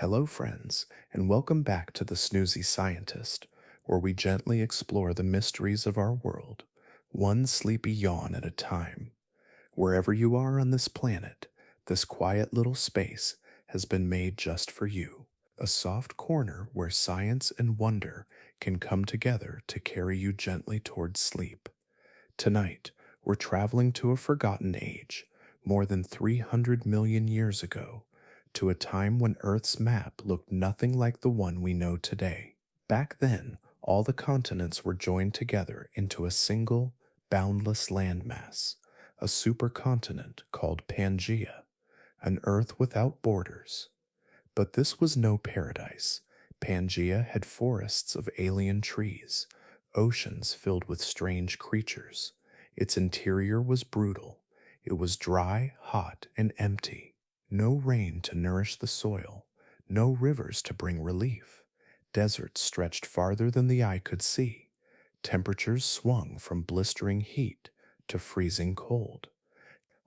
Hello, friends, and welcome back to the Snoozy Scientist, where we gently explore the mysteries of our world, one sleepy yawn at a time. Wherever you are on this planet, this quiet little space has been made just for you, a soft corner where science and wonder can come together to carry you gently towards sleep. Tonight, we're traveling to a forgotten age, more than 300 million years ago, to a time when Earth's map looked nothing like the one we know today. Back then, all the continents were joined together into a single, boundless landmass, a supercontinent called Pangia, an Earth without borders. But this was no paradise. Pangaea had forests of alien trees, oceans filled with strange creatures. Its interior was brutal. It was dry, hot, and empty. No rain to nourish the soil, no rivers to bring relief. Deserts stretched farther than the eye could see. Temperatures swung from blistering heat to freezing cold.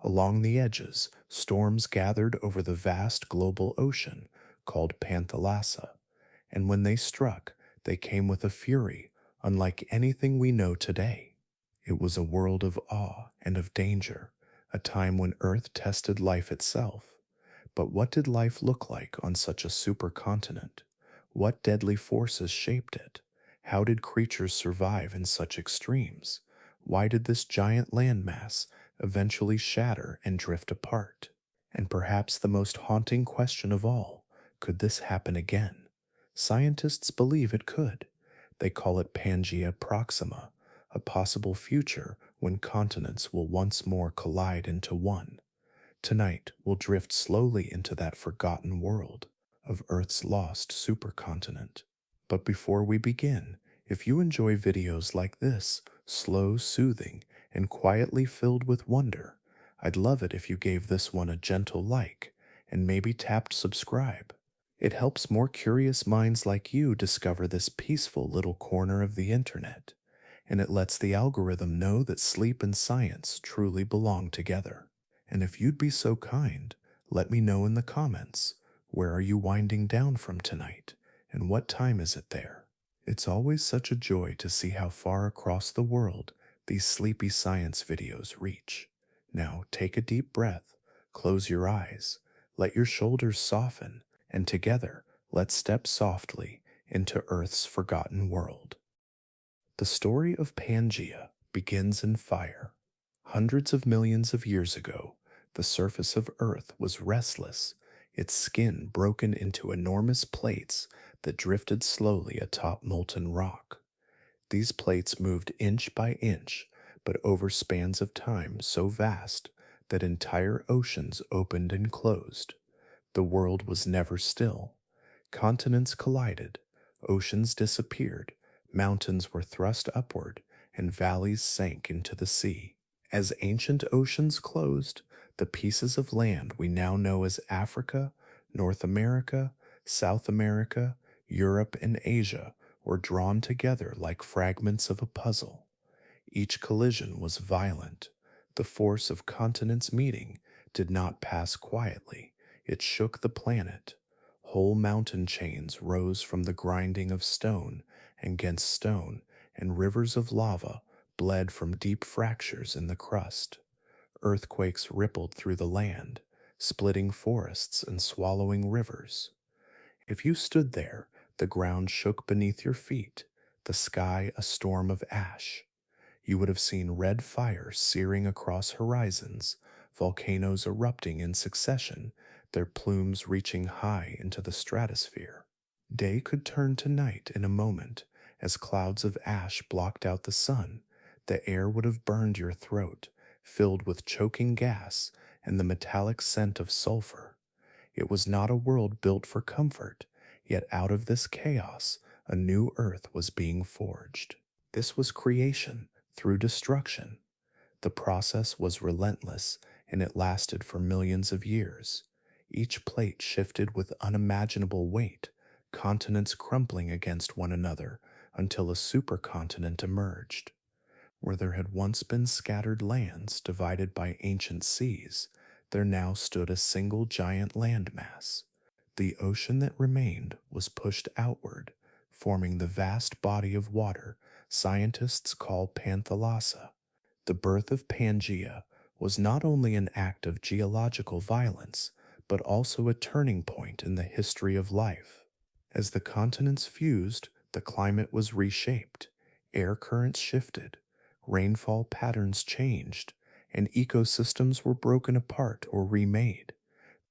Along the edges, storms gathered over the vast global ocean called Panthalasa, and when they struck, they came with a fury unlike anything we know today. It was a world of awe and of danger, a time when Earth tested life itself. But what did life look like on such a supercontinent? What deadly forces shaped it? How did creatures survive in such extremes? Why did this giant landmass eventually shatter and drift apart? And perhaps the most haunting question of all, could this happen again? Scientists believe it could. They call it Pangaea Proxima, a possible future when continents will once more collide into one. Tonight, we'll drift slowly into that forgotten world of Earth's lost supercontinent. But before we begin, if you enjoy videos like this, slow, soothing, and quietly filled with wonder, I'd love it if you gave this one a gentle like and maybe tapped subscribe. It helps more curious minds like you discover this peaceful little corner of the internet, and it lets the algorithm know that sleep and science truly belong together. And if you'd be so kind, let me know in the comments, where are you winding down from tonight, and what time is it there? It's always such a joy to see how far across the world these sleepy science videos reach. Now take a deep breath, close your eyes, let your shoulders soften, and together let's step softly into Earth's forgotten world. The story of Pangaea begins in fire. Hundreds of millions of years ago, the surface of Earth was restless, its skin broken into enormous plates that drifted slowly atop molten rock. These plates moved inch by inch, but over spans of time so vast that entire oceans opened and closed. The world was never still. Continents collided, oceans disappeared, mountains were thrust upward, and valleys sank into the sea. As ancient oceans closed, the pieces of land we now know as Africa, North America, South America, Europe, and Asia were drawn together like fragments of a puzzle. Each collision was violent. The force of continents meeting did not pass quietly. It shook the planet. Whole mountain chains rose from the grinding of stone against stone, and rivers of lava bled from deep fractures in the crust. Earthquakes rippled through the land, splitting forests and swallowing rivers. If you stood there, the ground shook beneath your feet, the sky a storm of ash. You would have seen red fire searing across horizons, volcanoes erupting in succession, their plumes reaching high into the stratosphere. Day could turn to night in a moment, as clouds of ash blocked out the sun. The air would have burned your throat, filled with choking gas and the metallic scent of sulfur. It was not a world built for comfort, yet out of this chaos, a new earth was being forged. This was creation through destruction. The process was relentless, and it lasted for millions of years. Each plate shifted with unimaginable weight, continents crumpling against one another until a supercontinent emerged. Where there had once been scattered lands divided by ancient seas, there now stood a single giant landmass. The ocean that remained was pushed outward, forming the vast body of water scientists call Panthalasa. The birth of Pangia was not only an act of geological violence, but also a turning point in the history of life. As the continents fused, the climate was reshaped, air currents shifted, rainfall patterns changed, and ecosystems were broken apart or remade.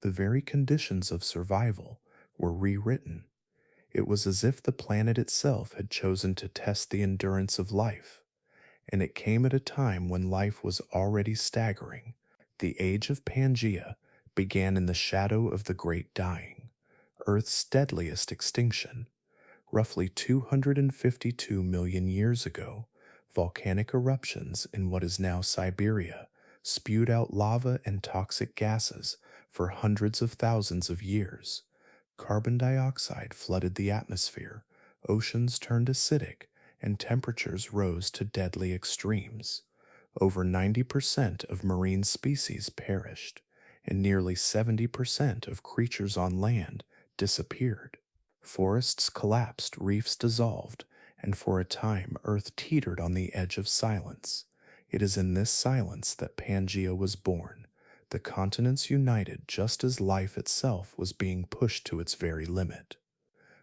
The very conditions of survival were rewritten. It was as if the planet itself had chosen to test the endurance of life, and it came at a time when life was already staggering. The age of Pangaea began in the shadow of the Great Dying, Earth's deadliest extinction. Roughly 252 million years ago, volcanic eruptions in what is now Siberia spewed out lava and toxic gases for hundreds of thousands of years. Carbon dioxide flooded the atmosphere, oceans turned acidic, and temperatures rose to deadly extremes. Over 90% of marine species perished, and nearly 70% of creatures on land disappeared. Forests collapsed, reefs dissolved, and for a time Earth teetered on the edge of silence. It is in this silence that Pangaea was born. The continents united just as life itself was being pushed to its very limit.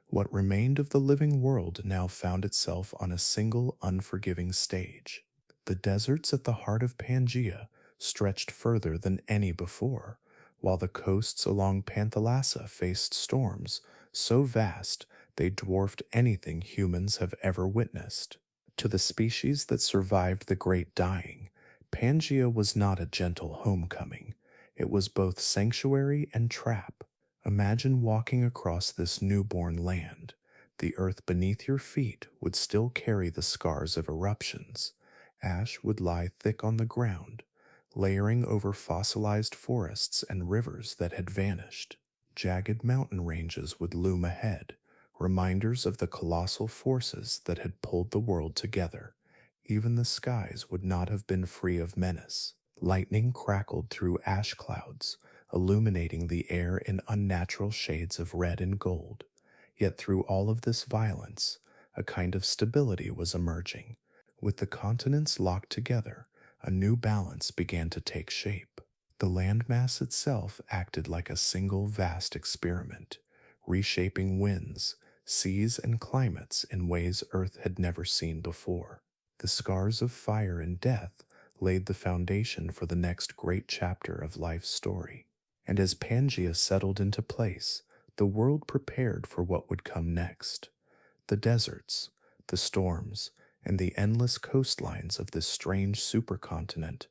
What remained of the living world now found itself on a single unforgiving stage. The deserts at the heart of Pangaea stretched further than any before, while the coasts along Panthalasa faced storms so vast they dwarfed anything humans have ever witnessed. To the species that survived the Great Dying, Pangaea was not a gentle homecoming. It was both sanctuary and trap. Imagine walking across this newborn land. The earth beneath your feet would still carry the scars of eruptions. Ash would lie thick on the ground, layering over fossilized forests and rivers that had vanished. Jagged mountain ranges would loom ahead, reminders of the colossal forces that had pulled the world together. Even the skies would not have been free of menace. Lightning crackled through ash clouds, illuminating the air in unnatural shades of red and gold. Yet through all of this violence, a kind of stability was emerging. With the continents locked together, a new balance began to take shape. The landmass itself acted like a single vast experiment, reshaping winds, seas, and climates in ways Earth had never seen before. The scars of fire and death laid the foundation for the next great chapter of life's story. And as Pangaea settled into place, the world prepared for what would come next. The deserts, the storms, and the endless coastlines of this strange supercontinent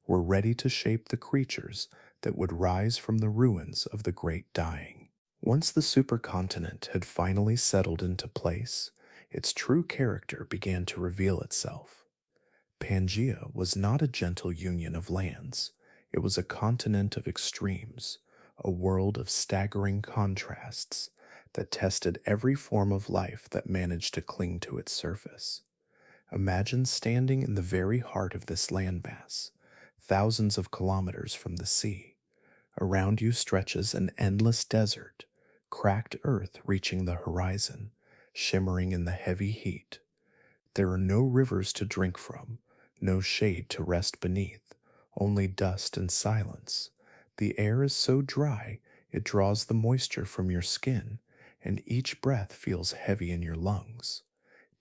were ready to shape the creatures that would rise from the ruins of the Great Dying. Once the supercontinent had finally settled into place, its true character began to reveal itself. Pangaea was not a gentle union of lands. It was a continent of extremes, a world of staggering contrasts that tested every form of life that managed to cling to its surface. Imagine standing in the very heart of this landmass, thousands of kilometers from the sea. Around you stretches an endless desert, cracked earth reaching the horizon, shimmering in the heavy heat. There are no rivers to drink from, no shade to rest beneath, only dust and silence. The air is so dry it draws the moisture from your skin, and each breath feels heavy in your lungs.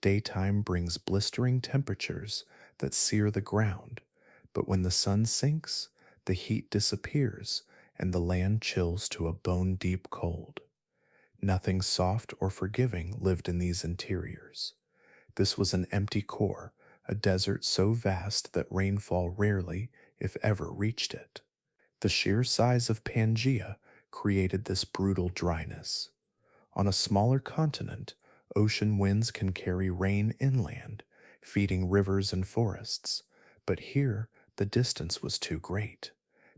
Daytime brings blistering temperatures that sear the ground, but when the sun sinks, the heat disappears and the land chills to a bone-deep cold. Nothing soft or forgiving lived in these interiors. This was an empty core, a desert so vast that rainfall rarely, if ever, reached it. The sheer size of Pangaea created this brutal dryness. On a smaller continent, ocean winds can carry rain inland, feeding rivers and forests, but here the distance was too great.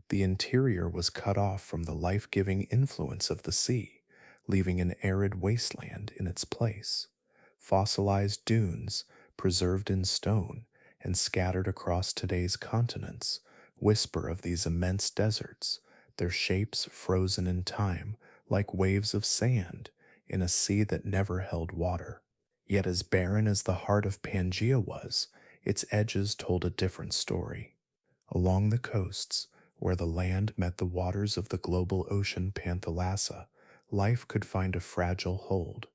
The interior was cut off from the life-giving influence of the sea, leaving an arid wasteland in its place. Fossilized dunes, preserved in stone and scattered across today's continents, whisper of these immense deserts, their shapes frozen in time like waves of sand in a sea that never held water. Yet, as barren as the heart of Pangia was, its edges told a different story. Along the coasts, where the land met the waters of the global ocean Panthalasa, life could find a fragile hold.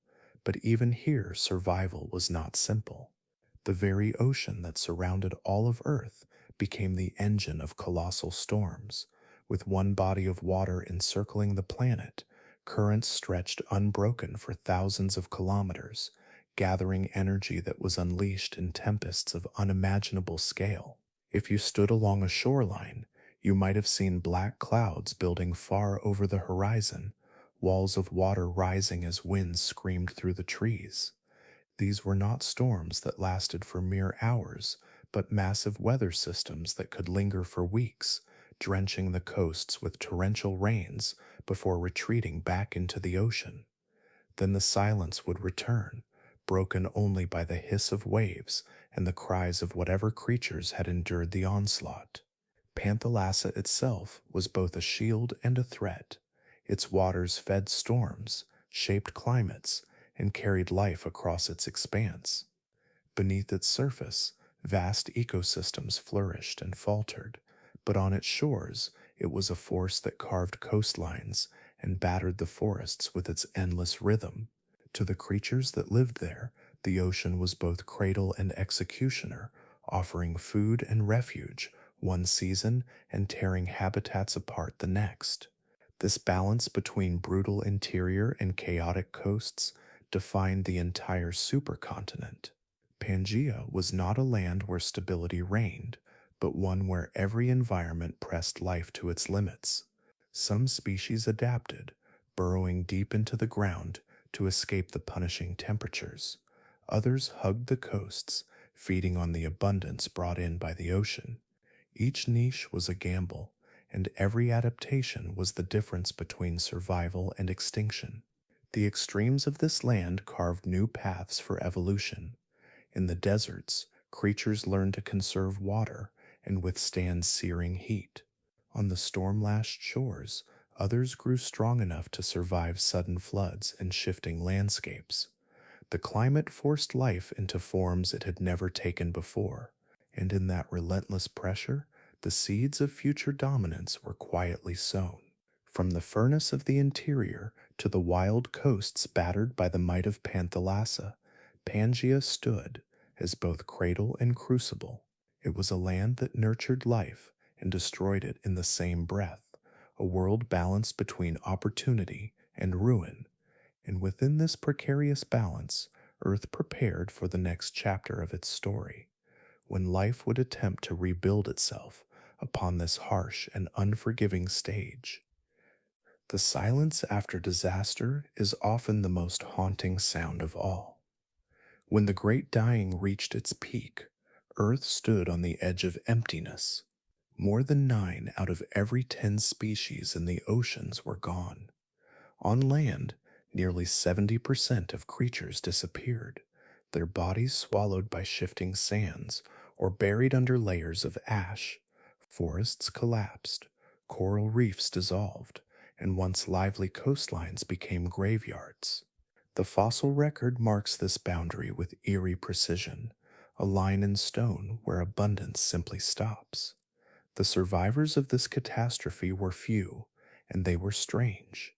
But even here, survival was not simple. The very ocean that surrounded all of Earth became the engine of colossal storms. With one body of water encircling the planet, currents stretched unbroken for thousands of kilometers, gathering energy that was unleashed in tempests of unimaginable scale. If you stood along a shoreline, you might have seen black clouds building far over the horizon, walls of water rising as winds screamed through the trees. These were not storms that lasted for mere hours, but massive weather systems that could linger for weeks, drenching the coasts with torrential rains before retreating back into the ocean. Then the silence would return, broken only by the hiss of waves and the cries of whatever creatures had endured the onslaught. Panthalassa itself was both a shield and a threat. Its waters fed storms, shaped climates, and carried life across its expanse. Beneath its surface, vast ecosystems flourished and faltered, but on its shores, it was a force that carved coastlines and battered the forests with its endless rhythm. To the creatures that lived there, the ocean was both cradle and executioner, offering food and refuge one season and tearing habitats apart the next. This balance between brutal interior and chaotic coasts defined the entire supercontinent. Pangaea was not a land where stability reigned, but one where every environment pressed life to its limits. Some species adapted, burrowing deep into the ground to escape the punishing temperatures. Others hugged the coasts, feeding on the abundance brought in by the ocean. Each niche was a gamble, and every adaptation was the difference between survival and extinction. The extremes of this land carved new paths for evolution. In the deserts, creatures learned to conserve water and withstand searing heat. On the storm-lashed shores, others grew strong enough to survive sudden floods and shifting landscapes. The climate forced life into forms it had never taken before, and in that relentless pressure, the seeds of future dominance were quietly sown. From the furnace of the interior to the wild coasts battered by the might of Panthalassa, Pangia stood as both cradle and crucible. It was a land that nurtured life and destroyed it in the same breath, a world balanced between opportunity and ruin. And within this precarious balance, Earth prepared for the next chapter of its story, when life would attempt to rebuild itself upon this harsh and unforgiving stage. The silence after disaster is often the most haunting sound of all. When the Great Dying reached its peak, Earth stood on the edge of emptiness. More than 9 out of every 10 species in the oceans were gone. On land, nearly 70% of creatures disappeared, their bodies swallowed by shifting sands or buried under layers of ash. Forests collapsed, coral reefs dissolved, and once lively coastlines became graveyards. The fossil record marks this boundary with eerie precision, a line in stone where abundance simply stops. The survivors of this catastrophe were few, and they were strange.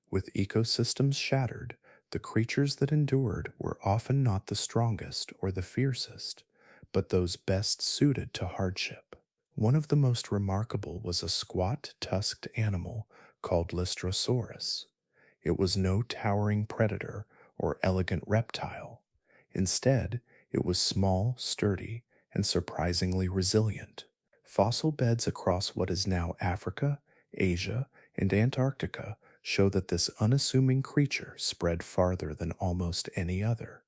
With ecosystems shattered, the creatures that endured were often not the strongest or the fiercest, but those best suited to hardship. One of the most remarkable was a squat, tusked animal called Lystrosaurus. It was no towering predator or elegant reptile. Instead, it was small, sturdy, and surprisingly resilient. Fossil beds across what is now Africa, Asia, and Antarctica show that this unassuming creature spread farther than almost any other,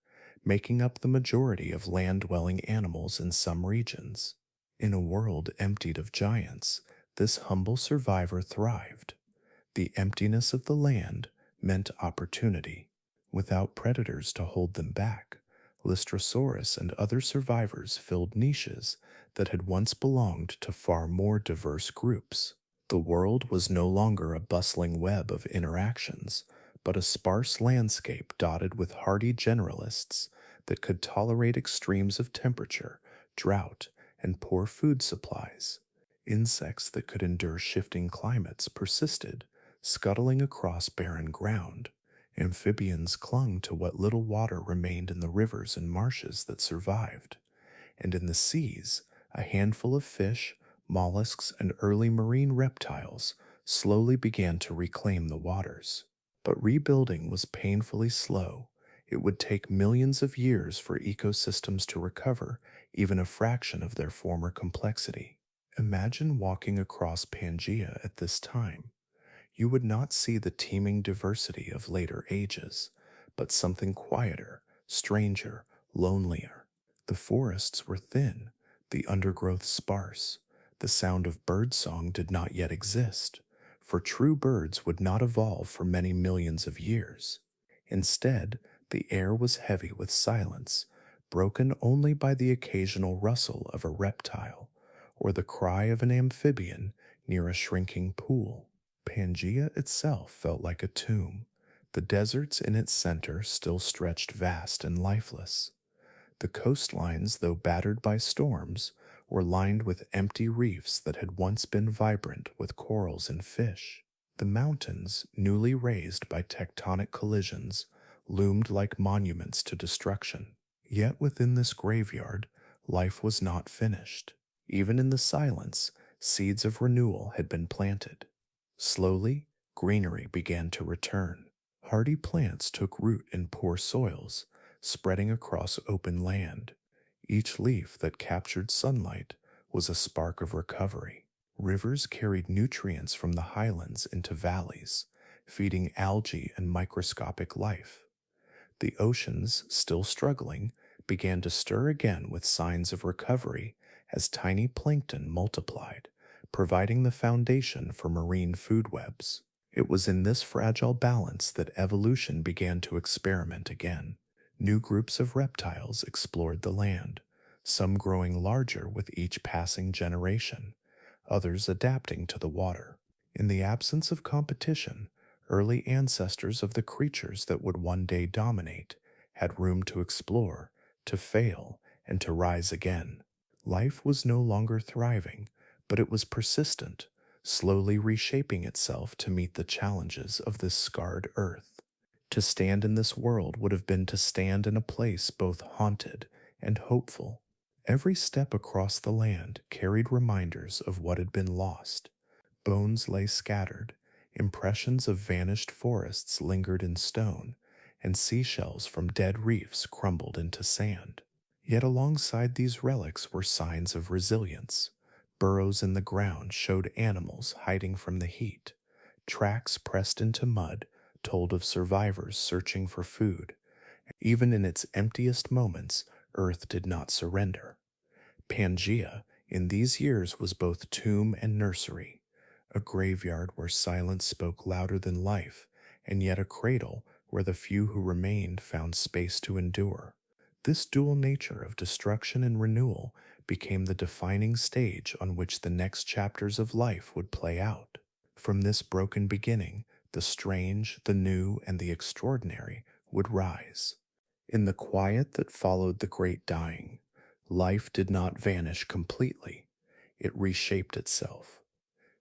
making up the majority of land-dwelling animals in some regions. In a world emptied of giants, this humble survivor thrived. The emptiness of the land meant opportunity. Without predators to hold them back, Lystrosaurus and other survivors filled niches that had once belonged to far more diverse groups. The world was no longer a bustling web of interactions, but a sparse landscape dotted with hardy generalists that could tolerate extremes of temperature, drought, and poor food supplies. Insects that could endure shifting climates persisted, scuttling across barren ground. Amphibians clung to what little water remained in the rivers and marshes that survived, and in the seas, a handful of fish, mollusks, and early marine reptiles slowly began to reclaim the waters. But rebuilding was painfully slow. It would take millions of years for ecosystems to recover even a fraction of their former complexity. Imagine walking across Pangia at this time. You would not see the teeming diversity of later ages, but something quieter, stranger, lonelier. The forests were thin, the undergrowth sparse. The sound of birdsong did not yet exist, for true birds would not evolve for many millions of years. Instead, the air was heavy with silence, broken only by the occasional rustle of a reptile or the cry of an amphibian near a shrinking pool. Pangaea itself felt like a tomb. The deserts in its center still stretched vast and lifeless. The coastlines, though battered by storms, were lined with empty reefs that had once been vibrant with corals and fish. The mountains, newly raised by tectonic collisions, loomed like monuments to destruction. Yet within this graveyard, life was not finished. Even in the silence, seeds of renewal had been planted. Slowly, greenery began to return. Hardy plants took root in poor soils, spreading across open land. Each leaf that captured sunlight was a spark of recovery. Rivers carried nutrients from the highlands into valleys, feeding algae and microscopic life. The oceans, still struggling, began to stir again with signs of recovery as tiny plankton multiplied, providing the foundation for marine food webs. It was in this fragile balance that evolution began to experiment again. New groups of reptiles explored the land, some growing larger with each passing generation, others adapting to the water. In the absence of competition, early ancestors of the creatures that would one day dominate had room to explore, to fail, and to rise again. Life was no longer thriving, but it was persistent, slowly reshaping itself to meet the challenges of this scarred earth. To stand in this world would have been to stand in a place both haunted and hopeful. Every step across the land carried reminders of what had been lost. Bones lay scattered, impressions of vanished forests lingered in stone, and seashells from dead reefs crumbled into sand. Yet alongside these relics were signs of resilience. Burrows in the ground showed animals hiding from the heat. Tracks pressed into mud told of survivors searching for food. Even in its emptiest moments, Earth did not surrender. Pangea, in these years, was both tomb and nursery, a graveyard where silence spoke louder than life, and yet a cradle where the few who remained found space to endure. This dual nature of destruction and renewal became the defining stage on which the next chapters of life would play out. From this broken beginning, the strange, the new, and the extraordinary would rise. In the quiet that followed the great dying, life did not vanish completely. It reshaped itself.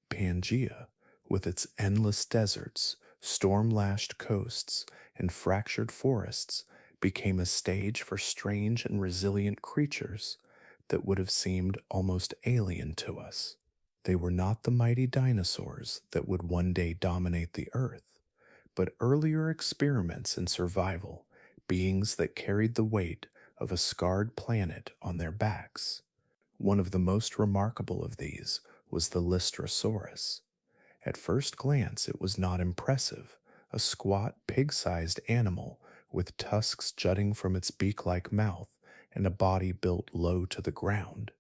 Pangaea, with its endless deserts, storm-lashed coasts, and fractured forests, became a stage for strange and resilient creatures that would have seemed almost alien to us. They were not the mighty dinosaurs that would one day dominate the earth, but earlier experiments in survival, beings that carried the weight of a scarred planet on their backs. One of the most remarkable of these was the Lystrosaurus. At first glance, it was not impressive, a squat, pig-sized animal with tusks jutting from its beak-like mouth and a body built low to the ground.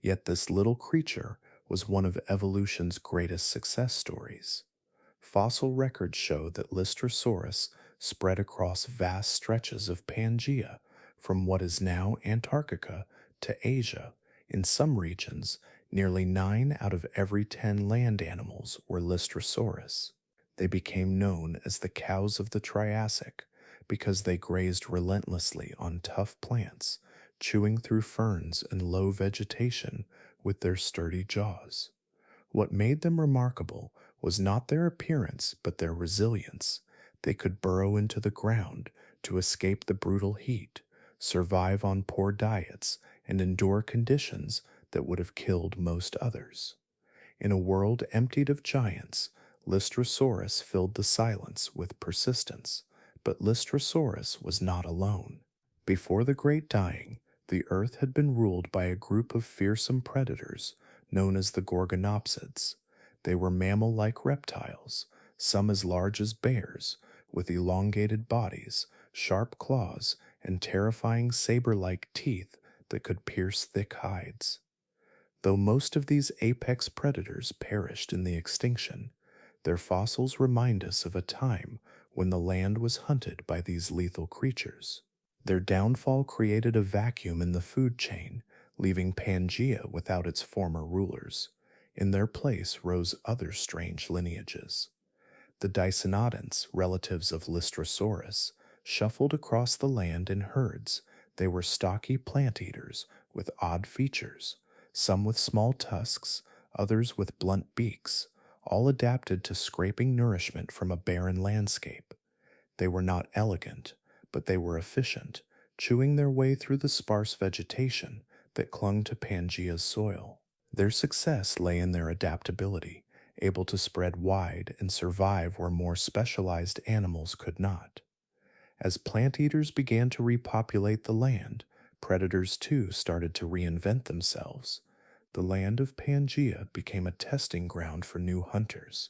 Yet this little creature was one of evolution's greatest success stories. Fossil records show that Lystrosaurus spread across vast stretches of Pangaea from what is now Antarctica to Asia, in some regions Nearly 9 out of every 10 land animals were Lystrosaurus. They became known as the cows of the Triassic because they grazed relentlessly on tough plants, chewing through ferns and low vegetation with their sturdy jaws. What made them remarkable was not their appearance, but their resilience. They could burrow into the ground to escape the brutal heat, survive on poor diets, and endure conditions that would have killed most others. In a world emptied of giants, Lystrosaurus filled the silence with persistence, but Lystrosaurus was not alone. Before the Great Dying, the Earth had been ruled by a group of fearsome predators known as the Gorgonopsids. They were mammal-like reptiles, some as large as bears, with elongated bodies, sharp claws, and terrifying saber-like teeth that could pierce thick hides. Though most of these apex predators perished in the extinction, their fossils remind us of a time when the land was hunted by these lethal creatures. Their downfall created a vacuum in the food chain, leaving Pangia without its former rulers. In their place rose other strange lineages. The Dicynodonts, relatives of Lystrosaurus, shuffled across the land in herds. They were stocky plant eaters with odd features, some with small tusks, others with blunt beaks, all adapted to scraping nourishment from a barren landscape. They were not elegant, but they were efficient, chewing their way through the sparse vegetation that clung to Pangea's soil. Their success lay in their adaptability, able to spread wide and survive where more specialized animals could not. As plant eaters began to repopulate the land, predators too started to reinvent themselves. The land of Pangaea became a testing ground for new hunters.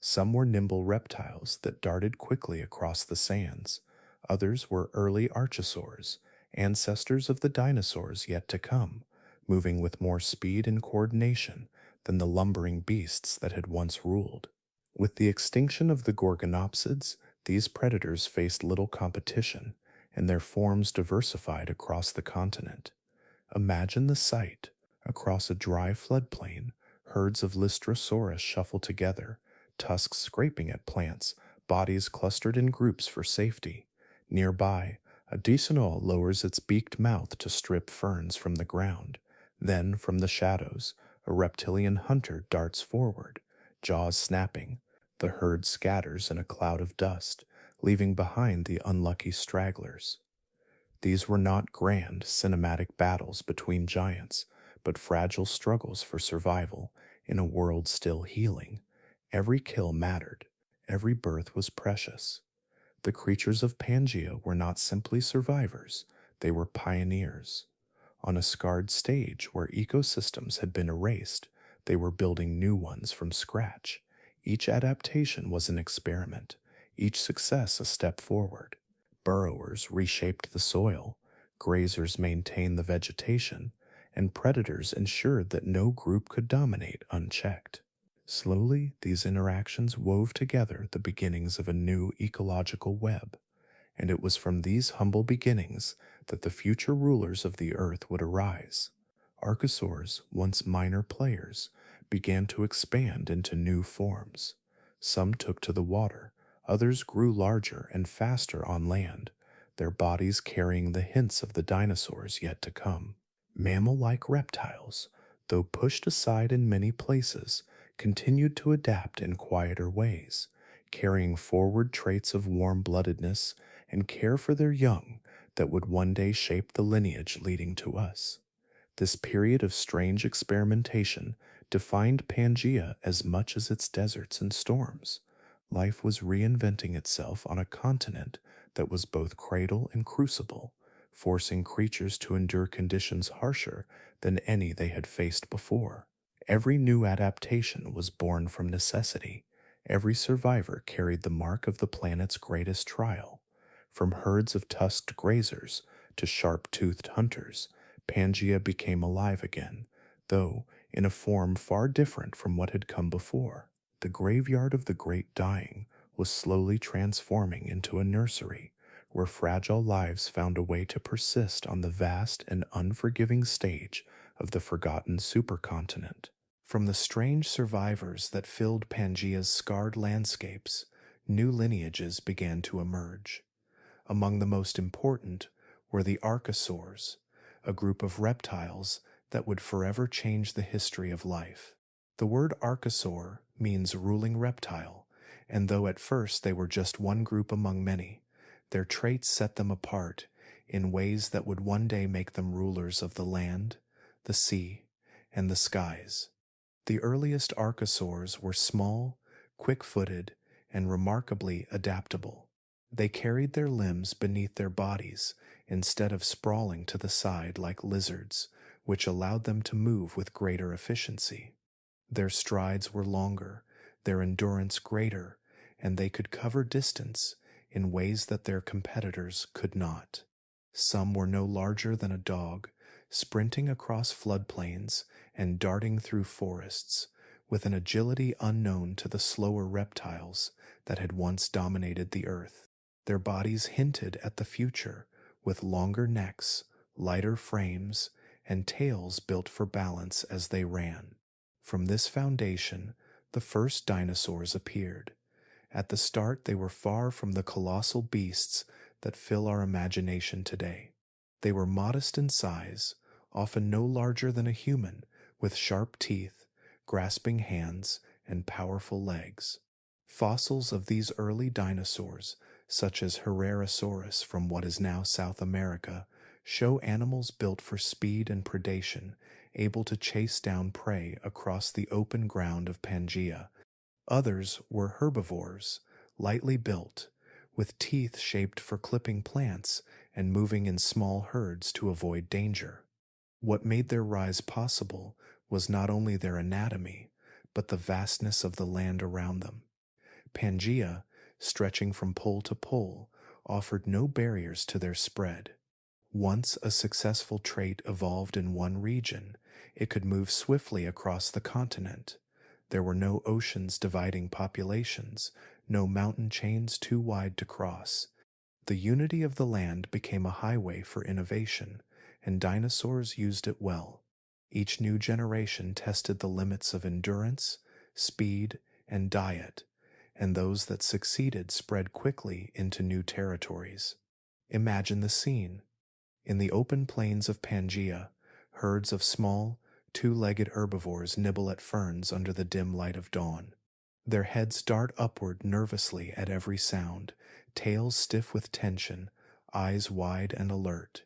Some were nimble reptiles that darted quickly across the sands. Others were early archosaurs, ancestors of the dinosaurs yet to come, moving with more speed and coordination than the lumbering beasts that had once ruled. With the extinction of the Gorgonopsids, these predators faced little competition, and their forms diversified across the continent. Imagine the sight. Across a dry floodplain, herds of Lystrosaurus shuffle together, tusks scraping at plants, bodies clustered in groups for safety. Nearby, a Dicynod lowers its beaked mouth to strip ferns from the ground. Then, from the shadows, a reptilian hunter darts forward, jaws snapping. The herd scatters in a cloud of dust, leaving behind the unlucky stragglers. These were not grand, cinematic battles between giants, but fragile struggles for survival in a world still healing. Every kill mattered. Every birth was precious. The creatures of Pangaea were not simply survivors, they were pioneers. On a scarred stage where ecosystems had been erased, they were building new ones from scratch. Each adaptation was an experiment, each success a step forward. Burrowers reshaped the soil, grazers maintained the vegetation, and predators ensured that no group could dominate unchecked. Slowly, these interactions wove together the beginnings of a new ecological web, and it was from these humble beginnings that the future rulers of the earth would arise. Archosaurs, once minor players, began to expand into new forms. Some took to the water, others grew larger and faster on land, their bodies carrying the hints of the dinosaurs yet to come. Mammal-like reptiles, though pushed aside in many places, continued to adapt in quieter ways, carrying forward traits of warm-bloodedness and care for their young that would one day shape the lineage leading to us. This period of strange experimentation defined Pangaea as much as its deserts and storms. Life was reinventing itself on a continent that was both cradle and crucible, forcing creatures to endure conditions harsher than any they had faced before. Every new adaptation was born from necessity. Every survivor carried the mark of the planet's greatest trial. From herds of tusked grazers to sharp-toothed hunters, Pangaea became alive again, though in a form far different from what had come before. The graveyard of the great dying was slowly transforming into a nursery, where fragile lives found a way to persist on the vast and unforgiving stage of the forgotten supercontinent. From the strange survivors that filled Pangea's scarred landscapes, new lineages began to emerge. Among the most important were the archosaurs, a group of reptiles that would forever change the history of life. The word archosaur means ruling reptile, and though at first they were just one group among many, their traits set them apart in ways that would one day make them rulers of the land, the sea, and the skies. The earliest archosaurs were small, quick-footed, and remarkably adaptable. They carried their limbs beneath their bodies instead of sprawling to the side like lizards, which allowed them to move with greater efficiency. Their strides were longer, their endurance greater, and they could cover distance in ways that their competitors could not. Some were no larger than a dog, sprinting across floodplains and darting through forests, with an agility unknown to the slower reptiles that had once dominated the earth. Their bodies hinted at the future, with longer necks, lighter frames, and tails built for balance as they ran. From this foundation, the first dinosaurs appeared. At the start, they were far from the colossal beasts that fill our imagination today. They were modest in size, often no larger than a human, with sharp teeth, grasping hands, and powerful legs. Fossils of these early dinosaurs, such as Herrerasaurus from what is now South America, show animals built for speed and predation, able to chase down prey across the open ground of Pangia. Others were herbivores, lightly built, with teeth shaped for clipping plants and moving in small herds to avoid danger. What made their rise possible was not only their anatomy, but the vastness of the land around them. Pangaea, stretching from pole to pole, offered no barriers to their spread. Once a successful trait evolved in one region, it could move swiftly across the continent. There were no oceans dividing populations, no mountain chains too wide to cross. The unity of the land became a highway for innovation, and dinosaurs used it well. Each new generation tested the limits of endurance, speed, and diet, and those that succeeded spread quickly into new territories. Imagine the scene. In the open plains of Pangaea, herds of small, two-legged herbivores nibble at ferns under the dim light of dawn. Their heads dart upward nervously at every sound, tails stiff with tension, eyes wide and alert.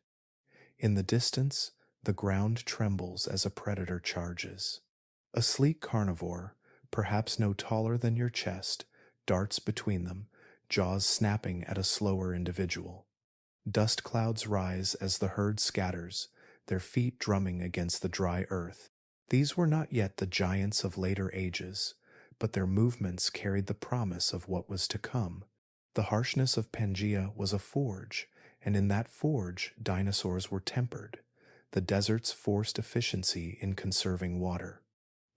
In the distance, the ground trembles as a predator charges. A sleek carnivore, perhaps no taller than your chest, darts between them, jaws snapping at a slower individual. Dust clouds rise as the herd scatters, their feet drumming against the dry earth. These were not yet the giants of later ages, but their movements carried the promise of what was to come. The harshness of Pangaea was a forge, and in that forge dinosaurs were tempered. The deserts forced efficiency in conserving water.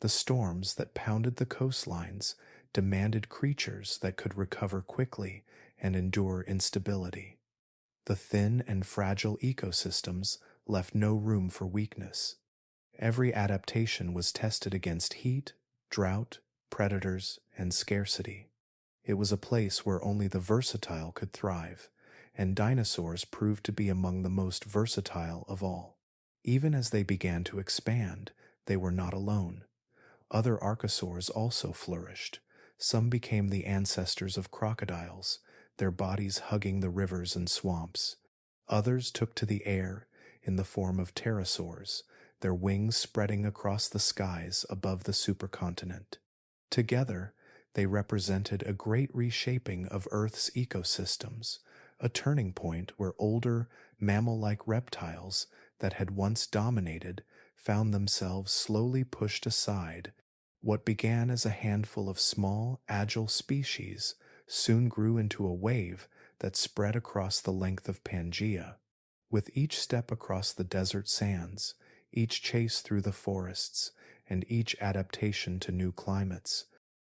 The storms that pounded the coastlines demanded creatures that could recover quickly and endure instability. The thin and fragile ecosystems left no room for weakness. Every adaptation was tested against heat, drought, predators, and scarcity. It was a place where only the versatile could thrive, and dinosaurs proved to be among the most versatile of all. Even as they began to expand, they were not alone. Other archosaurs also flourished. Some became the ancestors of crocodiles, their bodies hugging the rivers and swamps. Others took to the air in the form of pterosaurs, their wings spreading across the skies above the supercontinent. Together, they represented a great reshaping of Earth's ecosystems, a turning point where older, mammal-like reptiles that had once dominated found themselves slowly pushed aside. What began as a handful of small, agile species soon grew into a wave that spread across the length of Pangaea. With each step across the desert sands, each chase through the forests, and each adaptation to new climates,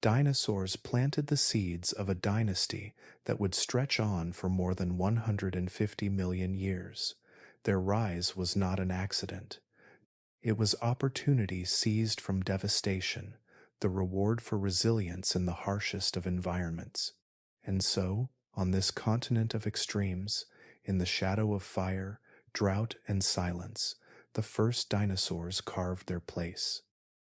dinosaurs planted the seeds of a dynasty that would stretch on for more than 150 million years. Their rise was not an accident. It was opportunity seized from devastation, the reward for resilience in the harshest of environments. And so, on this continent of extremes, in the shadow of fire, drought, and silence, the first dinosaurs carved their place.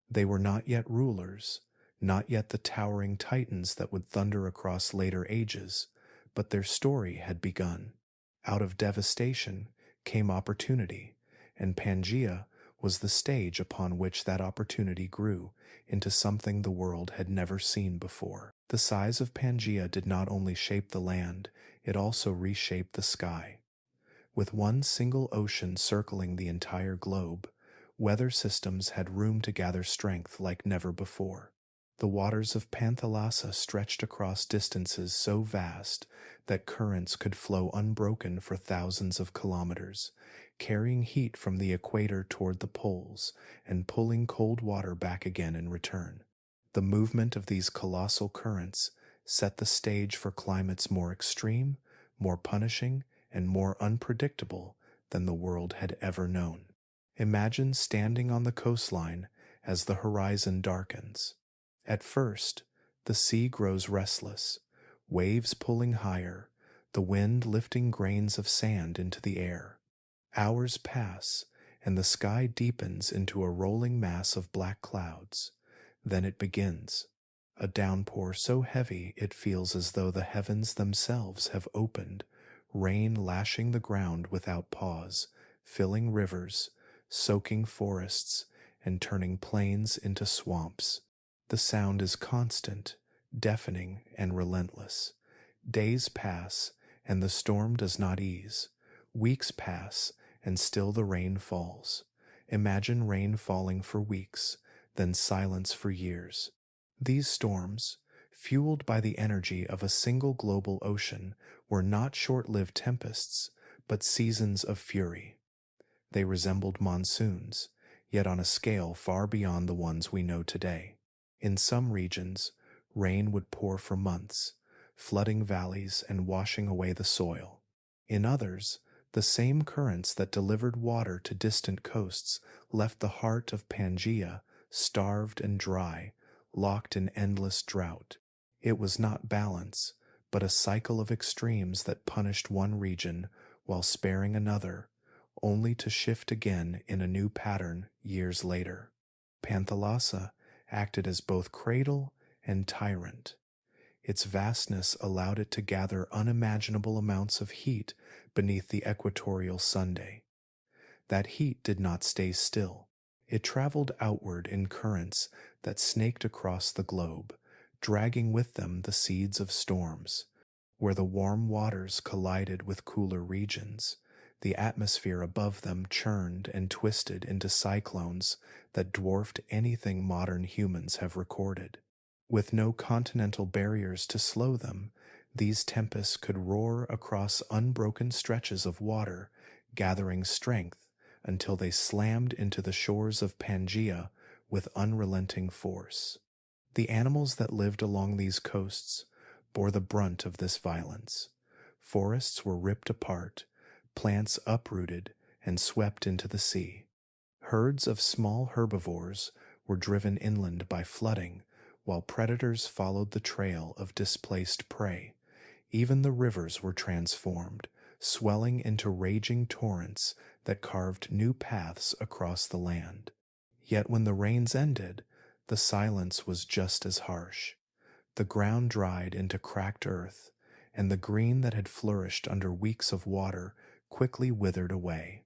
They were not yet rulers, not yet the towering titans that would thunder across later ages, but their story had begun. Out of devastation came opportunity, and Pangia was the stage upon which that opportunity grew into something the world had never seen before. The size of Pangia did not only shape the land, it also reshaped the sky. With one single ocean circling the entire globe, weather systems had room to gather strength like never before. The waters of Panthalasa stretched across distances so vast that currents could flow unbroken for thousands of kilometers, carrying heat from the equator toward the poles and pulling cold water back again in return. The movement of these colossal currents set the stage for climates more extreme, more punishing, and more unpredictable than the world had ever known. Imagine standing on the coastline as the horizon darkens. At first, the sea grows restless, waves pulling higher, the wind lifting grains of sand into the air. Hours pass, and the sky deepens into a rolling mass of black clouds. Then it begins, a downpour so heavy it feels as though the heavens themselves have opened, rain lashing the ground without pause, filling rivers, soaking forests, and turning plains into swamps. The sound is constant, deafening, and relentless. Days pass, and the storm does not ease. Weeks pass, and still the rain falls. Imagine rain falling for weeks, then silence for years. These storms, fueled by the energy of a single global ocean, were not short-lived tempests, but seasons of fury. They resembled monsoons, yet on a scale far beyond the ones we know today. In some regions, rain would pour for months, flooding valleys and washing away the soil. In others, the same currents that delivered water to distant coasts left the heart of Pangia starved and dry, locked in endless drought. It was not balance, but a cycle of extremes that punished one region while sparing another, only to shift again in a new pattern years later. Panthalasa acted as both cradle and tyrant. Its vastness allowed it to gather unimaginable amounts of heat beneath the equatorial sunday. That heat did not stay still. It traveled outward in currents that snaked across the globe, dragging with them the seeds of storms. Where the warm waters collided with cooler regions, the atmosphere above them churned and twisted into cyclones that dwarfed anything modern humans have recorded. With no continental barriers to slow them, these tempests could roar across unbroken stretches of water, gathering strength until they slammed into the shores of Pangia with unrelenting force. The animals that lived along these coasts bore the brunt of this violence. Forests were ripped apart, plants uprooted and swept into the sea. Herds of small herbivores were driven inland by flooding, while predators followed the trail of displaced prey. Even the rivers were transformed, swelling into raging torrents that carved new paths across the land. Yet when the rains ended, the silence was just as harsh. The ground dried into cracked earth, and the green that had flourished under weeks of water quickly withered away.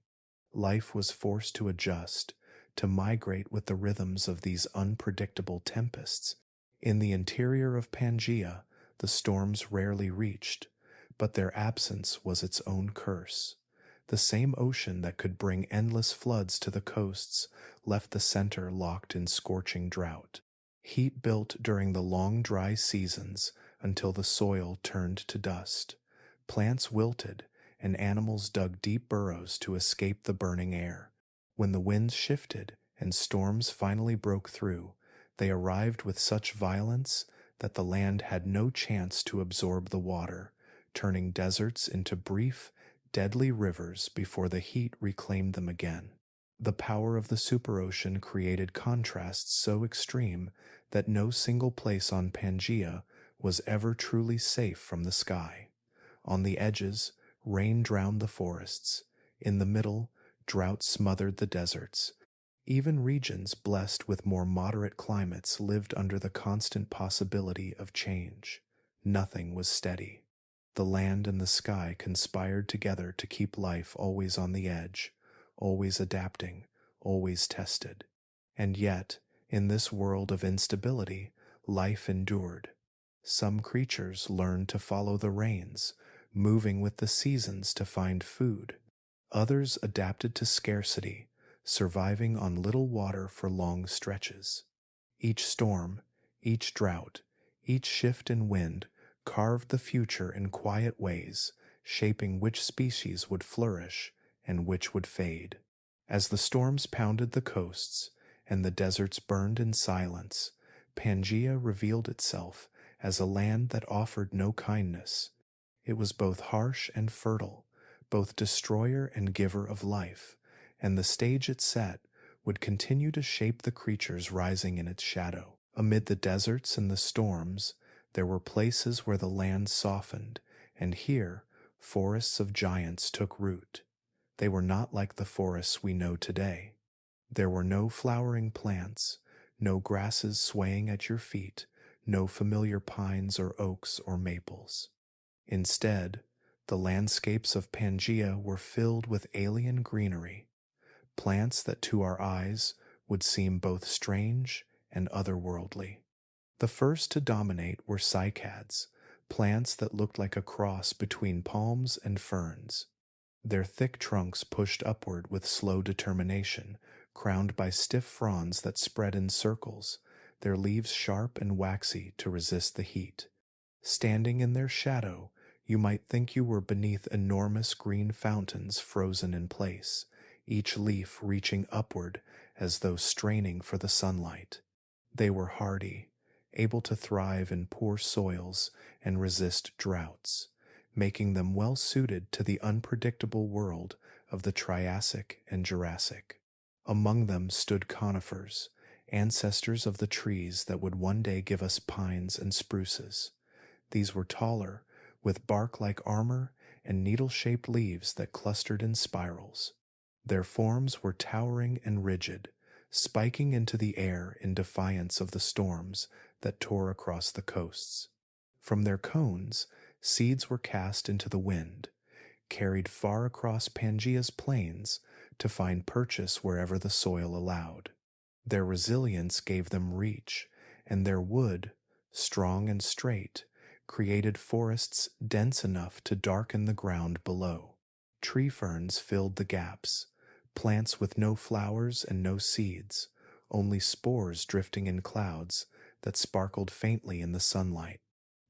Life was forced to adjust, to migrate with the rhythms of these unpredictable tempests. In the interior of Pangia, the storms rarely reached, but their absence was its own curse. The same ocean that could bring endless floods to the coasts left the center locked in scorching drought. Heat built during the long dry seasons until the soil turned to dust. Plants wilted, and animals dug deep burrows to escape the burning air. When the winds shifted and storms finally broke through, they arrived with such violence that the land had no chance to absorb the water, turning deserts into brief, deadly rivers before the heat reclaimed them again. The power of the superocean created contrasts so extreme that no single place on Pangaea was ever truly safe from the sky. On the edges, rain drowned the forests. In the middle, drought smothered the deserts. Even regions blessed with more moderate climates lived under the constant possibility of change. Nothing was steady. The land and the sky conspired together to keep life always on the edge, always adapting, always tested. And yet, in this world of instability, life endured. Some creatures learned to follow the rains, moving with the seasons to find food. Others adapted to scarcity, surviving on little water for long stretches. Each storm, each drought, each shift in wind carved the future in quiet ways, shaping which species would flourish and which would fade. As the storms pounded the coasts and the deserts burned in silence, Pangaea revealed itself as a land that offered no kindness. It was both harsh and fertile, both destroyer and giver of life, and the stage it set would continue to shape the creatures rising in its shadow. Amid the deserts and the storms, there were places where the land softened, and here forests of giants took root. They were not like the forests we know today. There were no flowering plants, no grasses swaying at your feet, no familiar pines or oaks or maples. Instead, the landscapes of Pangaea were filled with alien greenery, plants that to our eyes would seem both strange and otherworldly. The first to dominate were cycads, plants that looked like a cross between palms and ferns. Their thick trunks pushed upward with slow determination, crowned by stiff fronds that spread in circles, their leaves sharp and waxy to resist the heat. Standing in their shadow, you might think you were beneath enormous green fountains frozen in place, each leaf reaching upward as though straining for the sunlight. They were hardy, able to thrive in poor soils and resist droughts, making them well suited to the unpredictable world of the Triassic and Jurassic. Among them stood conifers, ancestors of the trees that would one day give us pines and spruces. These were taller, with bark like armor and needle-shaped leaves that clustered in spirals. Their forms were towering and rigid, spiking into the air in defiance of the storms that tore across the coasts. From their cones, seeds were cast into the wind, carried far across Pangaea's plains to find purchase wherever the soil allowed. Their resilience gave them reach, and their wood, strong and straight, created forests dense enough to darken the ground below. Tree ferns filled the gaps, plants with no flowers and no seeds, only spores drifting in clouds that sparkled faintly in the sunlight.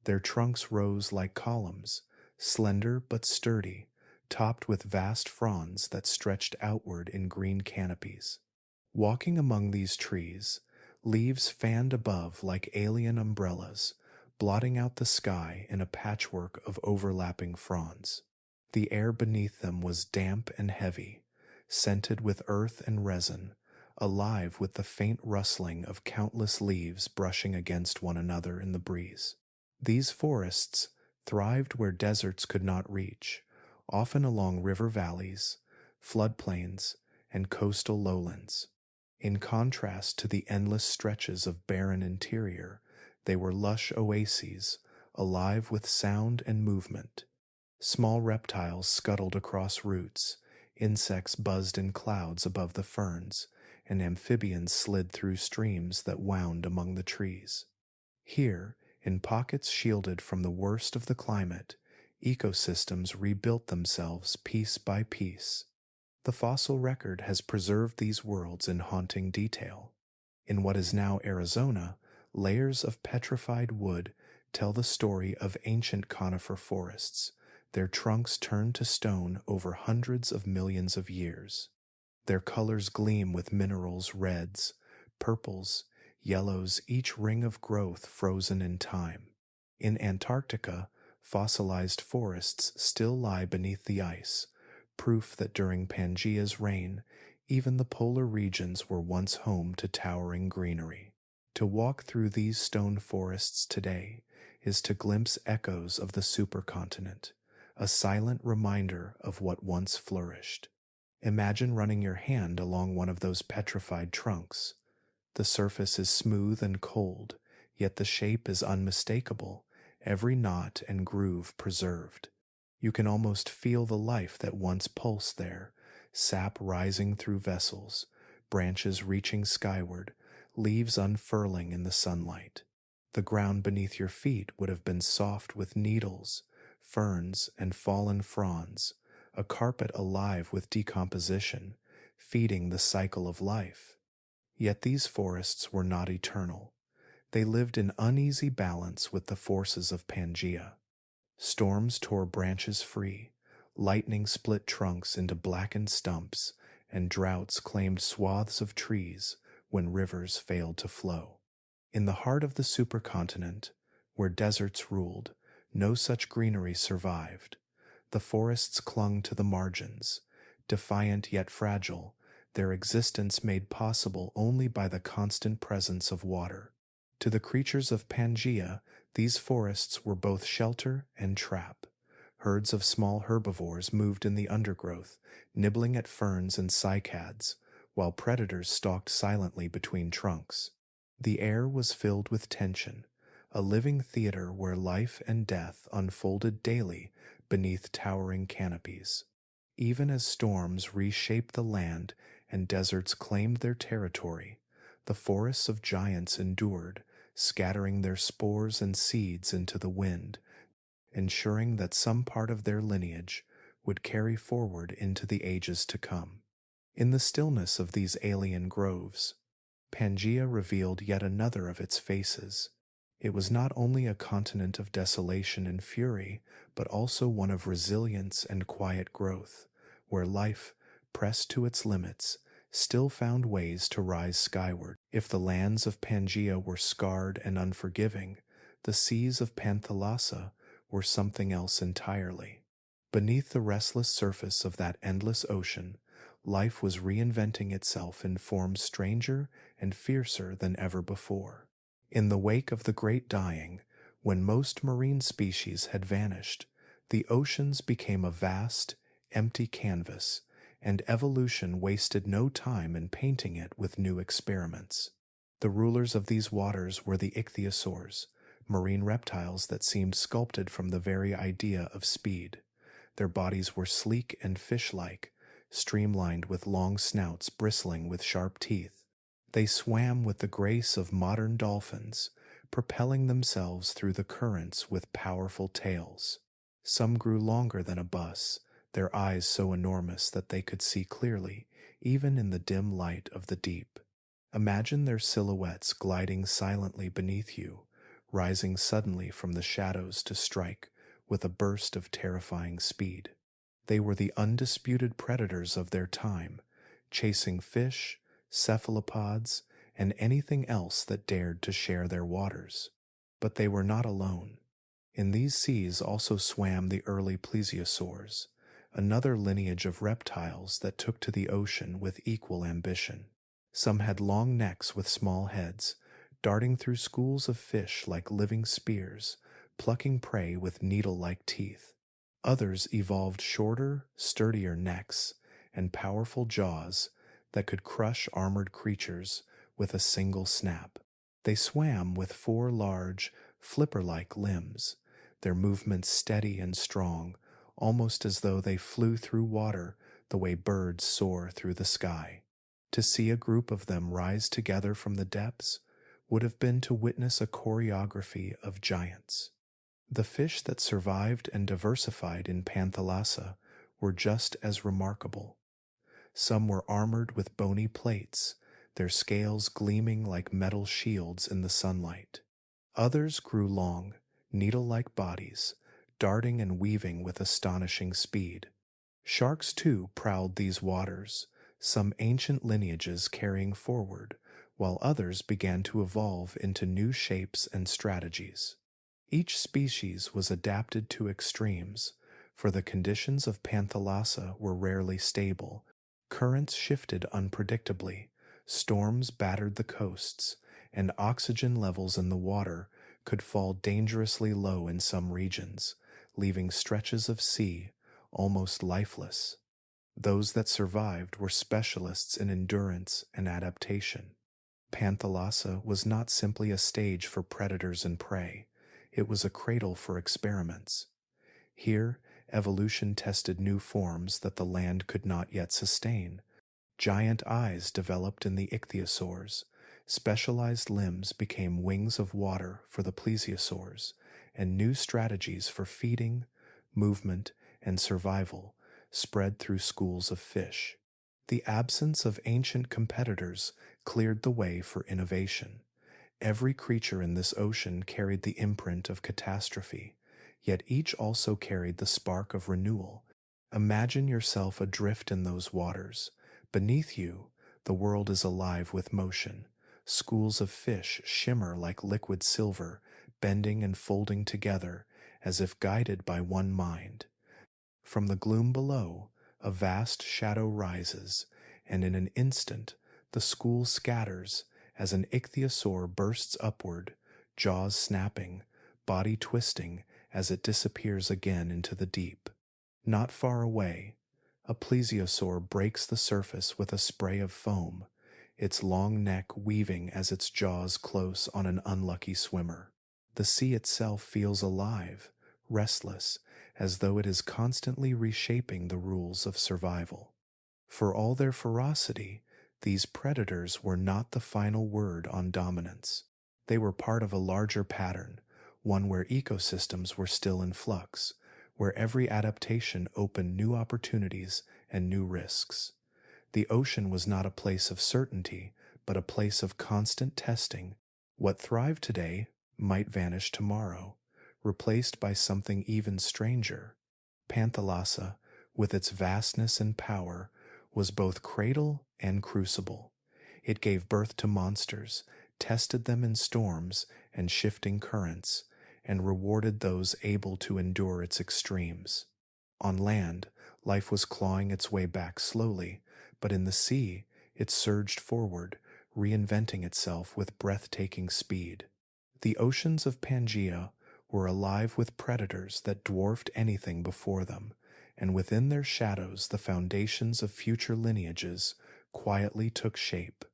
Their trunks rose like columns, slender but sturdy, topped with vast fronds that stretched outward in green canopies. Walking among these trees, leaves fanned above like alien umbrellas, blotting out the sky in a patchwork of overlapping fronds. The air beneath them was damp and heavy, scented with earth and resin, alive with the faint rustling of countless leaves brushing against one another in the breeze. These forests thrived where deserts could not reach, often along river valleys, floodplains, and coastal lowlands. In contrast to the endless stretches of barren interior, they were lush oases, alive with sound and movement. Small reptiles scuttled across roots, insects buzzed in clouds above the ferns, and amphibians slid through streams that wound among the trees. Here, in pockets shielded from the worst of the climate, ecosystems rebuilt themselves piece by piece. The fossil record has preserved these worlds in haunting detail. In what is now Arizona, layers of petrified wood tell the story of ancient conifer forests, their trunks turned to stone over hundreds of millions of years. Their colors gleam with minerals, reds, purples, yellows, each ring of growth frozen in time. In Antarctica, fossilized forests still lie beneath the ice, proof that during Pangaea's reign, Even the polar regions were once home to towering greenery. To walk through these stone forests today is to glimpse echoes of the supercontinent, a silent reminder of what once flourished. Imagine running your hand along one of those petrified trunks. The surface is smooth and cold, yet the shape is unmistakable, every knot and groove preserved. You can almost feel the life that once pulsed there, sap rising through vessels, branches reaching skyward, leaves unfurling in the sunlight. The ground beneath your feet would have been soft with needles, ferns, and fallen fronds, a carpet alive with decomposition, feeding the cycle of life. Yet these forests were not eternal. They lived in uneasy balance with the forces of Pangea. Storms tore branches free, lightning split trunks into blackened stumps, and droughts claimed swaths of trees when rivers failed to flow. In the heart of the supercontinent, where deserts ruled, no such greenery survived. The forests clung to the margins, defiant yet fragile, their existence made possible only by the constant presence of water. To the creatures of Pangia, these forests were both shelter and trap. Herds of small herbivores moved in the undergrowth, nibbling at ferns and cycads, while predators stalked silently between trunks. The air was filled with tension, a living theater where life and death unfolded daily beneath towering canopies. Even as storms reshaped the land and deserts claimed their territory, the forests of giants endured, scattering their spores and seeds into the wind, ensuring that some part of their lineage would carry forward into the ages to come. In the stillness of these alien groves, Pangaea revealed yet another of its faces. It was not only a continent of desolation and fury, but also one of resilience and quiet growth, where life, pressed to its limits, still found ways to rise skyward. If the lands of Pangaea were scarred and unforgiving, the seas of Panthalasa were something else entirely. Beneath the restless surface of that endless ocean, life was reinventing itself in forms stranger and fiercer than ever before. In the wake of the Great Dying, when most marine species had vanished, the oceans became a vast, empty canvas, and evolution wasted no time in painting it with new experiments. The rulers of these waters were the ichthyosaurs, marine reptiles that seemed sculpted from the very idea of speed. Their bodies were sleek and fish-like, streamlined with long snouts bristling with sharp teeth. They swam with the grace of modern dolphins, propelling themselves through the currents with powerful tails. Some grew longer than a bus, their eyes so enormous that they could see clearly, even in the dim light of the deep. Imagine their silhouettes gliding silently beneath you, rising suddenly from the shadows to strike with a burst of terrifying speed. They were the undisputed predators of their time, chasing fish, cephalopods, and anything else that dared to share their waters. But they were not alone. In these seas also swam the early plesiosaurs, another lineage of reptiles that took to the ocean with equal ambition. Some had long necks with small heads, darting through schools of fish like living spears, plucking prey with needle-like teeth. Others evolved shorter, sturdier necks and powerful jaws that could crush armored creatures with a single snap. They swam with four large, flipper-like limbs, their movements steady and strong, almost as though they flew through water the way birds soar through the sky. To see a group of them rise together from the depths would have been to witness a choreography of giants. The fish that survived and diversified in Panthalasa were just as remarkable. Some were armored with bony plates, their scales gleaming like metal shields in the sunlight. Others grew long, needle-like bodies, darting and weaving with astonishing speed. Sharks, too, prowled these waters, some ancient lineages carrying forward, while others began to evolve into new shapes and strategies. Each species was adapted to extremes, for the conditions of Panthalasa were rarely stable, Currents shifted unpredictably, storms battered the coasts, and oxygen levels in the water could fall dangerously low in some regions, leaving stretches of sea almost lifeless. Those that survived were specialists in endurance and adaptation. Panthalasa was not simply a stage for predators and prey, it was a cradle for experiments. Here, evolution tested new forms that the land could not yet sustain. Giant eyes developed in the ichthyosaurs, specialized limbs became wings of water for the plesiosaurs, and new strategies for feeding, movement, and survival spread through schools of fish. The absence of ancient competitors cleared the way for innovation. Every creature in this ocean carried the imprint of catastrophe, yet each also carried the spark of renewal. Imagine yourself adrift in those waters. Beneath you, the world is alive with motion. Schools of fish shimmer like liquid silver, bending and folding together as if guided by one mind. From the gloom below, a vast shadow rises, and in an instant the school scatters as an ichthyosaur bursts upward, jaws snapping, body twisting as it disappears again into the deep. Not far away, a plesiosaur breaks the surface with a spray of foam, its long neck weaving as its jaws close on an unlucky swimmer. The sea itself feels alive, restless, as though it is constantly reshaping the rules of survival. For all their ferocity, these predators were not the final word on dominance. They were part of a larger pattern, one where ecosystems were still in flux, where every adaptation opened new opportunities and new risks. The ocean was not a place of certainty, but a place of constant testing. What thrived today might vanish tomorrow, replaced by something even stranger. Panthalasa, with its vastness and power, was both cradle and crucible. It gave birth to monsters, tested them in storms and shifting currents, and rewarded those able to endure its extremes. On land, life was clawing its way back slowly, but in the sea, it surged forward, reinventing itself with breathtaking speed. The oceans of Pangia were alive with predators that dwarfed anything before them, and within their shadows the foundations of future lineages quietly took shape,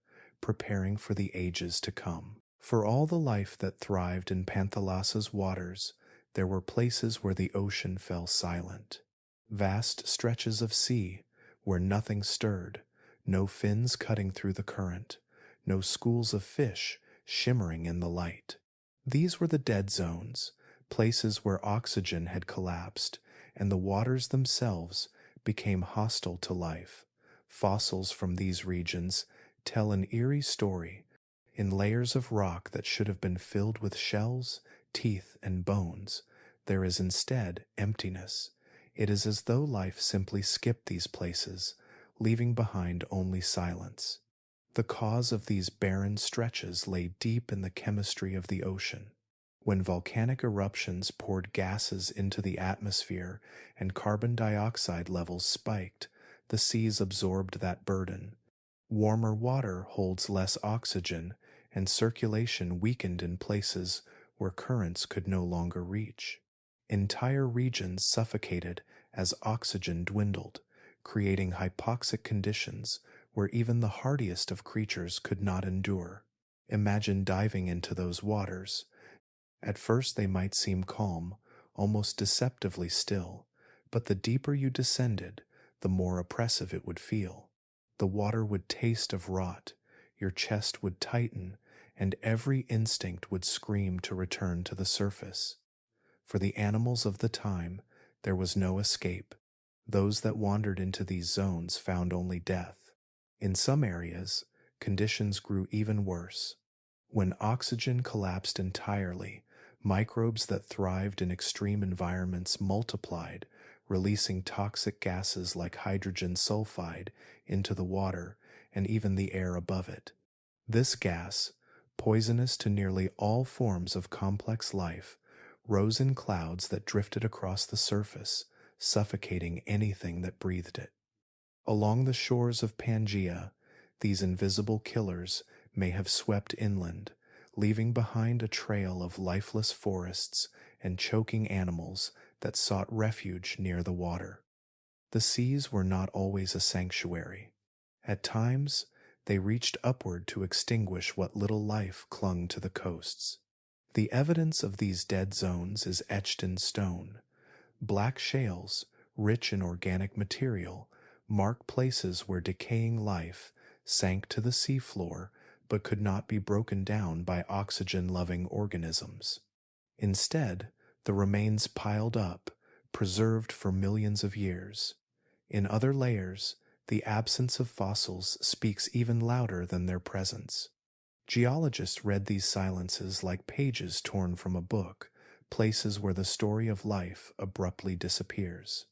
preparing for the ages to come. For all the life that thrived in Panthalasa's waters, there were places where the ocean fell silent. Vast stretches of sea where nothing stirred, no fins cutting through the current, no schools of fish shimmering in the light. These were the dead zones, places where oxygen had collapsed, and the waters themselves became hostile to life. Fossils from these regions tell an eerie story. In layers of rock that should have been filled with shells, teeth, and bones, there is instead emptiness. It is as though life simply skipped these places, leaving behind only silence. The cause of these barren stretches lay deep in the chemistry of the ocean. When volcanic eruptions poured gases into the atmosphere and carbon dioxide levels spiked, the seas absorbed that burden. Warmer water holds less oxygen, and circulation weakened in places where currents could no longer reach. Entire regions suffocated as oxygen dwindled, creating hypoxic conditions where even the hardiest of creatures could not endure. Imagine diving into those waters. At first they might seem calm, almost deceptively still, but the deeper you descended, the more oppressive it would feel. The water would taste of rot, your chest would tighten, and every instinct would scream to return to the surface. For the animals of the time, there was no escape. Those that wandered into these zones found only death. In some areas, conditions grew even worse. When oxygen collapsed entirely, microbes that thrived in extreme environments multiplied, releasing toxic gases like hydrogen sulfide into the water and even the air above it. This gas, poisonous to nearly all forms of complex life, rose in clouds that drifted across the surface, suffocating anything that breathed it. Along the shores of Pangia, these invisible killers may have swept inland, leaving behind a trail of lifeless forests and choking animals that sought refuge near the water. The seas were not always a sanctuary. At times, they reached upward to extinguish what little life clung to the coasts. The evidence of these dead zones is etched in stone. Black shales, rich in organic material, mark places where decaying life sank to the seafloor but could not be broken down by oxygen-loving organisms. Instead, the remains piled up, preserved for millions of years. In other layers, the absence of fossils speaks even louder than their presence. Geologists read these silences like pages torn from a book, places where the story of life abruptly disappears.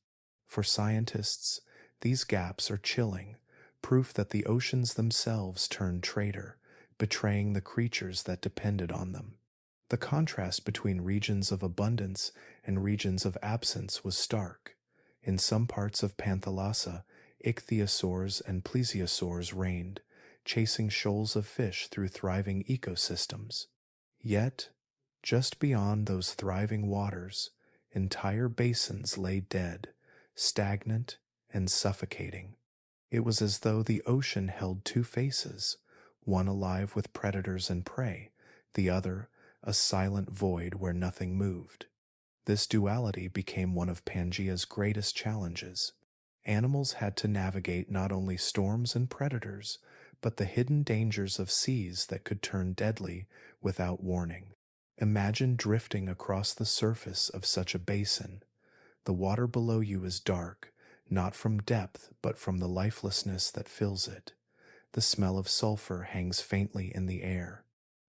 For scientists, these gaps are chilling, proof that the oceans themselves turned traitor, betraying the creatures that depended on them. The contrast between regions of abundance and regions of absence was stark. In some parts of Panthalasa, ichthyosaurs and plesiosaurs reigned, chasing shoals of fish through thriving ecosystems. Yet, just beyond those thriving waters, entire basins lay dead, stagnant and suffocating. It was as though the ocean held two faces, one alive with predators and prey, the other a silent void where nothing moved. This duality became one of Pangea's greatest challenges. Animals had to navigate not only storms and predators, but the hidden dangers of seas that could turn deadly without warning. Imagine drifting across the surface of such a basin. The water below you is dark, not from depth but from the lifelessness that fills it. The smell of sulfur hangs faintly in the air.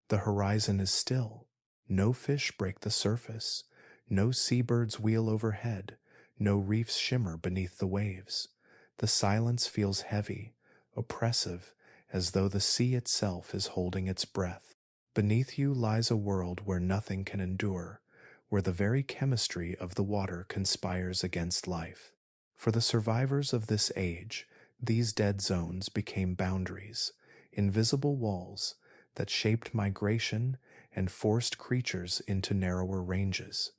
The horizon is still. No fish break the surface. No seabirds wheel overhead. No reefs shimmer beneath the waves. The silence feels heavy, oppressive, as though the sea itself is holding its breath. Beneath you lies a world where nothing can endure, where the very chemistry of the water conspires against life. For the survivors of this age, these dead zones became boundaries, invisible walls that shaped migration and forced creatures into narrower ranges.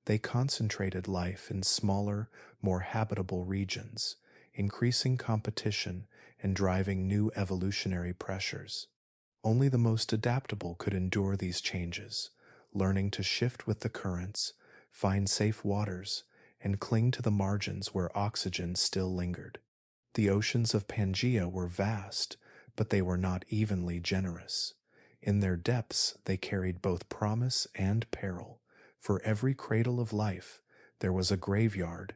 They concentrated life in smaller, more habitable regions, increasing competition and driving new evolutionary pressures. Only the most adaptable could endure these changes, learning to shift with the currents, find safe waters, and cling to the margins where oxygen still lingered. The oceans of Pangaea were vast, but they were not evenly generous. In their depths, they carried both promise and peril. For every cradle of life, there was a graveyard.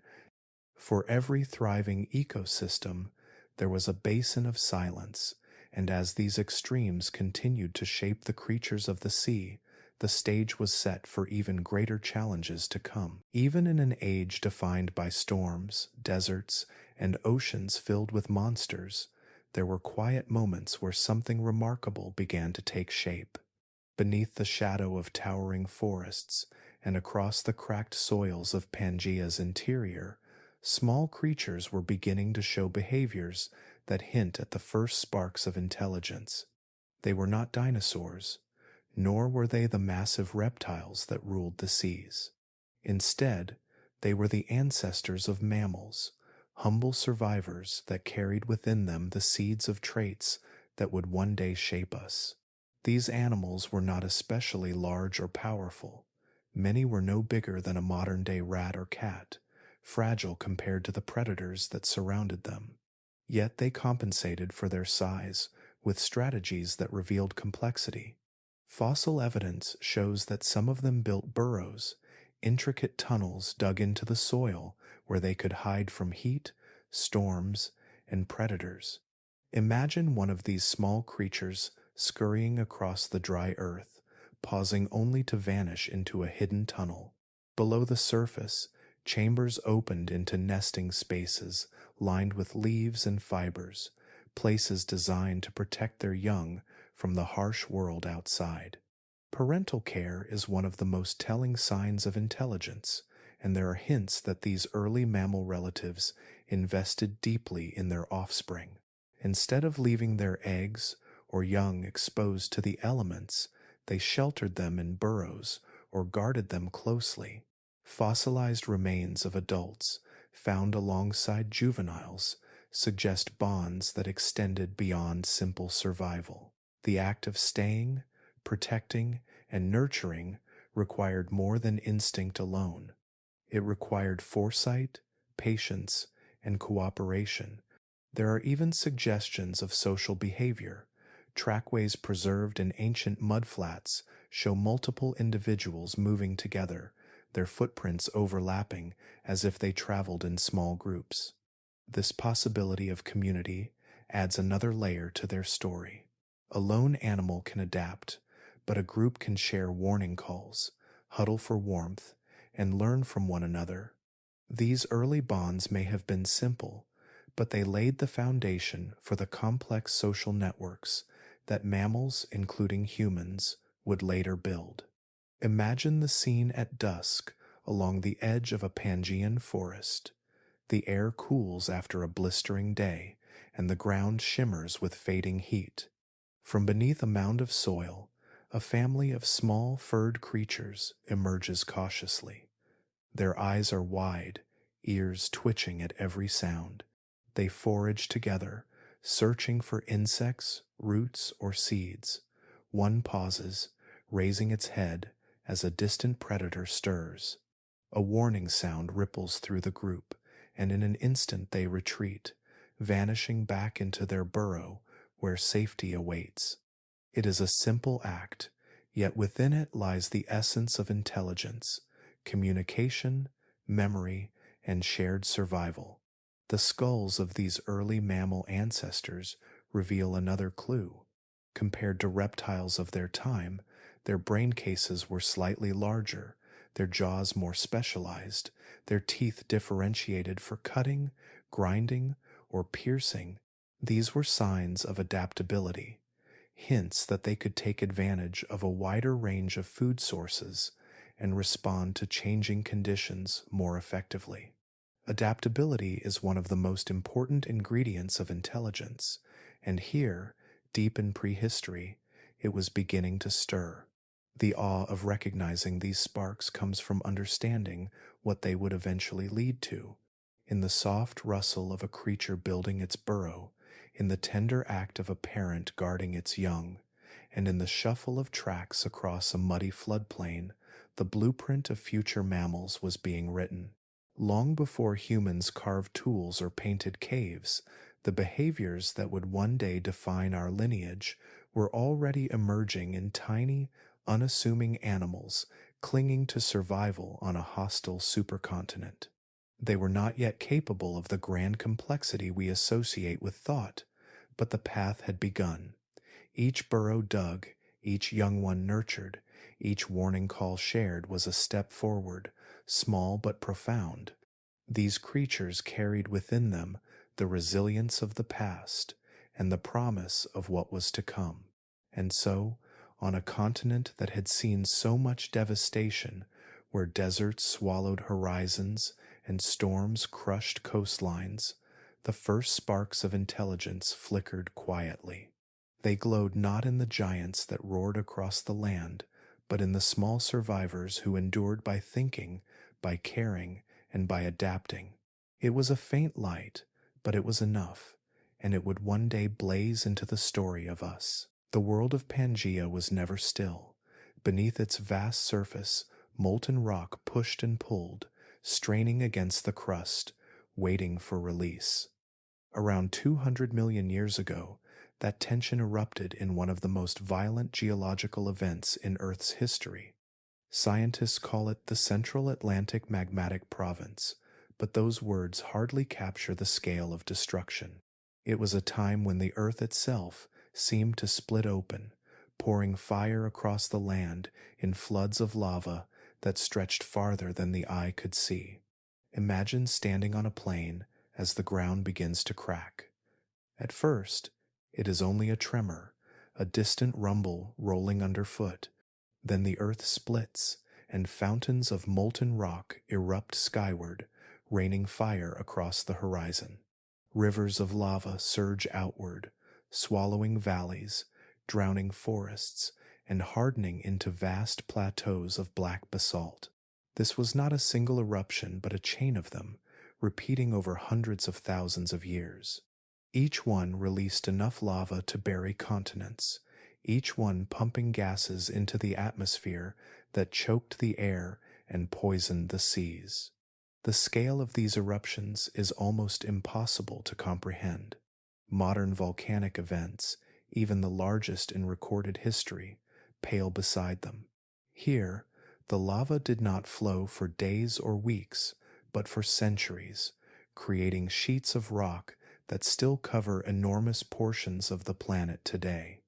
For every thriving ecosystem, there was a basin of silence, and as these extremes continued to shape the creatures of the sea, the stage was set for even greater challenges to come. Even in an age defined by storms, deserts, and oceans filled with monsters, there were quiet moments where something remarkable began to take shape. Beneath the shadow of towering forests and across the cracked soils of Pangea's interior, small creatures were beginning to show behaviors that hint at the first sparks of intelligence. They were not dinosaurs, nor were they the massive reptiles that ruled the seas. Instead, they were the ancestors of mammals, humble survivors that carried within them the seeds of traits that would one day shape us. These animals were not especially large or powerful. Many were no bigger than a modern-day rat or cat, fragile compared to the predators that surrounded them. Yet they compensated for their size with strategies that revealed complexity. Fossil evidence shows that some of them built burrows, intricate tunnels dug into the soil where they could hide from heat, storms, and predators. Imagine one of these small creatures scurrying across the dry earth, pausing only to vanish into a hidden tunnel. Below the surface, chambers opened into nesting spaces lined with leaves and fibers, places designed to protect their young from the harsh world outside. Parental care is one of the most telling signs of intelligence, and there are hints that these early mammal relatives invested deeply in their offspring. Instead of leaving their eggs or young exposed to the elements, they sheltered them in burrows or guarded them closely. Fossilized remains of adults found alongside juveniles suggest bonds that extended beyond simple survival. The act of staying, protecting, and nurturing required more than instinct alone. It required foresight, patience, and cooperation. There are even suggestions of social behavior. Trackways preserved in ancient mudflats show multiple individuals moving together, their footprints overlapping as if they traveled in small groups. This possibility of community adds another layer to their story. A lone animal can adapt, but a group can share warning calls, huddle for warmth, and learn from one another. These early bonds may have been simple, but they laid the foundation for the complex social networks that mammals, including humans, would later build. Imagine the scene at dusk along the edge of a Pangean forest. The air cools after a blistering day, and the ground shimmers with fading heat. From beneath a mound of soil, a family of small furred creatures emerges cautiously. Their eyes are wide, ears twitching at every sound. They forage together, searching for insects, roots, or seeds. One pauses, raising its head as a distant predator stirs. A warning sound ripples through the group, and in an instant they retreat, vanishing back into their burrow where safety awaits. It is a simple act, yet within it lies the essence of intelligence, communication, memory, and shared survival. The skulls of these early mammal ancestors reveal another clue. Compared to reptiles of their time, their brain cases were slightly larger, their jaws more specialized, their teeth differentiated for cutting, grinding, or piercing. These were signs of adaptability, hints that they could take advantage of a wider range of food sources and respond to changing conditions more effectively. Adaptability is one of the most important ingredients of intelligence, and here, deep in prehistory, it was beginning to stir. The awe of recognizing these sparks comes from understanding what they would eventually lead to. In the soft rustle of a creature building its burrow, in the tender act of a parent guarding its young, and in the shuffle of tracks across a muddy floodplain, the blueprint of future mammals was being written. Long before humans carved tools or painted caves, the behaviors that would one day define our lineage were already emerging in tiny, unassuming animals clinging to survival on a hostile supercontinent. They were not yet capable of the grand complexity we associate with thought, but the path had begun. Each burrow dug, each young one nurtured, each warning call shared was a step forward, small but profound. These creatures carried within them the resilience of the past and the promise of what was to come. And so, on a continent that had seen so much devastation, where deserts swallowed horizons and storms crushed coastlines, the first sparks of intelligence flickered quietly. They glowed not in the giants that roared across the land, but in the small survivors who endured by thinking, by caring, and by adapting. It was a faint light, but it was enough, and it would one day blaze into the story of us. The world of Pangia was never still. Beneath its vast surface, molten rock pushed and pulled, straining against the crust, waiting for release. Around 200 million years ago, that tension erupted in one of the most violent geological events in Earth's history. Scientists call it the Central Atlantic Magmatic Province, but those words hardly capture the scale of destruction. It was a time when the Earth itself seemed to split open, pouring fire across the land in floods of lava that stretched farther than the eye could see. Imagine standing on a plain as the ground begins to crack. At first, it is only a tremor, a distant rumble rolling underfoot. Then the earth splits, and fountains of molten rock erupt skyward, raining fire across the horizon. Rivers of lava surge outward, swallowing valleys, drowning forests, and hardening into vast plateaus of black basalt. This was not a single eruption, but a chain of them, repeating over hundreds of thousands of years. Each one released enough lava to bury continents, each one pumping gases into the atmosphere that choked the air and poisoned the seas. The scale of these eruptions is almost impossible to comprehend. Modern volcanic events, even the largest in recorded history, pale beside them. Here, the lava did not flow for days or weeks, but for centuries, creating sheets of rock that still cover enormous portions of the planet today.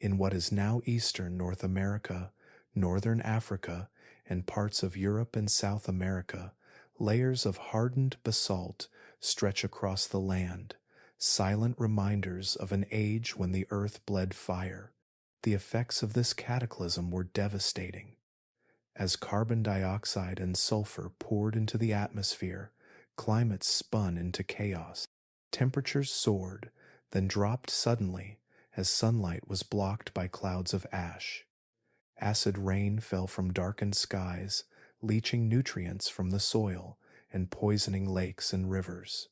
In what is now eastern North America, northern Africa, and parts of Europe and South America, layers of hardened basalt stretch across the land, silent reminders of an age when the earth bled fire. The effects of this cataclysm were devastating. As carbon dioxide and sulfur poured into the atmosphere, climates spun into chaos. Temperatures soared, then dropped suddenly as sunlight was blocked by clouds of ash. Acid rain fell from darkened skies, leaching nutrients from the soil and poisoning lakes and rivers.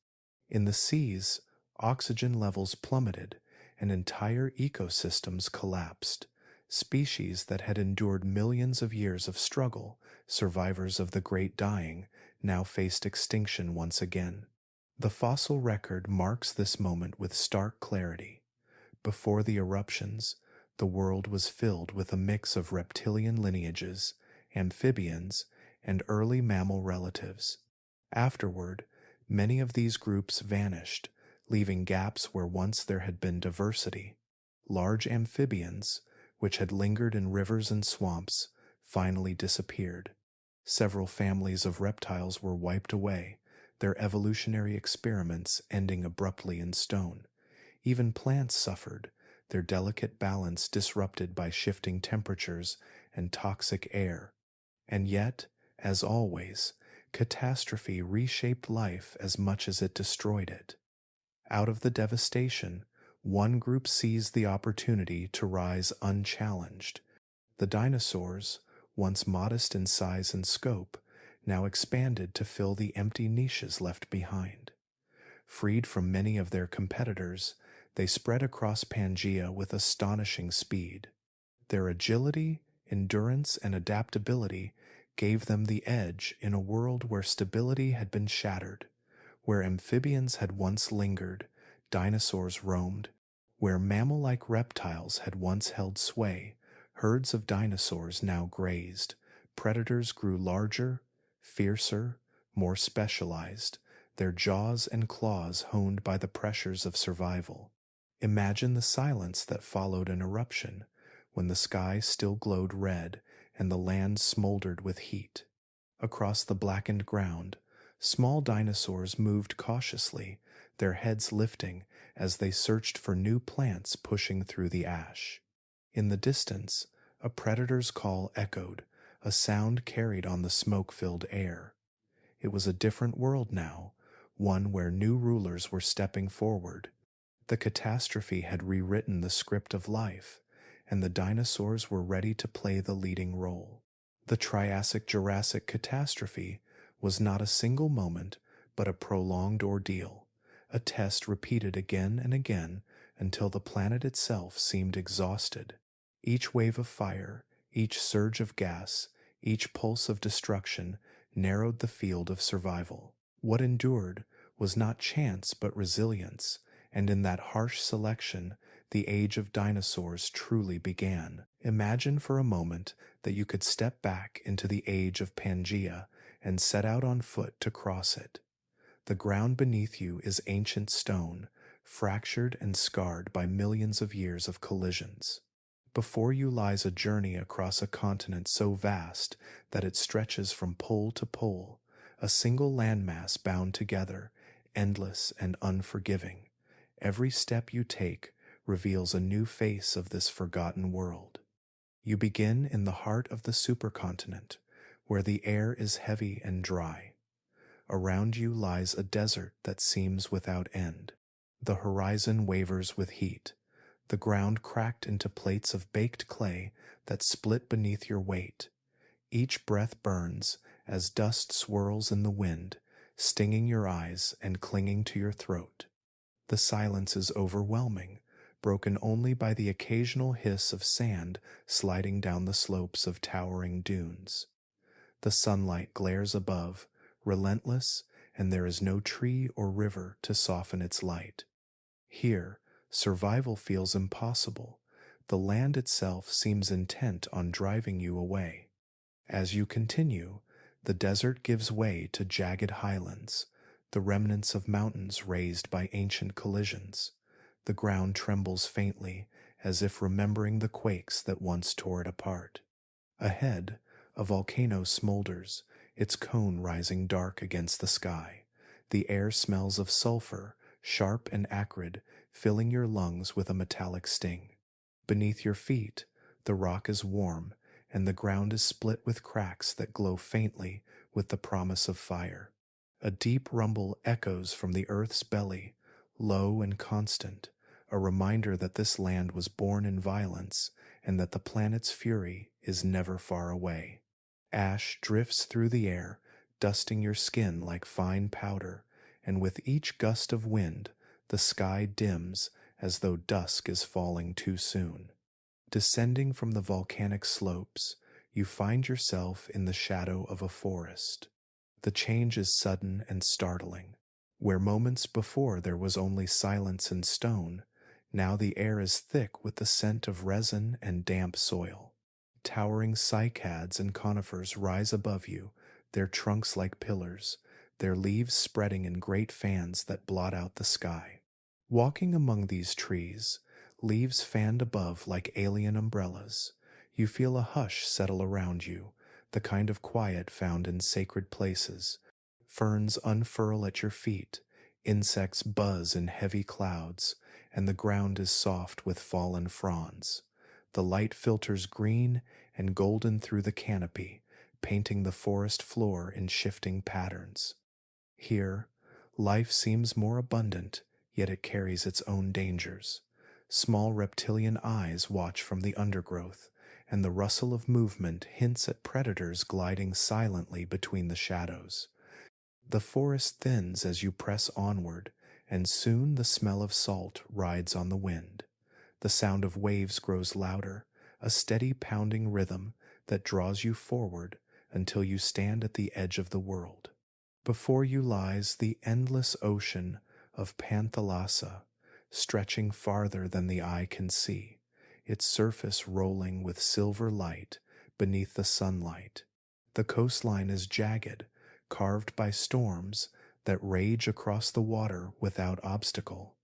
In the seas, oxygen levels plummeted and entire ecosystems collapsed. Species that had endured millions of years of struggle, survivors of the Great Dying, now faced extinction once again. The fossil record marks this moment with stark clarity. Before the eruptions, the world was filled with a mix of reptilian lineages, amphibians, and early mammal relatives. Afterward, many of these groups vanished, leaving gaps where once there had been diversity. Large amphibians, which had lingered in rivers and swamps, finally disappeared. Several families of reptiles were wiped away, their evolutionary experiments ending abruptly in stone. Even plants suffered, their delicate balance disrupted by shifting temperatures and toxic air. And yet, as always, catastrophe reshaped life as much as it destroyed it. Out of the devastation, one group seized the opportunity to rise unchallenged. The dinosaurs, once modest in size and scope, now expanded to fill the empty niches left behind. Freed from many of their competitors, they spread across Pangia with astonishing speed. Their agility, endurance, and adaptability gave them the edge in a world where stability had been shattered. Where amphibians had once lingered, dinosaurs roamed. Where mammal-like reptiles had once held sway, herds of dinosaurs now grazed. Predators grew larger, fiercer, more specialized, their jaws and claws honed by the pressures of survival. Imagine the silence that followed an eruption, when the sky still glowed red and the land smoldered with heat. Across the blackened ground, small dinosaurs moved cautiously, their heads lifting as they searched for new plants pushing through the ash. In the distance, a predator's call echoed, a sound carried on the smoke-filled air. It was a different world now, one where new rulers were stepping forward. The catastrophe had rewritten the script of life, and the dinosaurs were ready to play the leading role. The Triassic-Jurassic catastrophe was not a single moment, but a prolonged ordeal, a test repeated again and again until the planet itself seemed exhausted. Each wave of fire, each surge of gas, each pulse of destruction narrowed the field of survival. What endured was not chance but resilience, and in that harsh selection, the age of dinosaurs truly began. Imagine for a moment that you could step back into the age of Pangia and set out on foot to cross it. The ground beneath you is ancient stone, fractured and scarred by millions of years of collisions. Before you lies a journey across a continent so vast that it stretches from pole to pole, a single landmass bound together, endless and unforgiving. Every step you take reveals a new face of this forgotten world. You begin in the heart of the supercontinent, where the air is heavy and dry. Around you lies a desert that seems without end. The horizon wavers with heat, the ground cracked into plates of baked clay that split beneath your weight. Each breath burns as dust swirls in the wind, stinging your eyes and clinging to your throat. The silence is overwhelming, broken only by the occasional hiss of sand sliding down the slopes of towering dunes. The sunlight glares above, relentless, and there is no tree or river to soften its light. Here, survival feels impossible. The land itself seems intent on driving you away. As you continue, the desert gives way to jagged highlands, the remnants of mountains raised by ancient collisions. The ground trembles faintly, as if remembering the quakes that once tore it apart. Ahead, a volcano smolders, its cone rising dark against the sky. The air smells of sulfur, sharp and acrid, filling your lungs with a metallic sting. Beneath your feet, the rock is warm, and the ground is split with cracks that glow faintly with the promise of fire. A deep rumble echoes from the earth's belly, low and constant, a reminder that this land was born in violence and that the planet's fury is never far away. Ash drifts through the air, dusting your skin like fine powder, and with each gust of wind, the sky dims as though dusk is falling too soon. Descending from the volcanic slopes, you find yourself in the shadow of a forest. The change is sudden and startling. Where moments before there was only silence and stone, now the air is thick with the scent of resin and damp soil. Towering cycads and conifers rise above you, their trunks like pillars, their leaves spreading in great fans that blot out the sky. Walking among these trees, leaves fanned above like alien umbrellas, you feel a hush settle around you, the kind of quiet found in sacred places. Ferns unfurl at your feet, insects buzz in heavy clouds, and the ground is soft with fallen fronds. The light filters green and golden through the canopy, painting the forest floor in shifting patterns. Here, life seems more abundant, yet it carries its own dangers. Small reptilian eyes watch from the undergrowth, and the rustle of movement hints at predators gliding silently between the shadows. The forest thins as you press onward, and soon the smell of salt rides on the wind. The sound of waves grows louder, a steady pounding rhythm that draws you forward until you stand at the edge of the world. Before you lies the endless ocean of Panthalasa, stretching farther than the eye can see, its surface rolling with silver light beneath the sunlight. The coastline is jagged, carved by storms that rage across the water without obstacle.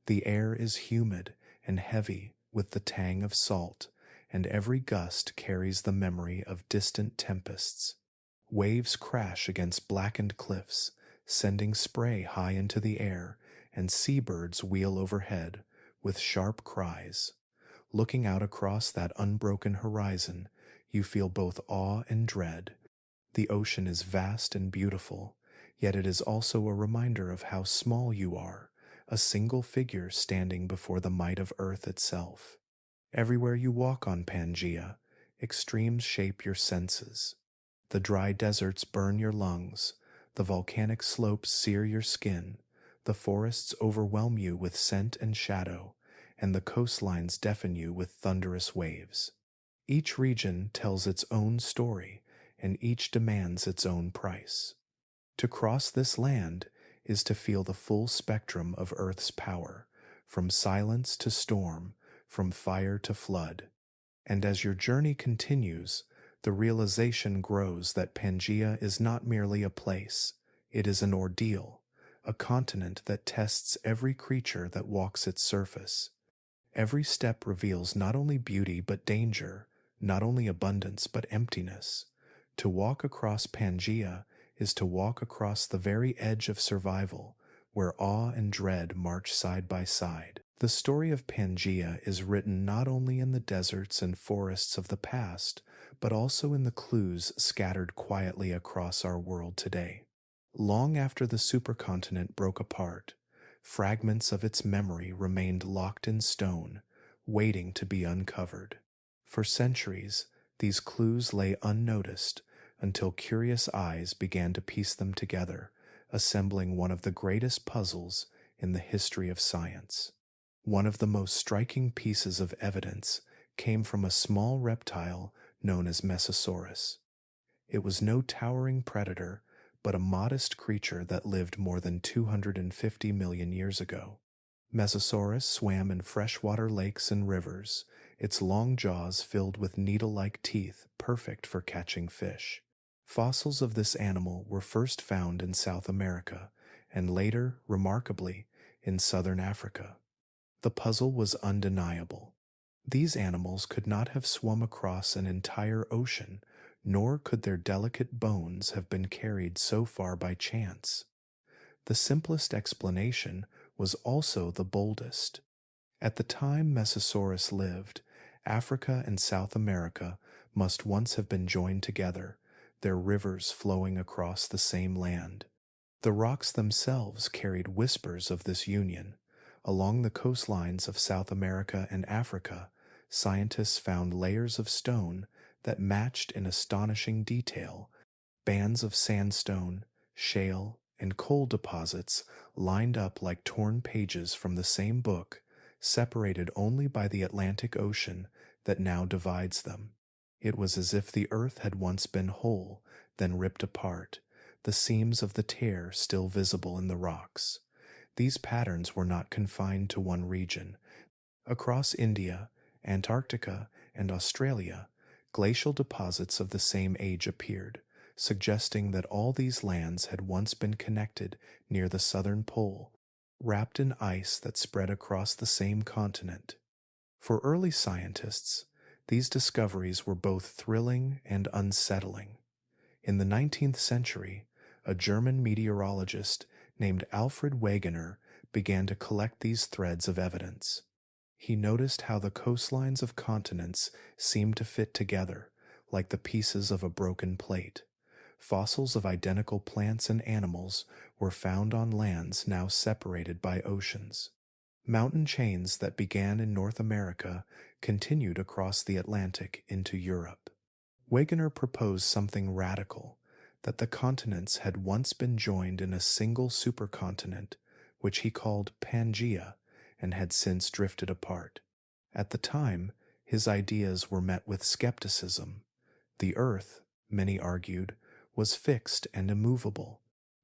The air is humid and heavy with the tang of salt, and every gust carries the memory of distant tempests. Waves crash against blackened cliffs, sending spray high into the air, and seabirds wheel overhead with sharp cries. Looking out across that unbroken horizon, you feel both awe and dread. The ocean is vast and beautiful, yet it is also a reminder of how small you are, a single figure standing before the might of Earth itself. Everywhere you walk on Pangia, extremes shape your senses. The dry deserts burn your lungs, the volcanic slopes sear your skin, the forests overwhelm you with scent and shadow, and the coastlines deafen you with thunderous waves. Each region tells its own story, and each demands its own price. To cross this land is to feel the full spectrum of Earth's power, from silence to storm, from fire to flood. And as your journey continues, the realization grows that Pangia is not merely a place, it is an ordeal, a continent that tests every creature that walks its surface. Every step reveals not only beauty but danger, not only abundance but emptiness. To walk across Pangia is to walk across the very edge of survival, where awe and dread march side by side. The story of Pangia is written not only in the deserts and forests of the past, but also in the clues scattered quietly across our world today. Long after the supercontinent broke apart, fragments of its memory remained locked in stone, waiting to be uncovered. For centuries, these clues lay unnoticed until curious eyes began to piece them together, assembling one of the greatest puzzles in the history of science. One of the most striking pieces of evidence came from a small reptile known as Mesosaurus. It was no towering predator, but a modest creature that lived more than 250 million years ago. Mesosaurus swam in freshwater lakes and rivers, its long jaws filled with needle-like teeth perfect for catching fish. Fossils of this animal were first found in South America, and later, remarkably, in southern Africa. The puzzle was undeniable. These animals could not have swum across an entire ocean, nor could their delicate bones have been carried so far by chance. The simplest explanation was also the boldest. At the time Mesosaurus lived, Africa and South America must once have been joined together, their rivers flowing across the same land. The rocks themselves carried whispers of this union. Along the coastlines of South America and Africa, scientists found layers of stone that matched in astonishing detail. Bands of sandstone, shale, and coal deposits lined up like torn pages from the same book, separated only by the Atlantic Ocean that now divides them. It was as if the earth had once been whole, then ripped apart, the seams of the tear still visible in the rocks. These patterns were not confined to one region. Across India, Antarctica, and Australia, glacial deposits of the same age appeared, suggesting that all these lands had once been connected near the southern pole, wrapped in ice that spread across the same continent. For early scientists, these discoveries were both thrilling and unsettling. In the 19th century, a German meteorologist named Alfred Wegener began to collect these threads of evidence. He noticed how the coastlines of continents seemed to fit together, like the pieces of a broken plate. Fossils of identical plants and animals were found on lands now separated by oceans. Mountain chains that began in North America continued across the Atlantic into Europe. Wegener proposed something radical, that the continents had once been joined in a single supercontinent, which he called Pangia, and had since drifted apart. At the time, his ideas were met with skepticism. The Earth, many argued, was fixed and immovable.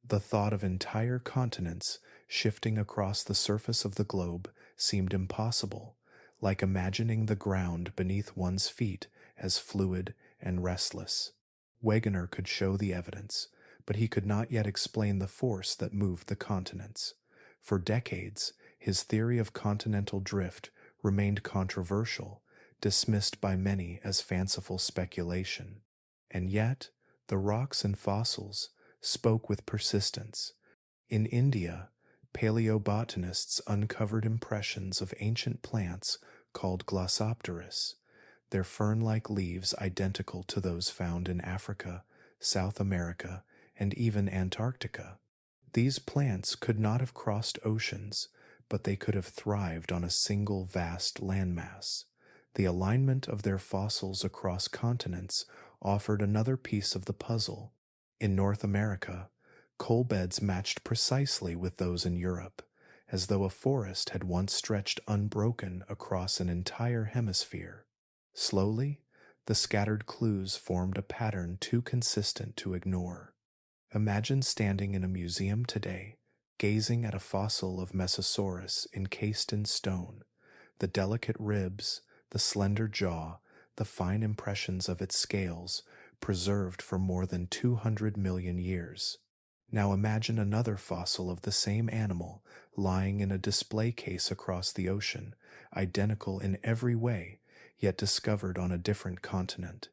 The thought of entire continents shifting across the surface of the globe seemed impossible, like imagining the ground beneath one's feet as fluid and restless. Wegener could show the evidence, but he could not yet explain the force that moved the continents. For decades, his theory of continental drift remained controversial, dismissed by many as fanciful speculation. And yet, the rocks and fossils spoke with persistence. In India, paleobotanists uncovered impressions of ancient plants called Glossopteris, their fern-like leaves identical to those found in Africa, South America, and even Antarctica. These plants could not have crossed oceans, but they could have thrived on a single vast landmass. The alignment of their fossils across continents offered another piece of the puzzle. In North America, coal beds matched precisely with those in Europe, as though a forest had once stretched unbroken across an entire hemisphere. Slowly, the scattered clues formed a pattern too consistent to ignore. Imagine standing in a museum today, gazing at a fossil of Mesosaurus encased in stone. The delicate ribs, the slender jaw, the fine impressions of its scales, preserved for more than 200 million years. Now imagine another fossil of the same animal lying in a display case across the ocean, identical in every way, yet discovered on a different continent.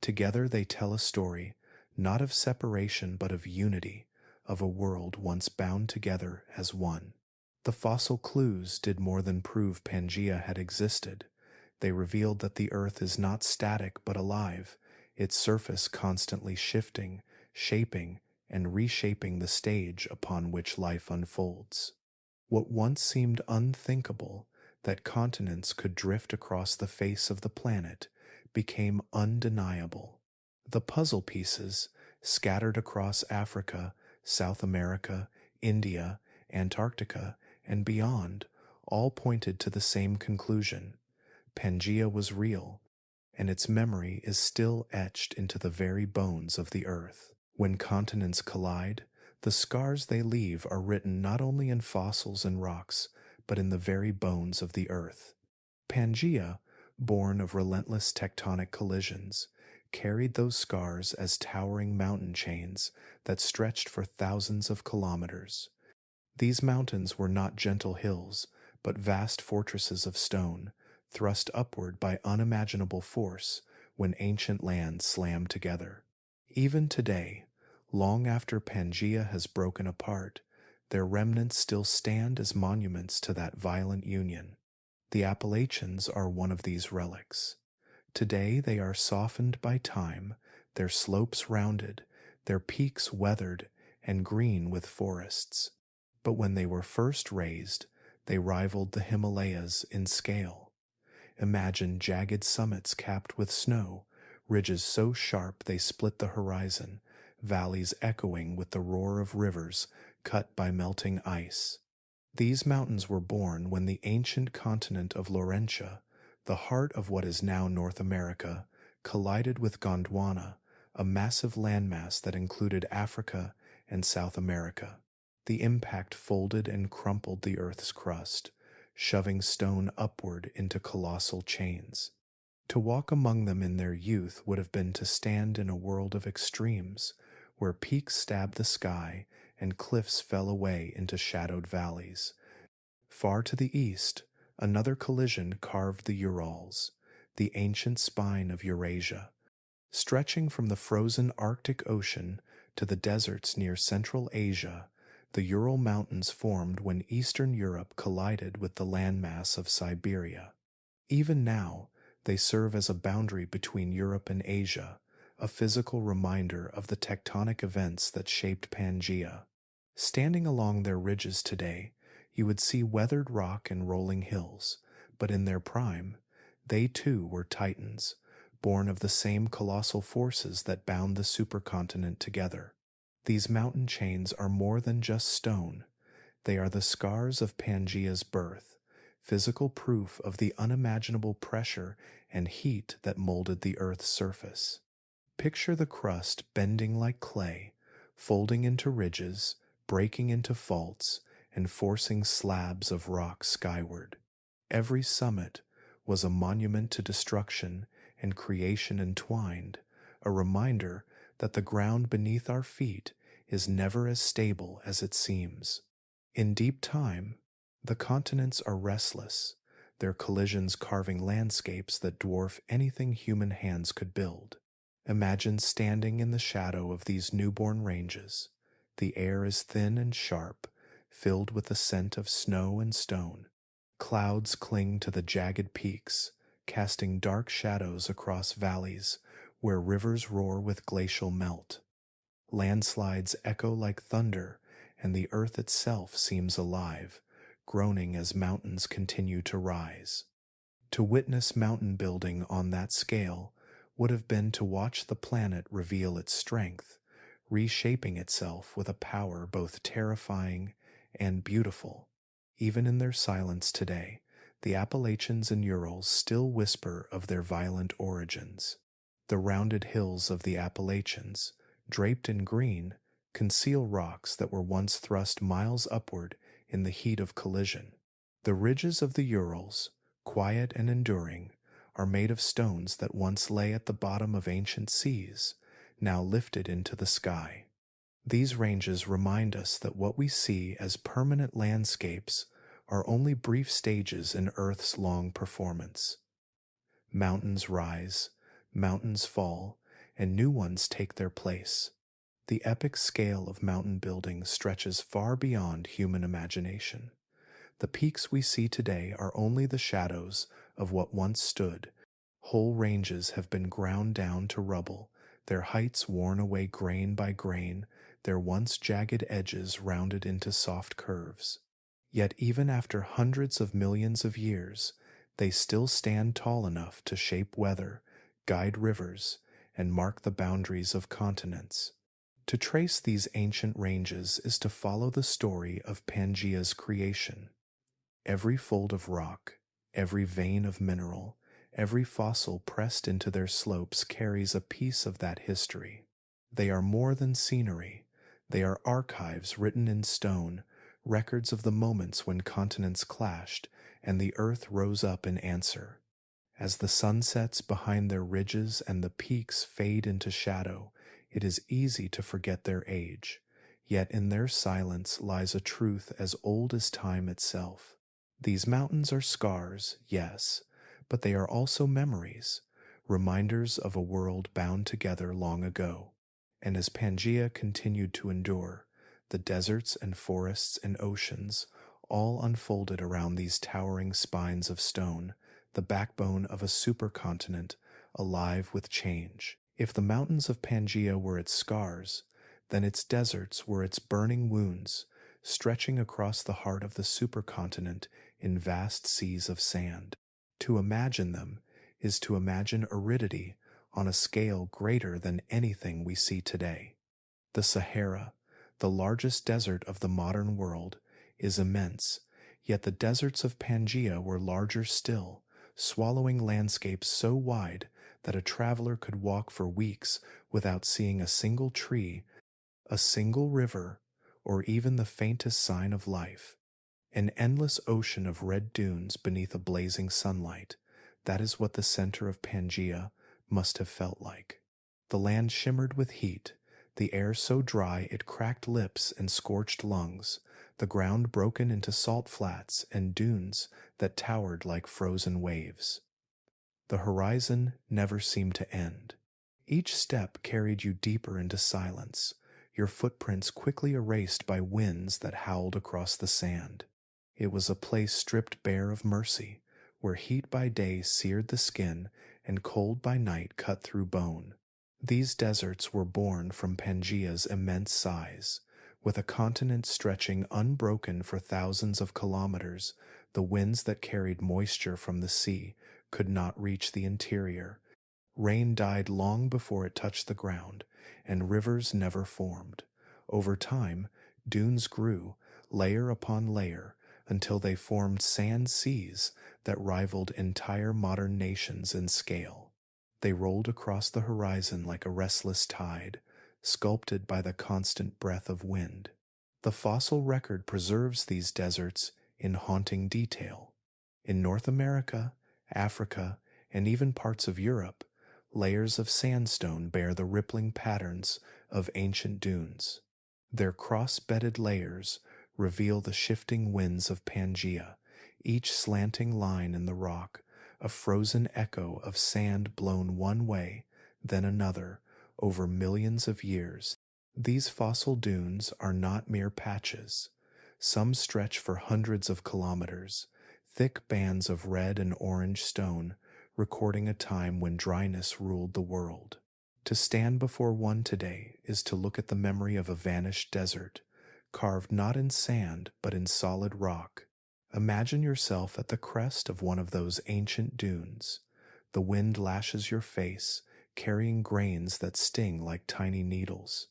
Together they tell a story, not of separation but of unity, of a world once bound together as one. The fossil clues did more than prove Pangaea had existed. They revealed that the Earth is not static but alive, its surface constantly shifting, shaping, and reshaping the stage upon which life unfolds. What once seemed unthinkable, that continents could drift across the face of the planet, became undeniable. The puzzle pieces, scattered across Africa, South America, India, Antarctica, and beyond, all pointed to the same conclusion. Pangia was real, and its memory is still etched into the very bones of the earth. When continents collide, the scars they leave are written not only in fossils and rocks, but in the very bones of the earth. Pangaea, born of relentless tectonic collisions, carried those scars as towering mountain chains that stretched for thousands of kilometers. These mountains were not gentle hills, but vast fortresses of stone, thrust upward by unimaginable force when ancient lands slammed together. Even today, long after Pangaea has broken apart, their remnants still stand as monuments to that violent union. The Appalachians are one of these relics. Today they are softened by time, their slopes rounded, their peaks weathered and green with forests. But when they were first raised, they rivaled the Himalayas in scale. Imagine jagged summits capped with snow, ridges so sharp they split the horizon, valleys echoing with the roar of rivers cut by melting ice. These mountains were born when the ancient continent of Laurentia, the heart of what is now North America, collided with Gondwana, a massive landmass that included Africa and South America. The impact folded and crumpled the Earth's crust, shoving stone upward into colossal chains. To walk among them in their youth would have been to stand in a world of extremes, where peaks stabbed the sky and cliffs fell away into shadowed valleys. Far to the east, another collision carved the Urals, the ancient spine of Eurasia. Stretching from the frozen Arctic Ocean to the deserts near Central Asia, the Ural Mountains formed when Eastern Europe collided with the landmass of Siberia. Even now, they serve as a boundary between Europe and Asia, a physical reminder of the tectonic events that shaped Pangaea. Standing along their ridges today, you would see weathered rock and rolling hills, but in their prime, they too were titans, born of the same colossal forces that bound the supercontinent together. These mountain chains are more than just stone. They are the scars of Pangaea's birth, physical proof of the unimaginable pressure and heat that molded the Earth's surface. Picture the crust bending like clay, folding into ridges, breaking into faults, and forcing slabs of rock skyward. Every summit was a monument to destruction and creation entwined, a reminder that the ground beneath our feet is never as stable as it seems. In deep time, the continents are restless, their collisions carving landscapes that dwarf anything human hands could build. Imagine standing in the shadow of these newborn ranges. The air is thin and sharp, filled with the scent of snow and stone. Clouds cling to the jagged peaks, casting dark shadows across valleys where rivers roar with glacial melt. Landslides echo like thunder, and the earth itself seems alive, groaning as mountains continue to rise. To witness mountain building on that scale would have been to watch the planet reveal its strength, reshaping itself with a power both terrifying and beautiful. Even in their silence today, the Appalachians and Urals still whisper of their violent origins. The rounded hills of the Appalachians, draped in green, conceal rocks that were once thrust miles upward in the heat of collision. The ridges of the Urals, quiet and enduring, are made of stones that once lay at the bottom of ancient seas, now lifted into the sky. These ranges remind us that what we see as permanent landscapes are only brief stages in Earth's long performance. Mountains rise, mountains fall, and new ones take their place. The epic scale of mountain building stretches far beyond human imagination. The peaks we see today are only the shadows of what once stood. Whole ranges have been ground down to rubble, their heights worn away grain by grain, their once jagged edges rounded into soft curves. Yet even after hundreds of millions of years, they still stand tall enough to shape weather, guide rivers, and mark the boundaries of continents. To trace these ancient ranges is to follow the story of Pangea's creation. Every fold of rock, every vein of mineral, every fossil pressed into their slopes carries a piece of that history. They are more than scenery. They are archives written in stone, records of the moments when continents clashed and the earth rose up in answer. As the sun sets behind their ridges and the peaks fade into shadow, it is easy to forget their age. Yet in their silence lies a truth as old as time itself. These mountains are scars, yes, but they are also memories, reminders of a world bound together long ago. And as Pangaea continued to endure, the deserts and forests and oceans all unfolded around these towering spines of stone, the backbone of a supercontinent alive with change. If the mountains of Pangaea were its scars, then its deserts were its burning wounds, stretching across the heart of the supercontinent in vast seas of sand. To imagine them is to imagine aridity on a scale greater than anything we see today. The Sahara, the largest desert of the modern world, is immense, yet the deserts of Pangaea were larger still, swallowing landscapes so wide that a traveler could walk for weeks without seeing a single tree, a single river, or even the faintest sign of life. An endless ocean of red dunes beneath a blazing sunlight. That is what the center of Pangaea must have felt like. The land shimmered with heat, the air so dry it cracked lips and scorched lungs, the ground broken into salt flats and dunes that towered like frozen waves. The horizon never seemed to end. Each step carried you deeper into silence, your footprints quickly erased by winds that howled across the sand. It was a place stripped bare of mercy, where heat by day seared the skin and cold by night cut through bone. These deserts were born from Pangea's immense size. With a continent stretching unbroken for thousands of kilometers, the winds that carried moisture from the sea could not reach the interior. Rain died long before it touched the ground, and rivers never formed. Over time, dunes grew, layer upon layer, until they formed sand seas that rivaled entire modern nations in scale. They rolled across the horizon like a restless tide, sculpted by the constant breath of wind. The fossil record preserves these deserts in haunting detail. In North America, Africa, and even parts of Europe, layers of sandstone bear the rippling patterns of ancient dunes. Their cross-bedded layers reveal the shifting winds of Pangaea, each slanting line in the rock, a frozen echo of sand blown one way, then another, over millions of years. These fossil dunes are not mere patches. Some stretch for hundreds of kilometers, thick bands of red and orange stone, recording a time when dryness ruled the world. To stand before one today is to look at the memory of a vanished desert, carved not in sand but in solid rock. Imagine yourself at the crest of one of those ancient dunes. The wind lashes your face, carrying grains that sting like tiny needles.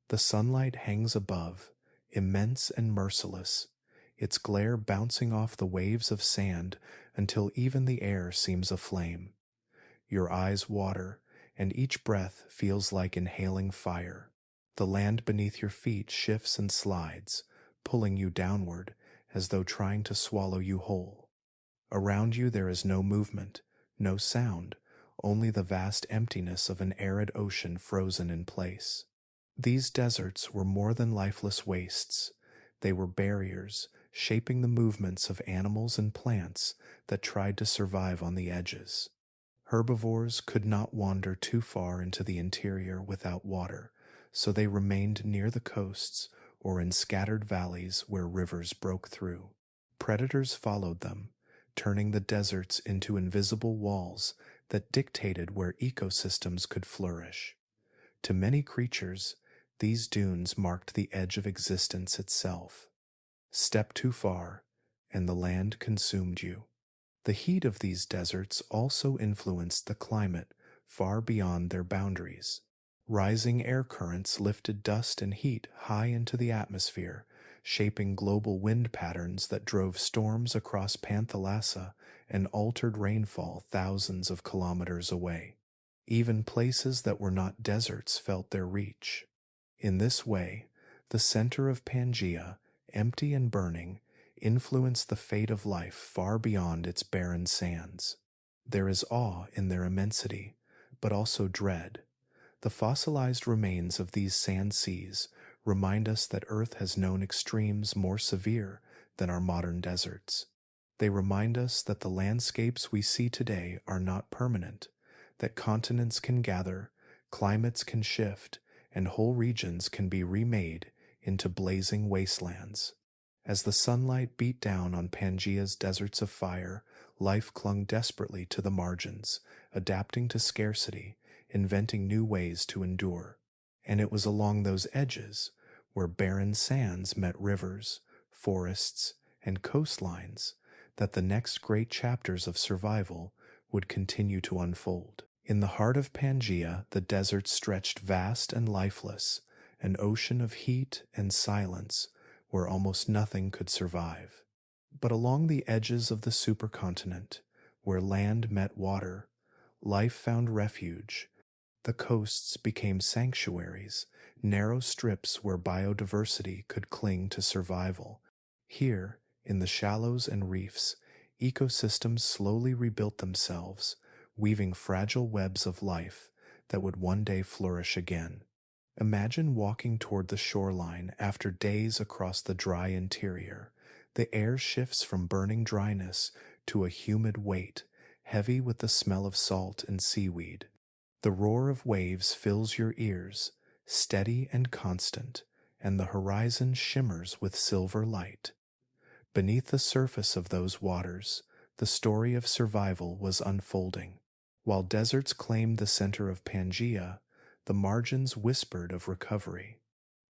The sunlight hangs above, immense and merciless, its glare bouncing off the waves of sand until even the air seems aflame. Your eyes water, and each breath feels like inhaling fire. The land beneath your feet shifts and slides, pulling you downward as though trying to swallow you whole. Around you there is no movement, no sound, only the vast emptiness of an arid ocean frozen in place. These deserts were more than lifeless wastes. They were barriers, shaping the movements of animals and plants that tried to survive on the edges. Herbivores could not wander too far into the interior without water, so they remained near the coasts or in scattered valleys where rivers broke through. Predators followed them, turning the deserts into invisible walls that dictated where ecosystems could flourish. To many creatures, These dunes marked the edge of existence itself. Step too far, and the land consumed you. The heat of these deserts also influenced the climate far beyond their boundaries. Rising air currents lifted dust and heat high into the atmosphere, shaping global wind patterns that drove storms across Panthalasa and altered rainfall thousands of kilometers away. Even places that were not deserts felt their reach. In this way, the center of Pangia, empty and burning, influenced the fate of life far beyond its barren sands. There is awe in their immensity, but also dread. The fossilized remains of these sand seas remind us that Earth has known extremes more severe than our modern deserts. They remind us that the landscapes we see today are not permanent, that continents can gather, climates can shift, and whole regions can be remade into blazing wastelands. As the sunlight beat down on Pangea's deserts of fire, life clung desperately to the margins, adapting to scarcity, inventing new ways to endure. And it was along those edges, where barren sands met rivers, forests, and coastlines, that the next great chapters of survival would continue to unfold. In the heart of Pangaea, the desert stretched vast and lifeless, an ocean of heat and silence where almost nothing could survive. But along the edges of the supercontinent, where land met water, life found refuge. The coasts became sanctuaries, narrow strips where biodiversity could cling to survival. Here, in the shallows and reefs, ecosystems slowly rebuilt themselves, weaving fragile webs of life that would one day flourish again. Imagine walking toward the shoreline after days across the dry interior. The air shifts from burning dryness to a humid weight, heavy with the smell of salt and seaweed. The roar of waves fills your ears, steady and constant, and the horizon shimmers with silver light. Beneath the surface of those waters, the story of survival was unfolding. While deserts claimed the center of Pangea, the margins whispered of recovery.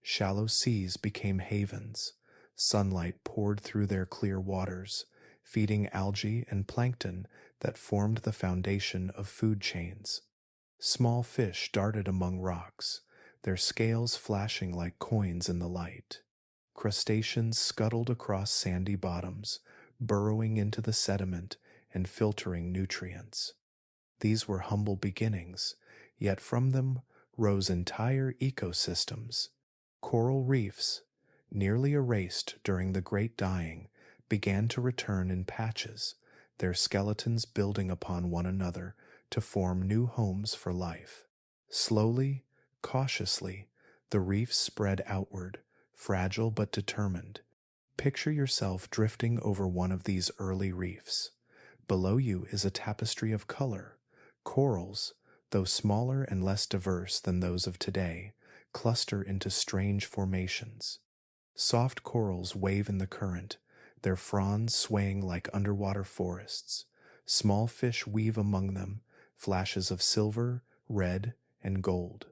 Shallow seas became havens. Sunlight poured through their clear waters, feeding algae and plankton that formed the foundation of food chains. Small fish darted among rocks, their scales flashing like coins in the light. Crustaceans scuttled across sandy bottoms, burrowing into the sediment and filtering nutrients. These were humble beginnings, yet from them rose entire ecosystems. Coral reefs, nearly erased during the Great Dying, began to return in patches, their skeletons building upon one another to form new homes for life. Slowly, cautiously, the reefs spread outward, fragile but determined. Picture yourself drifting over one of these early reefs. Below you is a tapestry of color. Corals, though smaller and less diverse than those of today, cluster into strange formations. Soft corals wave in the current, their fronds swaying like underwater forests. Small fish weave among them, flashes of silver, red, and gold.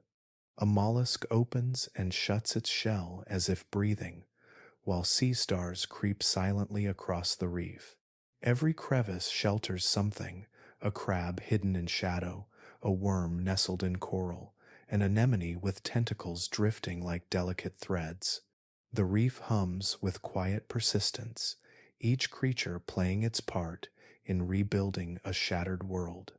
A mollusk opens and shuts its shell as if breathing, while sea stars creep silently across the reef. Every crevice shelters something, a crab hidden in shadow, a worm nestled in coral, an anemone with tentacles drifting like delicate threads. The reef hums with quiet persistence, each creature playing its part in rebuilding a shattered world.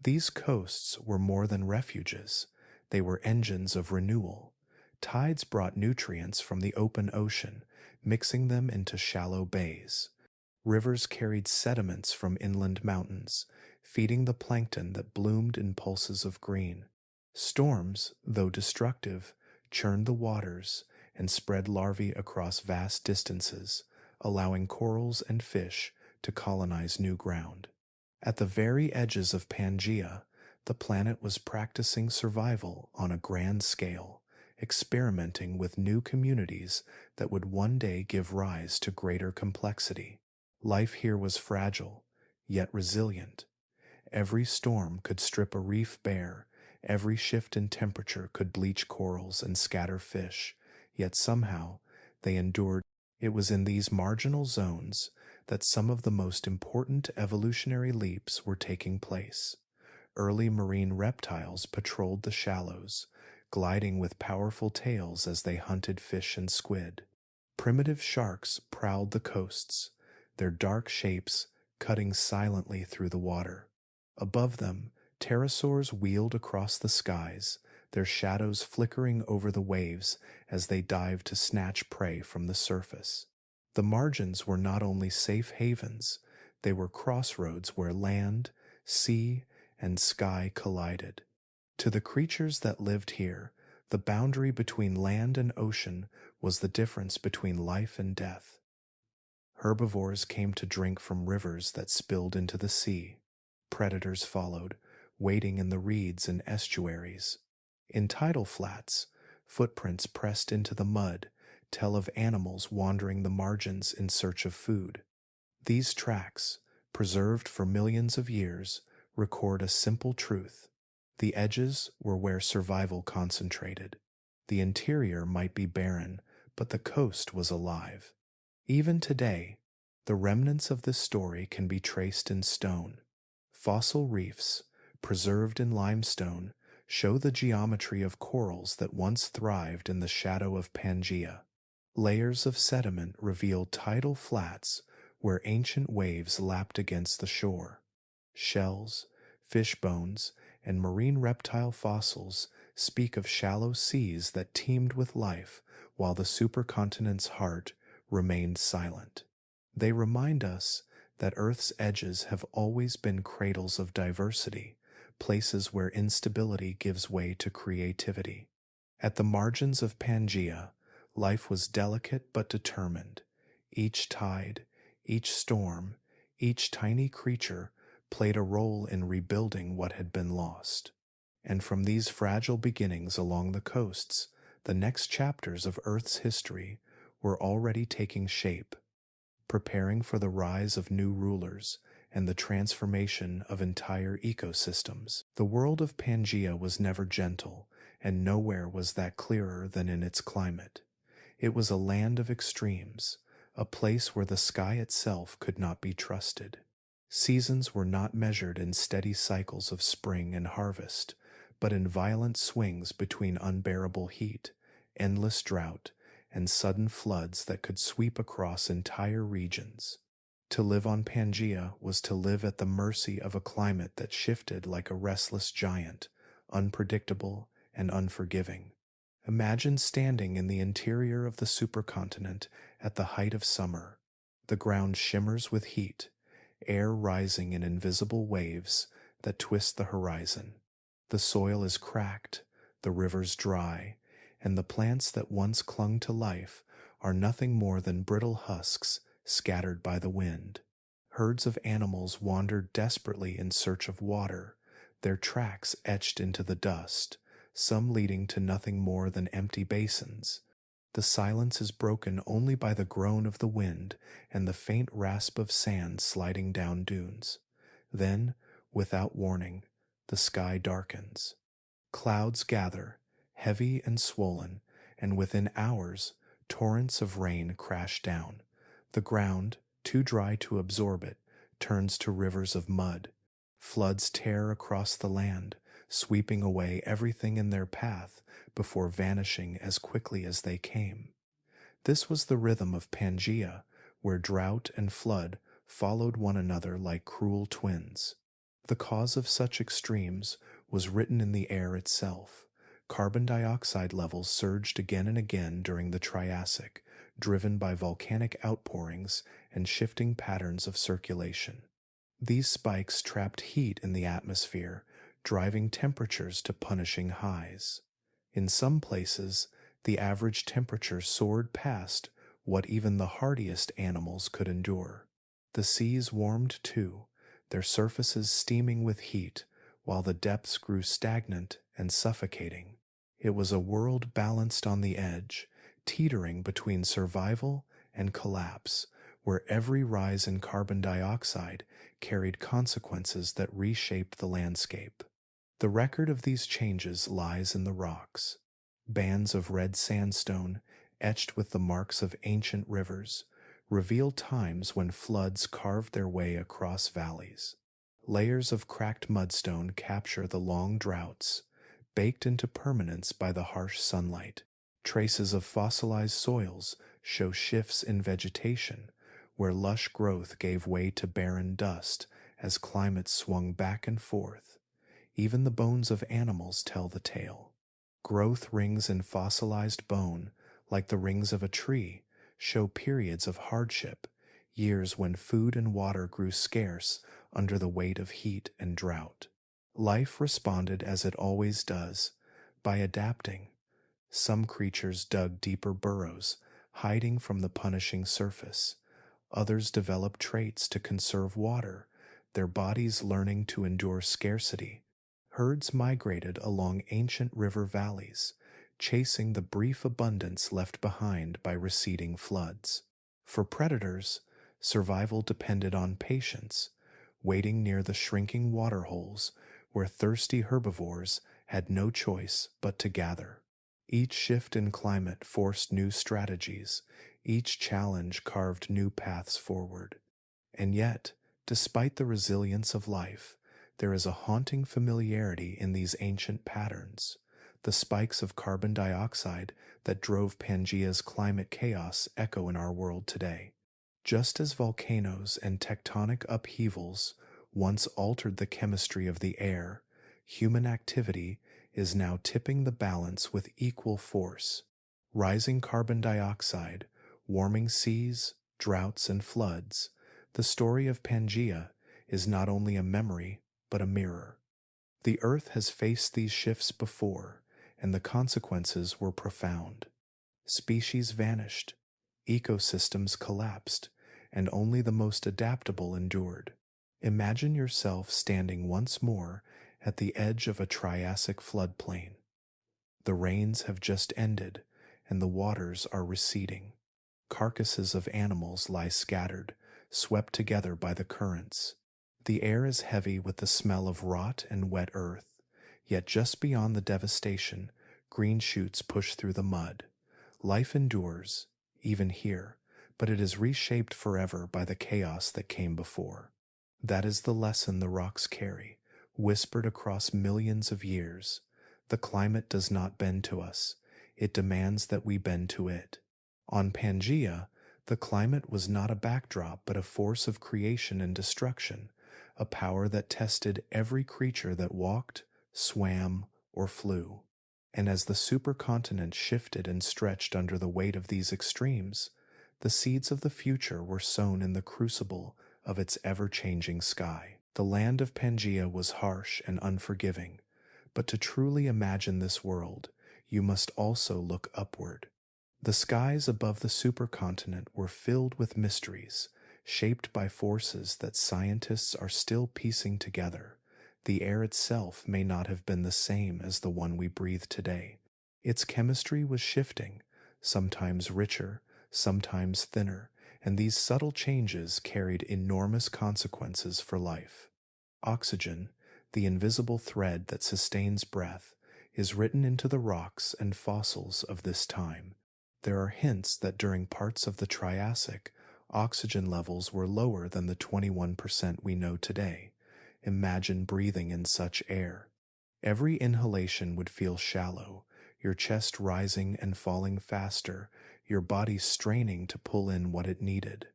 These coasts were more than refuges. They were engines of renewal. Tides brought nutrients from the open ocean, mixing them into shallow bays. Rivers carried sediments from inland mountains, feeding the plankton that bloomed in pulses of green. Storms, though destructive, churned the waters and spread larvae across vast distances, allowing corals and fish to colonize new ground. At the very edges of Pangaea, the planet was practicing survival on a grand scale, experimenting with new communities that would one day give rise to greater complexity. Life here was fragile, yet resilient. Every storm could strip a reef bare, Every shift in temperature could bleach corals and scatter fish, yet somehow they endured. It was in these marginal zones that some of the most important evolutionary leaps were taking place. Early marine reptiles patrolled the shallows, gliding with powerful tails as they hunted fish and squid. Primitive sharks prowled the coasts, their dark shapes cutting silently through the water. Above them, pterosaurs wheeled across the skies, their shadows flickering over the waves as they dived to snatch prey from the surface. The margins were not only safe havens, they were crossroads where land, sea, and sky collided. To the creatures that lived here, the boundary between land and ocean was the difference between life and death. Herbivores came to drink from rivers that spilled into the sea. Predators followed, wading in the reeds and estuaries. In tidal flats, footprints pressed into the mud tell of animals wandering the margins in search of food. These tracks, preserved for millions of years, record a simple truth. The edges were where survival concentrated. The interior might be barren, but the coast was alive. Even today, the remnants of this story can be traced in stone. Fossil reefs, preserved in limestone, show the geometry of corals that once thrived in the shadow of Pangia. Layers of sediment reveal tidal flats where ancient waves lapped against the shore. Shells, fish bones, and marine reptile fossils speak of shallow seas that teemed with life while the supercontinent's heart remained silent. They remind us that Earth's edges have always been cradles of diversity, places where instability gives way to creativity. At the margins of Pangia, life was delicate but determined. Each tide, each storm, each tiny creature played a role in rebuilding what had been lost. And from these fragile beginnings along the coasts, the next chapters of Earth's history were already taking shape, preparing for the rise of new rulers and the transformation of entire ecosystems. The world of Pangaea was never gentle, and nowhere was that clearer than in its climate. It was a land of extremes, a place where the sky itself could not be trusted. Seasons were not measured in steady cycles of spring and harvest, but in violent swings between unbearable heat, endless drought, and sudden floods that could sweep across entire regions. To live on Pangaea was to live at the mercy of a climate that shifted like a restless giant, unpredictable and unforgiving. Imagine standing in the interior of the supercontinent at the height of summer. The ground shimmers with heat, air rising in invisible waves that twist the horizon. The soil is cracked, the rivers dry, and the plants that once clung to life are nothing more than brittle husks scattered by the wind. Herds of animals wander desperately in search of water, their tracks etched into the dust, some leading to nothing more than empty basins. The silence is broken only by the groan of the wind and the faint rasp of sand sliding down dunes. Then, without warning, the sky darkens. Clouds gather, heavy and swollen, and within hours, torrents of rain crash down. The ground, too dry to absorb it, turns to rivers of mud. Floods tear across the land, sweeping away everything in their path before vanishing as quickly as they came. This was the rhythm of Pangaea, where drought and flood followed one another like cruel twins. The cause of such extremes was written in the air itself. Carbon dioxide levels surged again and again during the Triassic, driven by volcanic outpourings and shifting patterns of circulation. These spikes trapped heat in the atmosphere, driving temperatures to punishing highs. In some places, the average temperature soared past what even the hardiest animals could endure. The seas warmed too, their surfaces steaming with heat, while the depths grew stagnant and suffocating. It was a world balanced on the edge, teetering between survival and collapse, where every rise in carbon dioxide carried consequences that reshaped the landscape. The record of these changes lies in the rocks. Bands of red sandstone, etched with the marks of ancient rivers, reveal times when floods carved their way across valleys. Layers of cracked mudstone capture the long droughts, baked into permanence by the harsh sunlight. Traces of fossilized soils show shifts in vegetation, where lush growth gave way to barren dust as climates swung back and forth. Even the bones of animals tell the tale. Growth rings in fossilized bone, like the rings of a tree, show periods of hardship, years when food and water grew scarce under the weight of heat and drought. Life responded as it always does, by adapting. Some creatures dug deeper burrows, hiding from the punishing surface. Others developed traits to conserve water, their bodies learning to endure scarcity. Herds migrated along ancient river valleys, chasing the brief abundance left behind by receding floods. For predators, survival depended on patience, waiting near the shrinking waterholes where thirsty herbivores had no choice but to gather. Each shift in climate forced new strategies, each challenge carved new paths forward. And yet, despite the resilience of life, there is a haunting familiarity in these ancient patterns. The spikes of carbon dioxide that drove Pangea's climate chaos echo in our world today. Just as volcanoes and tectonic upheavals once altered the chemistry of the air, human activity is now tipping the balance with equal force. Rising carbon dioxide, warming seas, droughts, and floods, the story of Pangaea is not only a memory, but a mirror. The Earth has faced these shifts before, and the consequences were profound. Species vanished, ecosystems collapsed, and only the most adaptable endured. Imagine yourself standing once more at the edge of a Triassic floodplain. The rains have just ended, and the waters are receding. Carcasses of animals lie scattered, swept together by the currents. The air is heavy with the smell of rot and wet earth, yet just beyond the devastation, green shoots push through the mud. Life endures, even here, but it is reshaped forever by the chaos that came before. That is the lesson the rocks carry, whispered across millions of years. The climate does not bend to us, it demands that we bend to it. On Pangaea, the climate was not a backdrop but a force of creation and destruction, a power that tested every creature that walked, swam, or flew. And as the supercontinent shifted and stretched under the weight of these extremes, the seeds of the future were sown in the crucible of its ever-changing sky. The land of Pangaea was harsh and unforgiving, but to truly imagine this world, you must also look upward. The skies above the supercontinent were filled with mysteries, shaped by forces that scientists are still piecing together. The air itself may not have been the same as the one we breathe today. Its chemistry was shifting, sometimes richer, sometimes thinner, and these subtle changes carried enormous consequences for life. Oxygen, the invisible thread that sustains breath, is written into the rocks and fossils of this time. There are hints that during parts of the Triassic, oxygen levels were lower than the 21% we know today. Imagine breathing in such air. Every inhalation would feel shallow, your chest rising and falling faster, your body straining to pull in what it needed.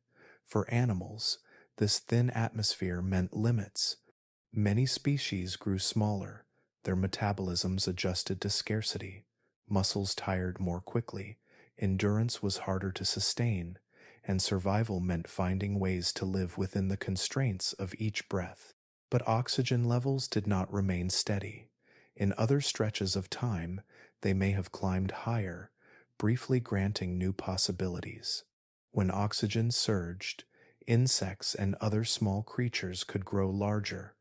For animals, this thin atmosphere meant limits. Many species grew smaller, their metabolisms adjusted to scarcity, muscles tired more quickly, endurance was harder to sustain, and survival meant finding ways to live within the constraints of each breath. But oxygen levels did not remain steady. In other stretches of time, they may have climbed higher, briefly granting new possibilities. When oxygen surged, insects and other small creatures could grow larger,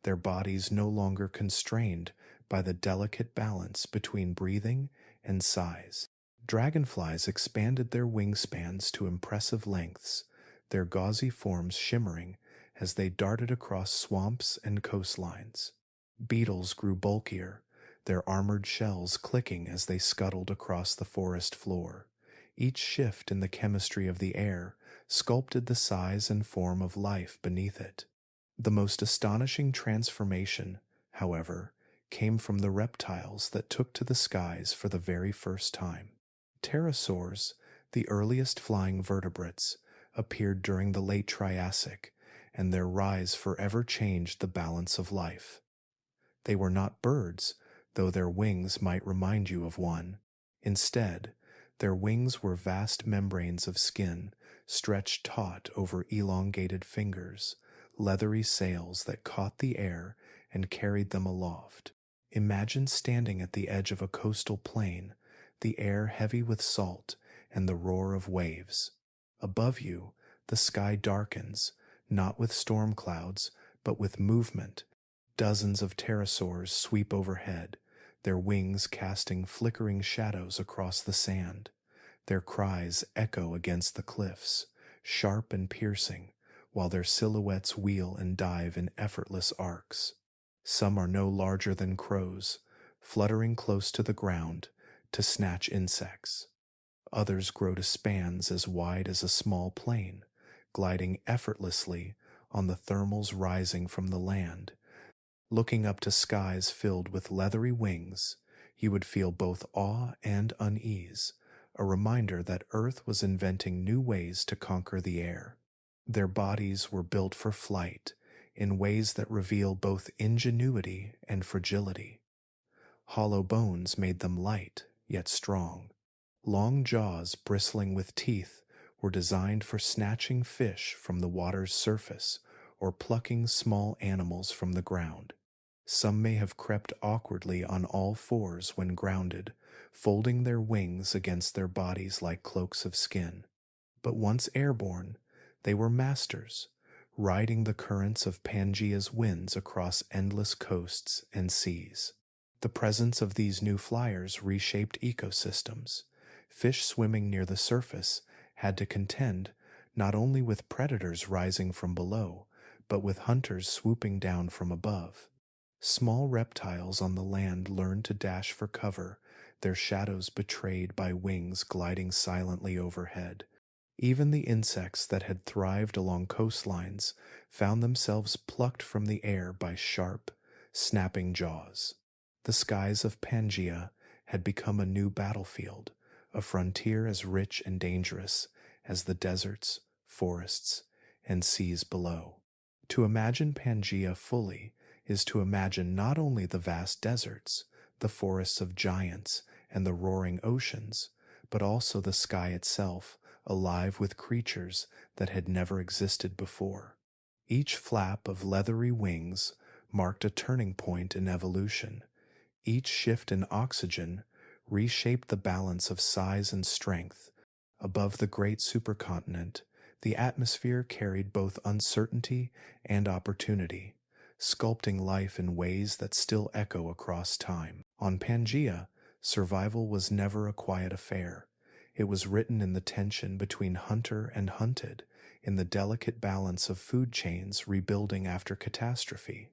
their bodies no longer constrained by the delicate balance between breathing and size. Dragonflies expanded their wingspans to impressive lengths, their gauzy forms shimmering as they darted across swamps and coastlines. Beetles grew bulkier, their armored shells clicking as they scuttled across the forest floor. Each shift in the chemistry of the air sculpted the size and form of life beneath it. The most astonishing transformation, however, came from the reptiles that took to the skies for the very first time. Pterosaurs, the earliest flying vertebrates, appeared during the late Triassic, and their rise forever changed the balance of life. They were not birds, though their wings might remind you of one. Instead, their wings were vast membranes of skin stretched taut over elongated fingers, leathery sails that caught the air and carried them aloft. Imagine standing at the edge of a coastal plain, the air heavy with salt and the roar of waves. Above you, the sky darkens, not with storm clouds, but with movement. Dozens of pterosaurs sweep overhead, their wings casting flickering shadows across the sand. Their cries echo against the cliffs, sharp and piercing, while their silhouettes wheel and dive in effortless arcs. Some are no larger than crows, fluttering close to the ground to snatch insects. Others grow to spans as wide as a small plane, gliding effortlessly on the thermals rising from the land. Looking up to skies filled with leathery wings, you would feel both awe and unease, a reminder that Earth was inventing new ways to conquer the air. Their bodies were built for flight in ways that reveal both ingenuity and fragility. Hollow bones made them light, yet strong. Long jaws bristling with teeth were designed for snatching fish from the water's surface or plucking small animals from the ground. Some may have crept awkwardly on all fours when grounded, folding their wings against their bodies like cloaks of skin. But once airborne, they were masters, riding the currents of Pangea's winds across endless coasts and seas. The presence of these new flyers reshaped ecosystems. Fish swimming near the surface had to contend not only with predators rising from below, but with hunters swooping down from above. Small reptiles on the land learned to dash for cover, their shadows betrayed by wings gliding silently overhead. Even the insects that had thrived along coastlines found themselves plucked from the air by sharp, snapping jaws. The skies of Pangia had become a new battlefield, a frontier as rich and dangerous as the deserts, forests, and seas below. To imagine Pangia fully is to imagine not only the vast deserts, the forests of giants, and the roaring oceans, but also the sky itself, alive with creatures that had never existed before. Each flap of leathery wings marked a turning point in evolution. Each shift in oxygen reshaped the balance of size and strength. Above the great supercontinent, the atmosphere carried both uncertainty and opportunity, sculpting life in ways that still echo across time. On Pangia, survival was never a quiet affair. It was written in the tension between hunter and hunted, in the delicate balance of food chains rebuilding after catastrophe.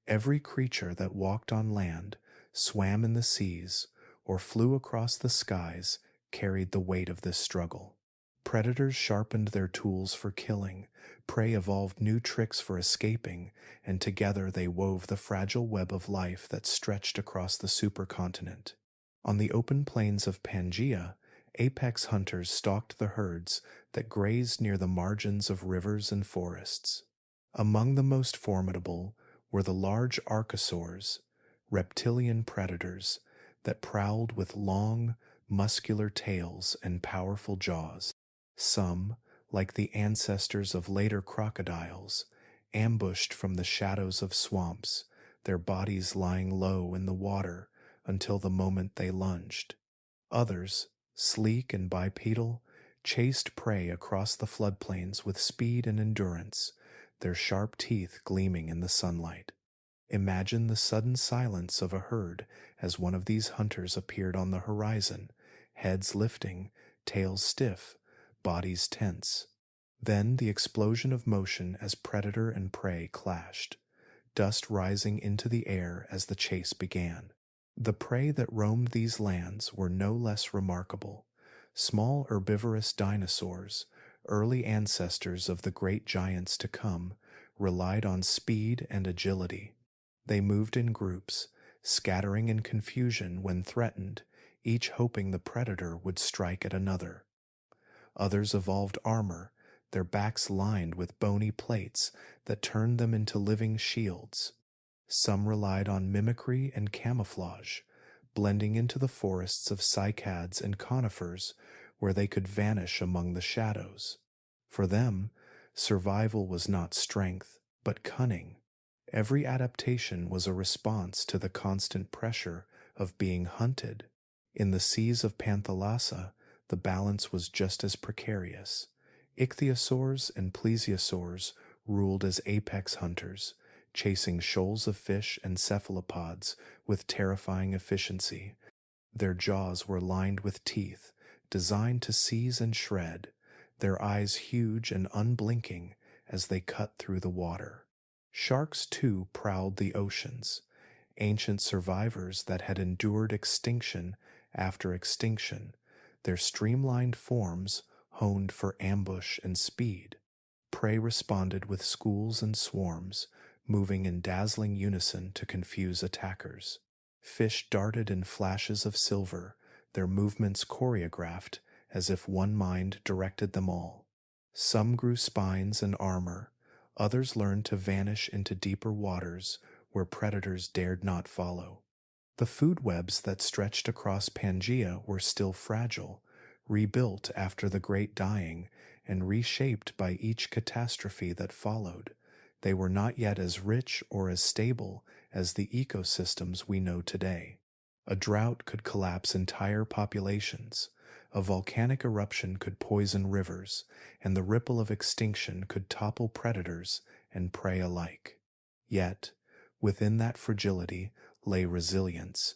Every creature that walked on land, swam in the seas, or flew across the skies carried the weight of this struggle. Predators sharpened their tools for killing, prey evolved new tricks for escaping, and together they wove the fragile web of life that stretched across the supercontinent. On the open plains of Pangia, apex hunters stalked the herds that grazed near the margins of rivers and forests. Among the most formidable were the large archosaurs, reptilian predators that prowled with long, muscular tails and powerful jaws. Some, like the ancestors of later crocodiles, ambushed from the shadows of swamps, their bodies lying low in the water until the moment they lunged. Others, sleek and bipedal, chased prey across the floodplains with speed and endurance, their sharp teeth gleaming in the sunlight. Imagine the sudden silence of a herd as one of these hunters appeared on the horizon, heads lifting, tails stiff, bodies tense. Then the explosion of motion as predator and prey clashed. dust rising into the air as the chase began. The prey that roamed these lands were no less remarkable. Small herbivorous dinosaurs, early ancestors of the great giants to come, relied on speed and agility. They moved in groups, scattering in confusion when threatened, each hoping the predator would strike at another. Others evolved armor, their backs lined with bony plates that turned them into living shields. Some relied on mimicry and camouflage, blending into the forests of cycads and conifers where they could vanish among the shadows. For them, survival was not strength, but cunning. Every adaptation was a response to the constant pressure of being hunted. In the seas of Panthalasa, the balance was just as precarious. Ichthyosaurs and plesiosaurs ruled as apex hunters, chasing shoals of fish and cephalopods with terrifying efficiency. Their jaws were lined with teeth, designed to seize and shred, their eyes huge and unblinking as they cut through the water. Sharks, too, prowled the oceans, ancient survivors that had endured extinction after extinction, their streamlined forms honed for ambush and speed. Prey responded with schools and swarms, moving in dazzling unison to confuse attackers. Fish darted in flashes of silver, their movements choreographed as if one mind directed them all. Some grew spines and armor, others learned to vanish into deeper waters where predators dared not follow. The food webs that stretched across Pangia were still fragile, rebuilt after the Great Dying and reshaped by each catastrophe that followed. They were not yet as rich or as stable as the ecosystems we know today. A drought could collapse entire populations, a volcanic eruption could poison rivers, and the ripple of extinction could topple predators and prey alike. Yet, within that fragility lay resilience.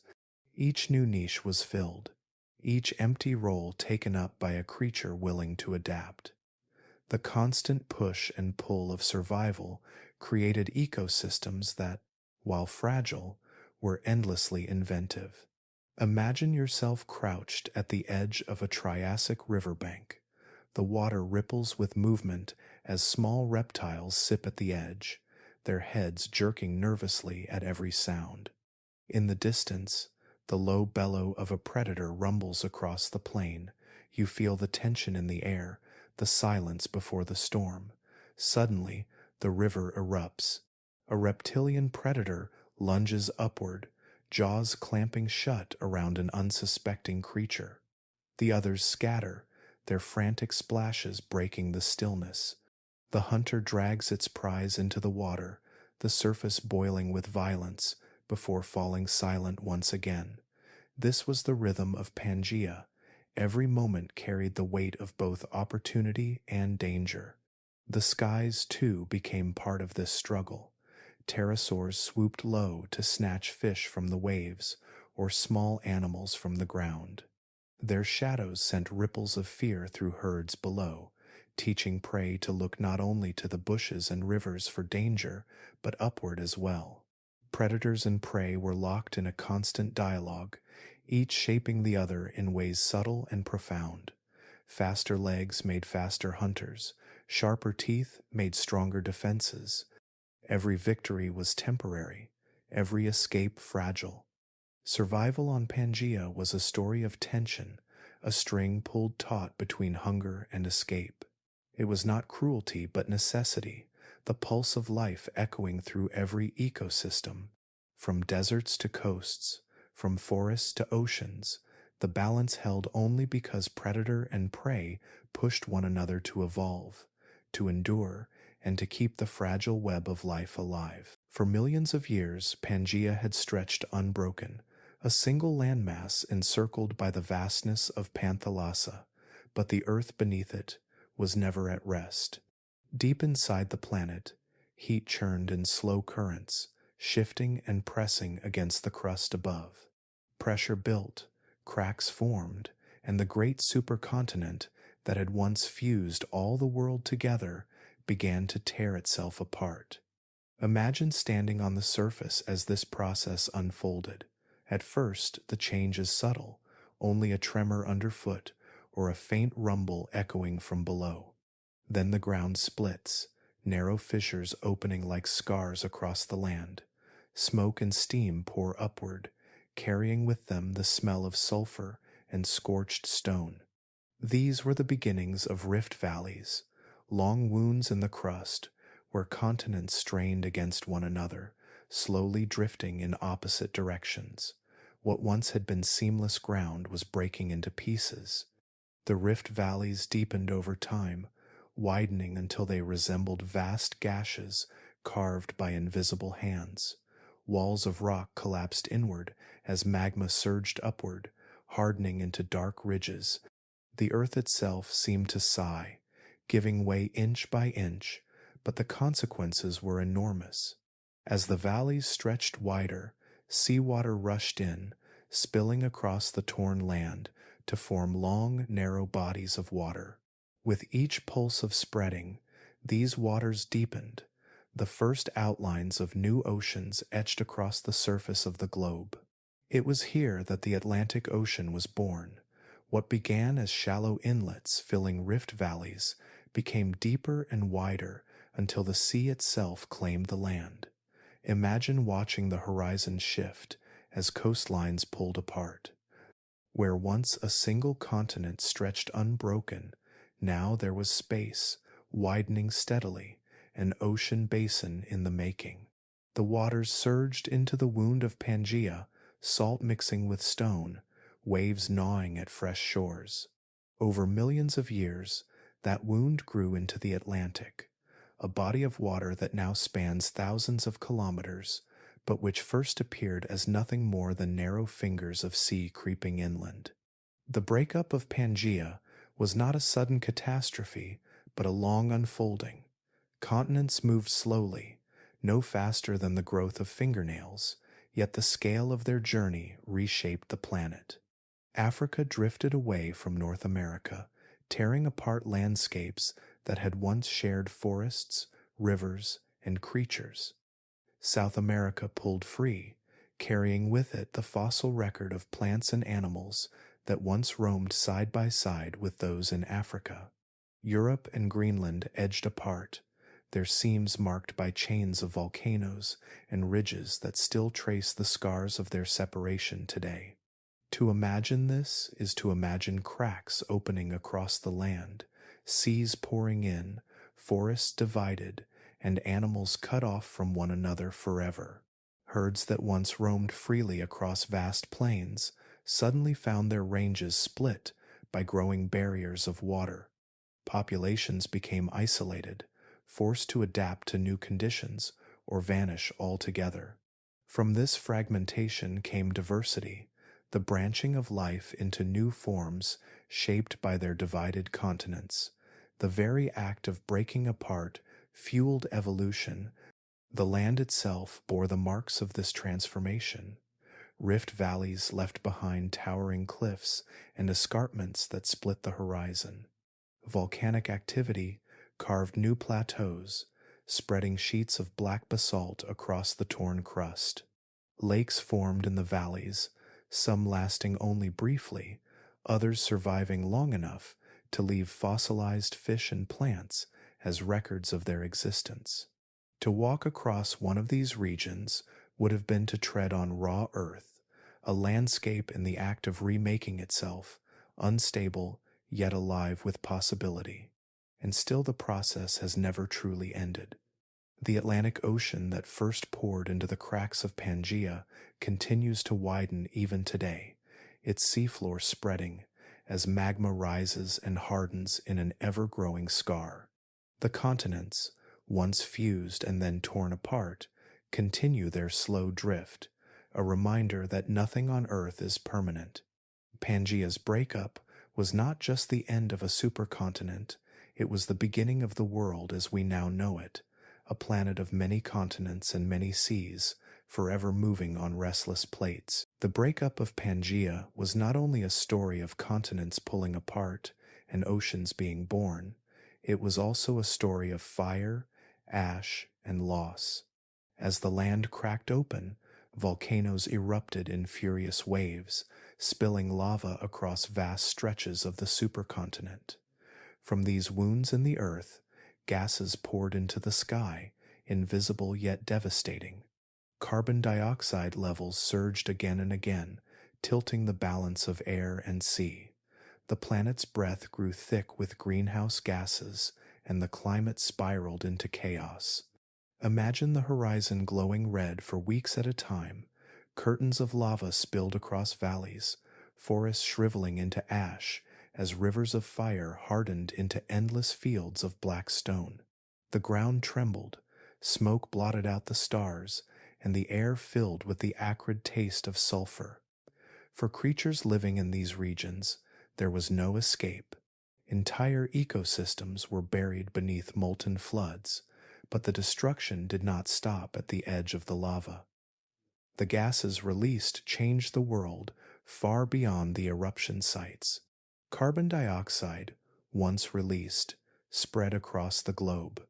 Each new niche was filled, each empty role taken up by a creature willing to adapt. The constant push and pull of survival created ecosystems that, while fragile, were endlessly inventive. Imagine yourself crouched at the edge of a Triassic riverbank. The water ripples with movement as small reptiles sip at the edge, their heads jerking nervously at every sound. In the distance, the low bellow of a predator rumbles across the plain. You feel the tension in the air, the silence before the storm. Suddenly, the river erupts. A reptilian predator lunges upward, jaws clamping shut around an unsuspecting creature. The others scatter, their frantic splashes breaking the stillness. The hunter drags its prize into the water, the surface boiling with violence, before falling silent once again. This was the rhythm of Pangia. Every moment carried the weight of both opportunity and danger. The skies, too, became part of this struggle. Pterosaurs swooped low to snatch fish from the waves, or small animals from the ground. Their shadows sent ripples of fear through herds below, teaching prey to look not only to the bushes and rivers for danger, but upward as well. Predators and prey were locked in a constant dialogue, each shaping the other in ways subtle and profound. Faster legs made faster hunters, sharper teeth made stronger defenses. Every victory was temporary, every escape fragile. Survival on Pangia was a story of tension, a string pulled taut between hunger and escape. It was not cruelty but necessity, the pulse of life echoing through every ecosystem. From deserts to coasts, from forests to oceans, the balance held only because predator and prey pushed one another to evolve, to endure, and to keep the fragile web of life alive. For millions of years, Pangia had stretched unbroken, a single landmass encircled by the vastness of Panthalasa, but the earth beneath it was never at rest. Deep inside the planet, heat churned in slow currents, shifting and pressing against the crust above. Pressure built, cracks formed, and the great supercontinent that had once fused all the world together began to tear itself apart. Imagine standing on the surface as this process unfolded. At first, the change is subtle, only a tremor underfoot or a faint rumble echoing from below. Then the ground splits, narrow fissures opening like scars across the land. Smoke and steam pour upward, carrying with them the smell of sulfur and scorched stone. These were the beginnings of rift valleys, long wounds in the crust where continents strained against one another, slowly drifting in opposite directions. What once had been seamless ground was breaking into pieces. The rift valleys deepened over time, widening until they resembled vast gashes carved by invisible hands. Walls of rock collapsed inward as magma surged upward, hardening into dark ridges. The earth itself seemed to sigh, giving way inch by inch, but the consequences were enormous. As the valleys stretched wider, seawater rushed in, spilling across the torn land to form long, narrow bodies of water. With each pulse of spreading, these waters deepened. The first outlines of new oceans etched across the surface of the globe. It was here that the Atlantic Ocean was born. What began as shallow inlets filling rift valleys became deeper and wider until the sea itself claimed the land. Imagine watching the horizon shift as coastlines pulled apart. Where once a single continent stretched unbroken, now there was space, widening steadily, an ocean basin in the making. The waters surged into the wound of Pangia, salt mixing with stone, waves gnawing at fresh shores. Over millions of years, that wound grew into the Atlantic, a body of water that now spans thousands of kilometers, but which first appeared as nothing more than narrow fingers of sea creeping inland. The breakup of Pangia was not a sudden catastrophe, but a long unfolding. Continents moved slowly, no faster than the growth of fingernails, yet the scale of their journey reshaped the planet. Africa drifted away from North America, tearing apart landscapes that had once shared forests, rivers, and creatures. South America pulled free, carrying with it the fossil record of plants and animals that once roamed side by side with those in Africa. Europe and Greenland edged apart, their seams marked by chains of volcanoes and ridges that still trace the scars of their separation today. To imagine this is to imagine cracks opening across the land, seas pouring in, forests divided, and animals cut off from one another forever. Herds that once roamed freely across vast plains suddenly found their ranges split by growing barriers of water. Populations became isolated, forced to adapt to new conditions or vanish altogether. From this fragmentation came diversity, the branching of life into new forms shaped by their divided continents. The very act of breaking apart fueled evolution. The land itself bore the marks of this transformation. Rift valleys left behind towering cliffs and escarpments that split the horizon. Volcanic activity carved new plateaus, spreading sheets of black basalt across the torn crust. Lakes formed in the valleys, some lasting only briefly, others surviving long enough to leave fossilized fish and plants as records of their existence. To walk across one of these regions would have been to tread on raw earth, a landscape in the act of remaking itself, unstable yet alive with possibility. And still the process has never truly ended. The Atlantic Ocean that first poured into the cracks of Pangaea continues to widen even today, its seafloor spreading as magma rises and hardens in an ever-growing scar. The continents, once fused and then torn apart, continue their slow drift, a reminder that nothing on Earth is permanent. Pangea's breakup was not just the end of a supercontinent, it was the beginning of the world as we now know it, a planet of many continents and many seas, forever moving on restless plates. The breakup of Pangea was not only a story of continents pulling apart and oceans being born, it was also a story of fire, ash, and loss. As the land cracked open, volcanoes erupted in furious waves, spilling lava across vast stretches of the supercontinent. From these wounds in the earth, gases poured into the sky, invisible yet devastating. Carbon dioxide levels surged again and again, tilting the balance of air and sea. The planet's breath grew thick with greenhouse gases, and the climate spiraled into chaos. Imagine the horizon glowing red for weeks at a time, curtains of lava spilled across valleys, forests shriveling into ash as rivers of fire hardened into endless fields of black stone. The ground trembled, smoke blotted out the stars, and the air filled with the acrid taste of sulfur. For creatures living in these regions, there was no escape. Entire ecosystems were buried beneath molten floods, but the destruction did not stop at the edge of the lava. The gases released changed the world far beyond the eruption sites. Carbon dioxide, once released, spread across the globe.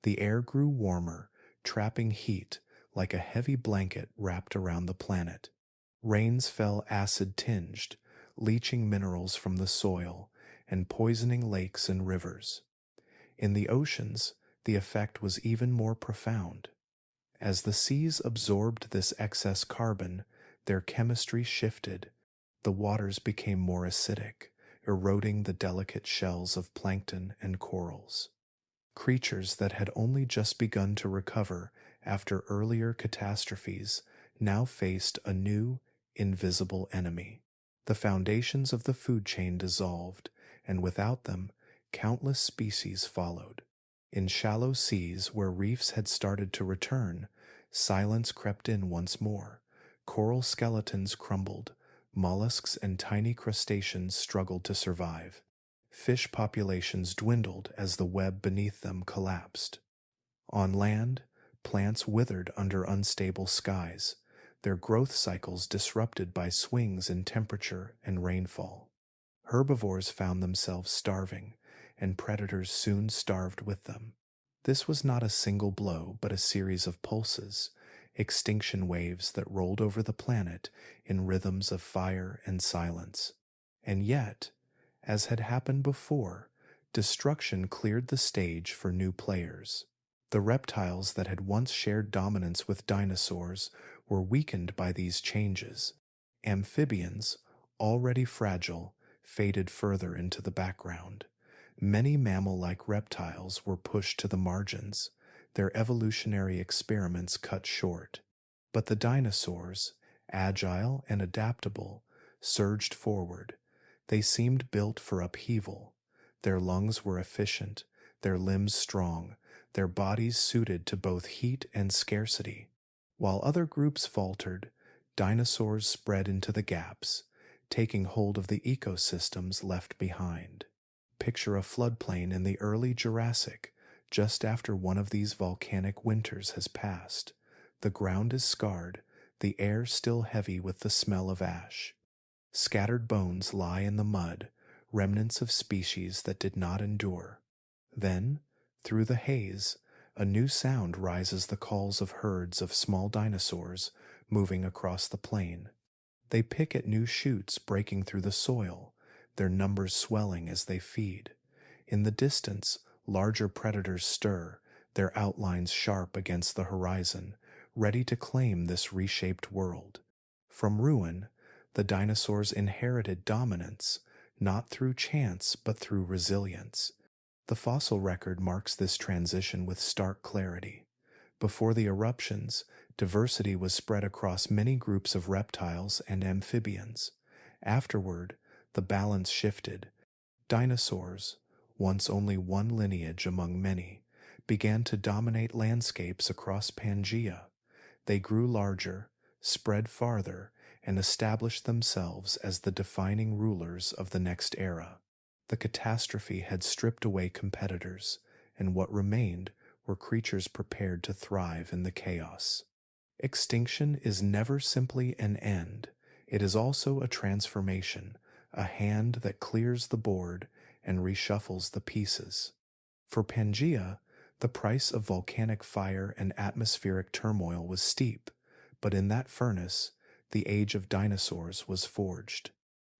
The air grew warmer, trapping heat like a heavy blanket wrapped around the planet. Rains fell acid-tinged, leaching minerals from the soil and poisoning lakes and rivers. In the oceans, the effect was even more profound. As the seas absorbed this excess carbon, their chemistry shifted. The waters became more acidic, eroding the delicate shells of plankton and corals. Creatures that had only just begun to recover after earlier catastrophes now faced a new, invisible enemy. The foundations of the food chain dissolved, and without them, countless species followed. In shallow seas where reefs had started to return, silence crept in once more. Coral skeletons crumbled, mollusks and tiny crustaceans struggled to survive. Fish populations dwindled as the web beneath them collapsed. On land, plants withered under unstable skies, their growth cycles disrupted by swings in temperature and rainfall. Herbivores found themselves starving, and predators soon starved with them. This was not a single blow, but a series of pulses, extinction waves that rolled over the planet in rhythms of fire and silence. And yet, as had happened before, destruction cleared the stage for new players. The reptiles that had once shared dominance with dinosaurs were weakened by these changes. Amphibians, already fragile, faded further into the background. Many mammal-like reptiles were pushed to the margins, their evolutionary experiments cut short. But the dinosaurs, agile and adaptable, surged forward. They seemed built for upheaval. Their lungs were efficient, their limbs strong, their bodies suited to both heat and scarcity. While other groups faltered, dinosaurs spread into the gaps, taking hold of the ecosystems left behind. Picture a floodplain in the early Jurassic, just after one of these volcanic winters has passed. The ground is scarred, the air still heavy with the smell of ash. Scattered bones lie in the mud, remnants of species that did not endure. Then, through the haze, a new sound rises, the calls of herds of small dinosaurs moving across the plain. They pick at new shoots breaking through the soil, their numbers swelling as they feed. In the distance, larger predators stir, their outlines sharp against the horizon, ready to claim this reshaped world. From ruin, the dinosaurs inherited dominance, not through chance but through resilience. The fossil record marks this transition with stark clarity. Before the eruptions, diversity was spread across many groups of reptiles and amphibians. Afterward, the balance shifted. Dinosaurs, once only one lineage among many, began to dominate landscapes across Pangia. They grew larger, spread farther, and established themselves as the defining rulers of the next era. The catastrophe had stripped away competitors, and what remained were creatures prepared to thrive in the chaos. Extinction is never simply an end. It is also a transformation, a hand that clears the board and reshuffles the pieces. For Pangia, The price of volcanic fire and atmospheric turmoil was steep, but in that furnace, the age of dinosaurs was forged.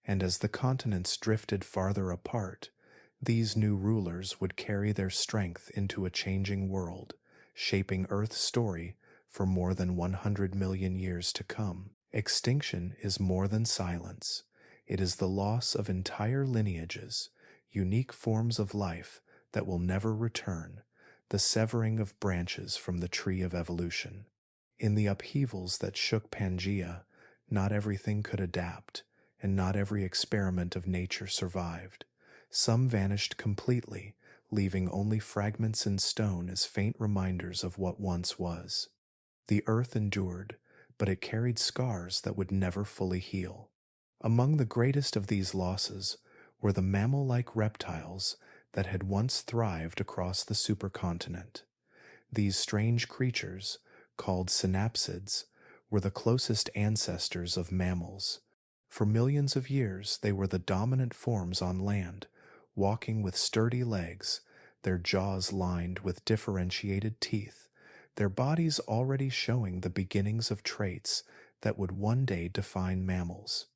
And as the continents drifted farther apart, these new rulers would carry their strength into a changing world, shaping Earth's story for more than 100 million years to come. Extinction is more than silence. It is the loss of entire lineages, unique forms of life that will never return, the severing of branches from the tree of evolution. In the upheavals that shook Pangia, not everything could adapt, and not every experiment of nature survived. Some vanished completely, leaving only fragments in stone as faint reminders of what once was. The earth endured, but it carried scars that would never fully heal. Among the greatest of these losses were the mammal-like reptiles that had once thrived across the supercontinent. These strange creatures, called synapsids, were the closest ancestors of mammals. For millions of years, they were the dominant forms on land, walking with sturdy legs, their jaws lined with differentiated teeth, their bodies already showing the beginnings of traits that would one day define mammals.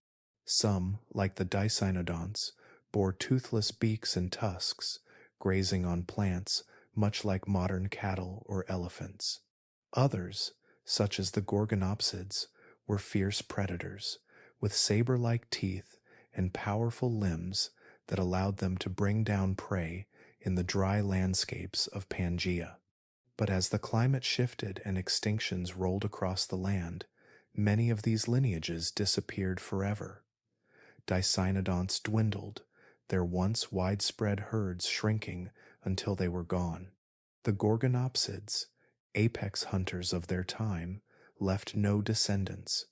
Some, like the dicynodonts, bore toothless beaks and tusks, grazing on plants much like modern cattle or elephants. Others, such as the gorgonopsids, were fierce predators, with saber-like teeth and powerful limbs that allowed them to bring down prey in the dry landscapes of Pangia. But as the climate shifted and extinctions rolled across the land, many of these lineages disappeared forever. Dicynodonts dwindled, their once widespread herds shrinking until they were gone. The gorgonopsids, apex hunters of their time, left no descendants.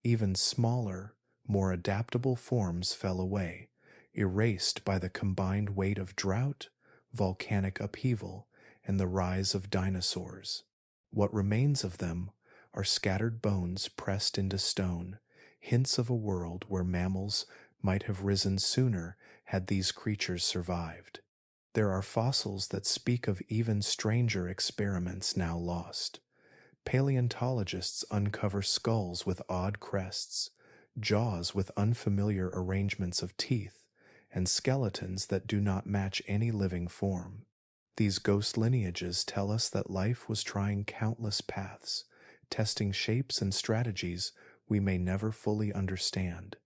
Even smaller, more adaptable forms fell away, erased by the combined weight of drought, volcanic upheaval, and the rise of dinosaurs. What remains of them are scattered bones pressed into stone, hints of a world where mammals might have risen sooner had these creatures survived. There are fossils that speak of even stranger experiments now lost. Paleontologists uncover skulls with odd crests, jaws with unfamiliar arrangements of teeth, and skeletons that do not match any living form. These ghost lineages tell us that life was trying countless paths, testing shapes and strategies we may never fully understand.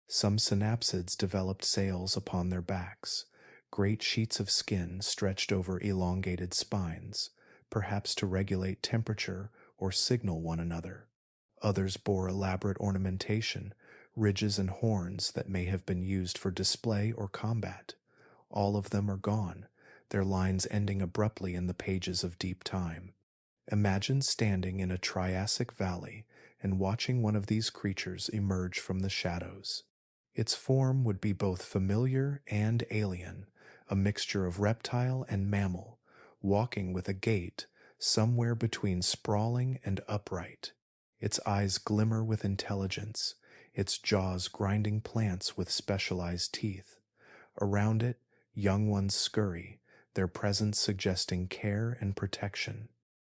Some synapsids developed sails upon their backs, great sheets of skin stretched over elongated spines, perhaps to regulate temperature or signal one another. Others bore elaborate ornamentation, ridges and horns that may have been used for display or combat. All of them are gone, their lines ending abruptly in the pages of deep time. Imagine standing in a Triassic valley and watching one of these creatures emerge from the shadows. Its form would be both familiar and alien, a mixture of reptile and mammal, walking with a gait somewhere between sprawling and upright. Its eyes glimmer with intelligence, its jaws grinding plants with specialized teeth. Around it, young ones scurry, their presence suggesting care and protection.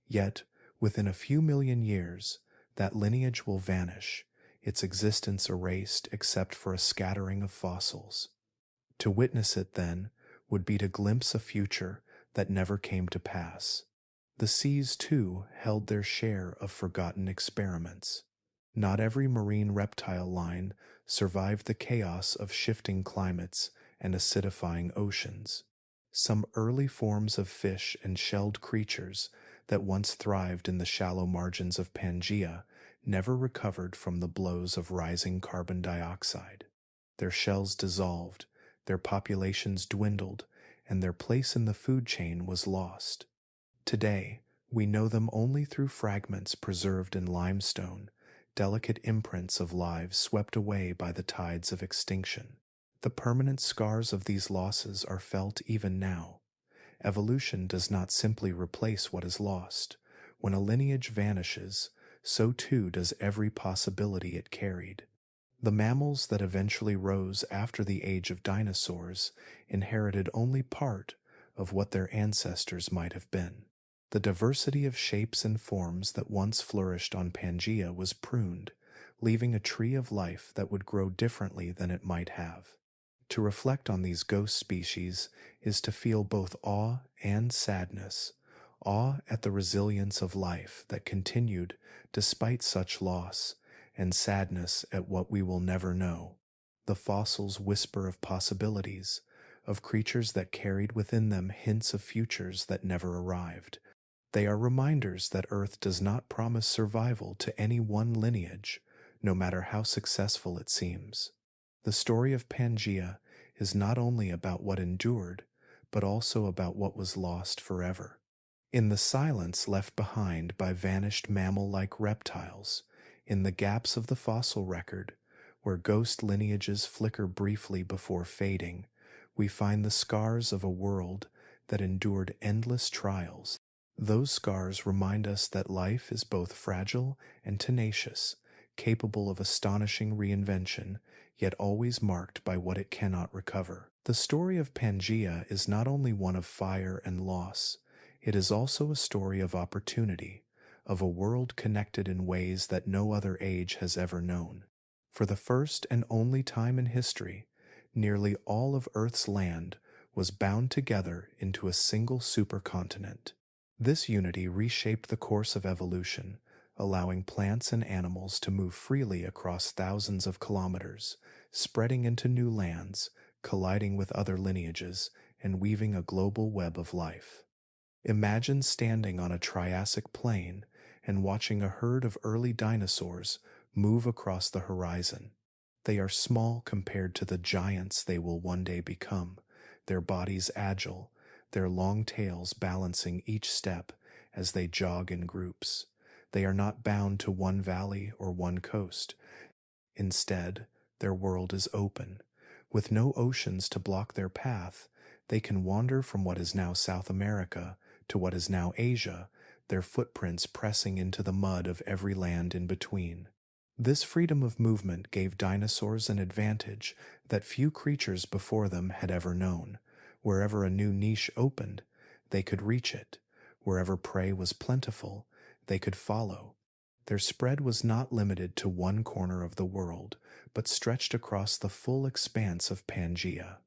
Yet, within a few million years, that lineage will vanish, its existence erased except for a scattering of fossils. To witness it, then, would be to glimpse a future that never came to pass. The seas, too, held their share of forgotten experiments. Not every marine reptile line survived the chaos of shifting climates and acidifying oceans. Some early forms of fish and shelled creatures that once thrived in the shallow margins of Pangaea never recovered from the blows of rising carbon dioxide. Their shells dissolved, their populations dwindled, and their place in the food chain was lost. Today, we know them only through fragments preserved in limestone, delicate imprints of lives swept away by the tides of extinction. The permanent scars of these losses are felt even now. Evolution does not simply replace what is lost. When a lineage vanishes, so too does every possibility it carried. The mammals that eventually rose after the age of dinosaurs inherited only part of what their ancestors might have been. The diversity of shapes and forms that once flourished on Pangaea was pruned, leaving a tree of life that would grow differently than it might have. To reflect on these ghost species is to feel both awe and sadness, awe at the resilience of life that continued despite such loss, and sadness at what we will never know. The fossils whisper of possibilities, of creatures that carried within them hints of futures that never arrived. They are reminders that Earth does not promise survival to any one lineage, no matter how successful it seems. The story of Pangaea is not only about what endured, but also about what was lost forever. In the silence left behind by vanished mammal-like reptiles, in the gaps of the fossil record, where ghost lineages flicker briefly before fading, we find the scars of a world that endured endless trials. Those scars remind us that life is both fragile and tenacious, capable of astonishing reinvention, yet always marked by what it cannot recover. The story of Pangaea is not only one of fire and loss, it is also a story of opportunity, of a world connected in ways that no other age has ever known. For the first and only time in history, nearly all of Earth's land was bound together into a single supercontinent. This unity reshaped the course of evolution, allowing plants and animals to move freely across thousands of kilometers, spreading into new lands, colliding with other lineages, and weaving a global web of life. Imagine standing on a Triassic plain and watching a herd of early dinosaurs move across the horizon. They are small compared to the giants they will one day become, their bodies agile, their long tails balancing each step as they jog in groups. They are not bound to one valley or one coast. Instead, their world is open. With no oceans to block their path, they can wander from what is now South America to what is now Asia, their footprints pressing into the mud of every land in between. This freedom of movement gave dinosaurs an advantage that few creatures before them had ever known. Wherever a new niche opened, they could reach it. Wherever prey was plentiful, they could follow. Their spread was not limited to one corner of the world, but stretched across the full expanse of Pangaea.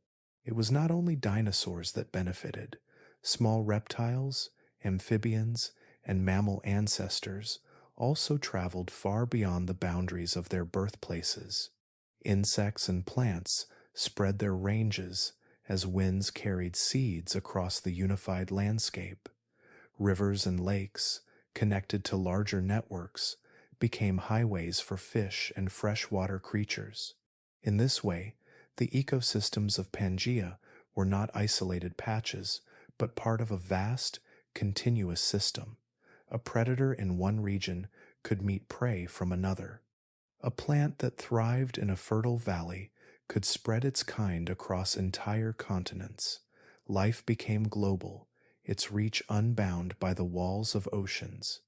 It was not only dinosaurs that benefited. Small reptiles, amphibians, and mammal ancestors also traveled far beyond the boundaries of their birthplaces. Insects and plants spread their ranges as winds carried seeds across the unified landscape. Rivers and lakes, connected to larger networks, became highways for fish and freshwater creatures. In this way, the ecosystems of Pangaea were not isolated patches, but part of a vast, continuous system. A predator in one region could meet prey from another. A plant that thrived in a fertile valley could spread its kind across entire continents. Life became global, its reach unbound by the walls of oceans.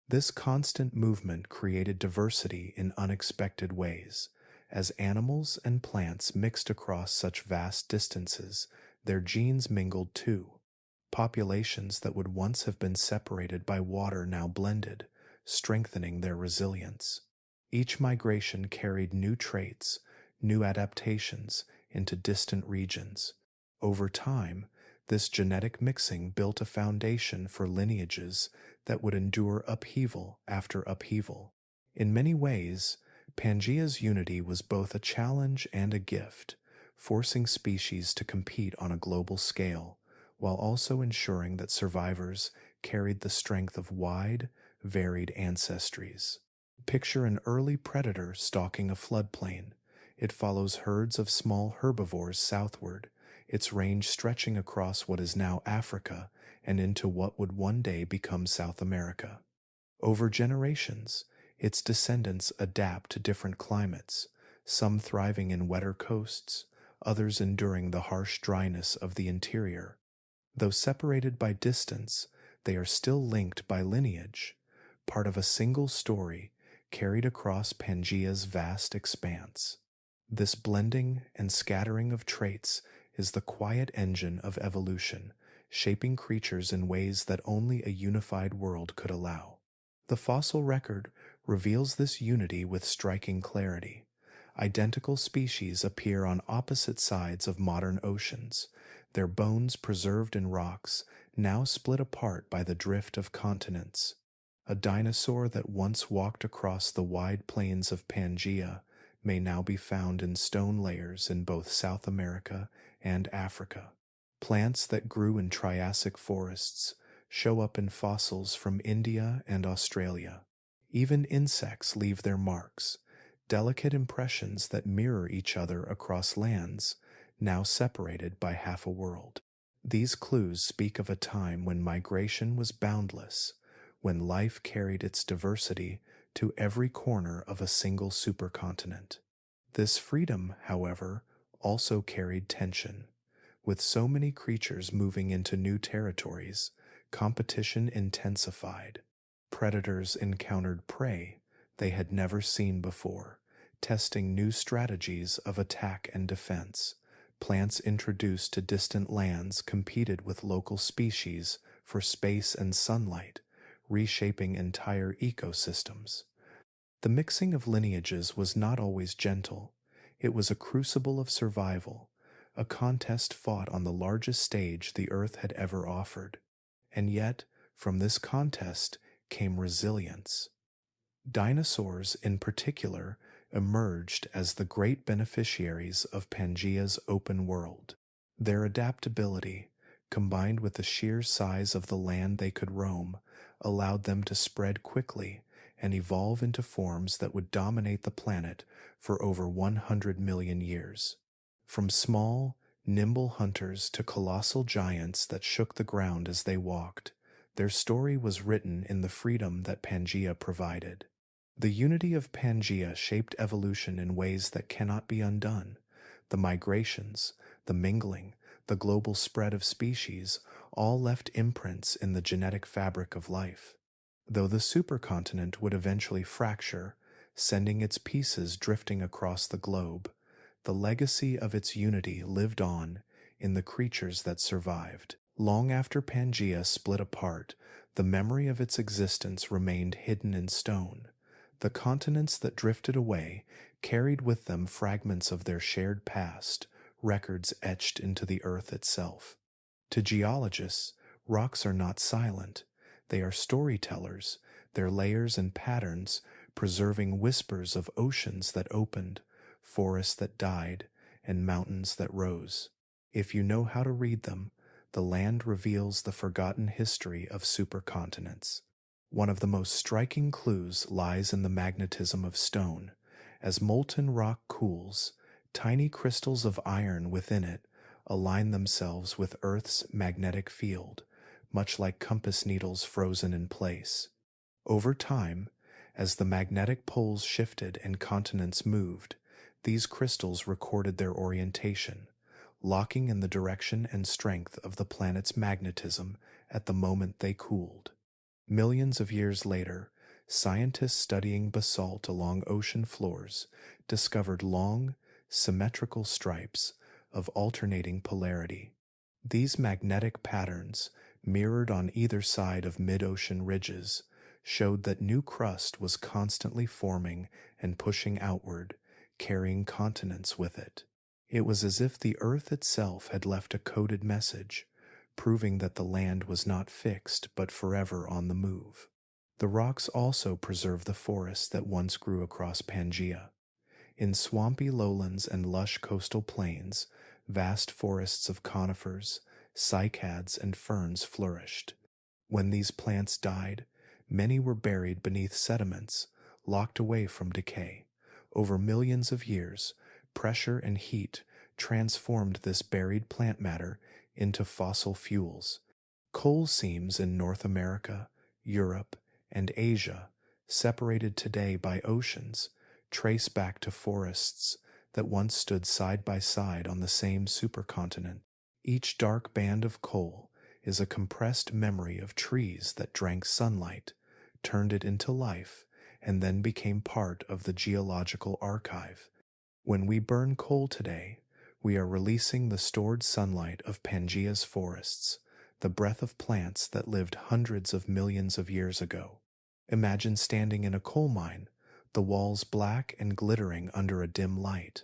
This constant movement created diversity in unexpected ways. As animals and plants mixed across such vast distances, their genes mingled too. Populations that would once have been separated by water now blended, strengthening their resilience. Each migration carried new traits, new adaptations into distant regions. Over time, this genetic mixing built a foundation for lineages that would endure upheaval after upheaval. In many ways, Pangaea's unity was both a challenge and a gift, forcing species to compete on a global scale, while also ensuring that survivors carried the strength of wide, varied ancestries. Picture an early predator stalking a floodplain. It follows herds of small herbivores southward, its range stretching across what is now Africa and into what would one day become South America. Over generations, its descendants adapt to different climates, some thriving in wetter coasts, others enduring the harsh dryness of the interior. Though separated by distance, they are still linked by lineage, part of a single story carried across Pangaea's vast expanse. This blending and scattering of traits is the quiet engine of evolution, shaping creatures in ways that only a unified world could allow. The fossil record reveals this unity with striking clarity. Identical species appear on opposite sides of modern oceans, their bones preserved in rocks, now split apart by the drift of continents. A dinosaur that once walked across the wide plains of Pangia may now be found in stone layers in both South America and Africa. Plants that grew in Triassic forests show up in fossils from India and Australia. Even insects leave their marks, delicate impressions that mirror each other across lands now separated by half a world. These clues speak of a time when migration was boundless, when life carried its diversity to every corner of a single supercontinent. This freedom, however, also carried tension. With so many creatures moving into new territories, competition intensified. Predators encountered prey they had never seen before, testing new strategies of attack and defense. Plants introduced to distant lands competed with local species for space and sunlight, reshaping entire ecosystems. The mixing of lineages was not always gentle. It was a crucible of survival, a contest fought on the largest stage the Earth had ever offered. And yet, from this contest came resilience. Dinosaurs, in particular, emerged as the great beneficiaries of Pangea's open world. Their adaptability, combined with the sheer size of the land they could roam, allowed them to spread quickly and evolve into forms that would dominate the planet for over 100 million years. From small, nimble hunters to colossal giants that shook the ground as they walked, their story was written in the freedom that Pangea provided. The unity of Pangia shaped evolution in ways that cannot be undone. The migrations, the mingling, the global spread of species all left imprints in the genetic fabric of life. Though the supercontinent would eventually fracture, sending its pieces drifting across the globe, the legacy of its unity lived on in the creatures that survived. Long after Pangea split apart, the memory of its existence remained hidden in stone. The continents that drifted away carried with them fragments of their shared past, records etched into the earth itself. To geologists, rocks are not silent. They are storytellers, their layers and patterns preserving whispers of oceans that opened, forests that died, and mountains that rose. If you know how to read them, the land reveals the forgotten history of supercontinents. One of the most striking clues lies in the magnetism of stone. As molten rock cools, tiny crystals of iron within it align themselves with Earth's magnetic field, much like compass needles frozen in place. Over time, as the magnetic poles shifted and continents moved, these crystals recorded their orientation, locking in the direction and strength of the planet's magnetism at the moment they cooled. Millions of years later, scientists studying basalt along ocean floors discovered long, symmetrical stripes of alternating polarity. These magnetic patterns, mirrored on either side of mid-ocean ridges, showed that new crust was constantly forming and pushing outward, carrying continents with it. It was as if the Earth itself had left a coded message, proving that the land was not fixed but forever on the move. The rocks also preserve the forests that once grew across Pangia. In swampy lowlands and lush coastal plains, vast forests of conifers, cycads, and ferns flourished. When these plants died, many were buried beneath sediments, locked away from decay. Over millions of years, pressure and heat transformed this buried plant matter into fossil fuels. Coal seams in North America, Europe, and Asia, separated today by oceans, trace back to forests that once stood side by side on the same supercontinent. Each dark band of coal is a compressed memory of trees that drank sunlight, turned it into life, and then became part of the geological archive. When we burn coal today, we are releasing the stored sunlight of Pangea's forests, the breath of plants that lived hundreds of millions of years ago. Imagine standing in a coal mine, the walls black and glittering under a dim light.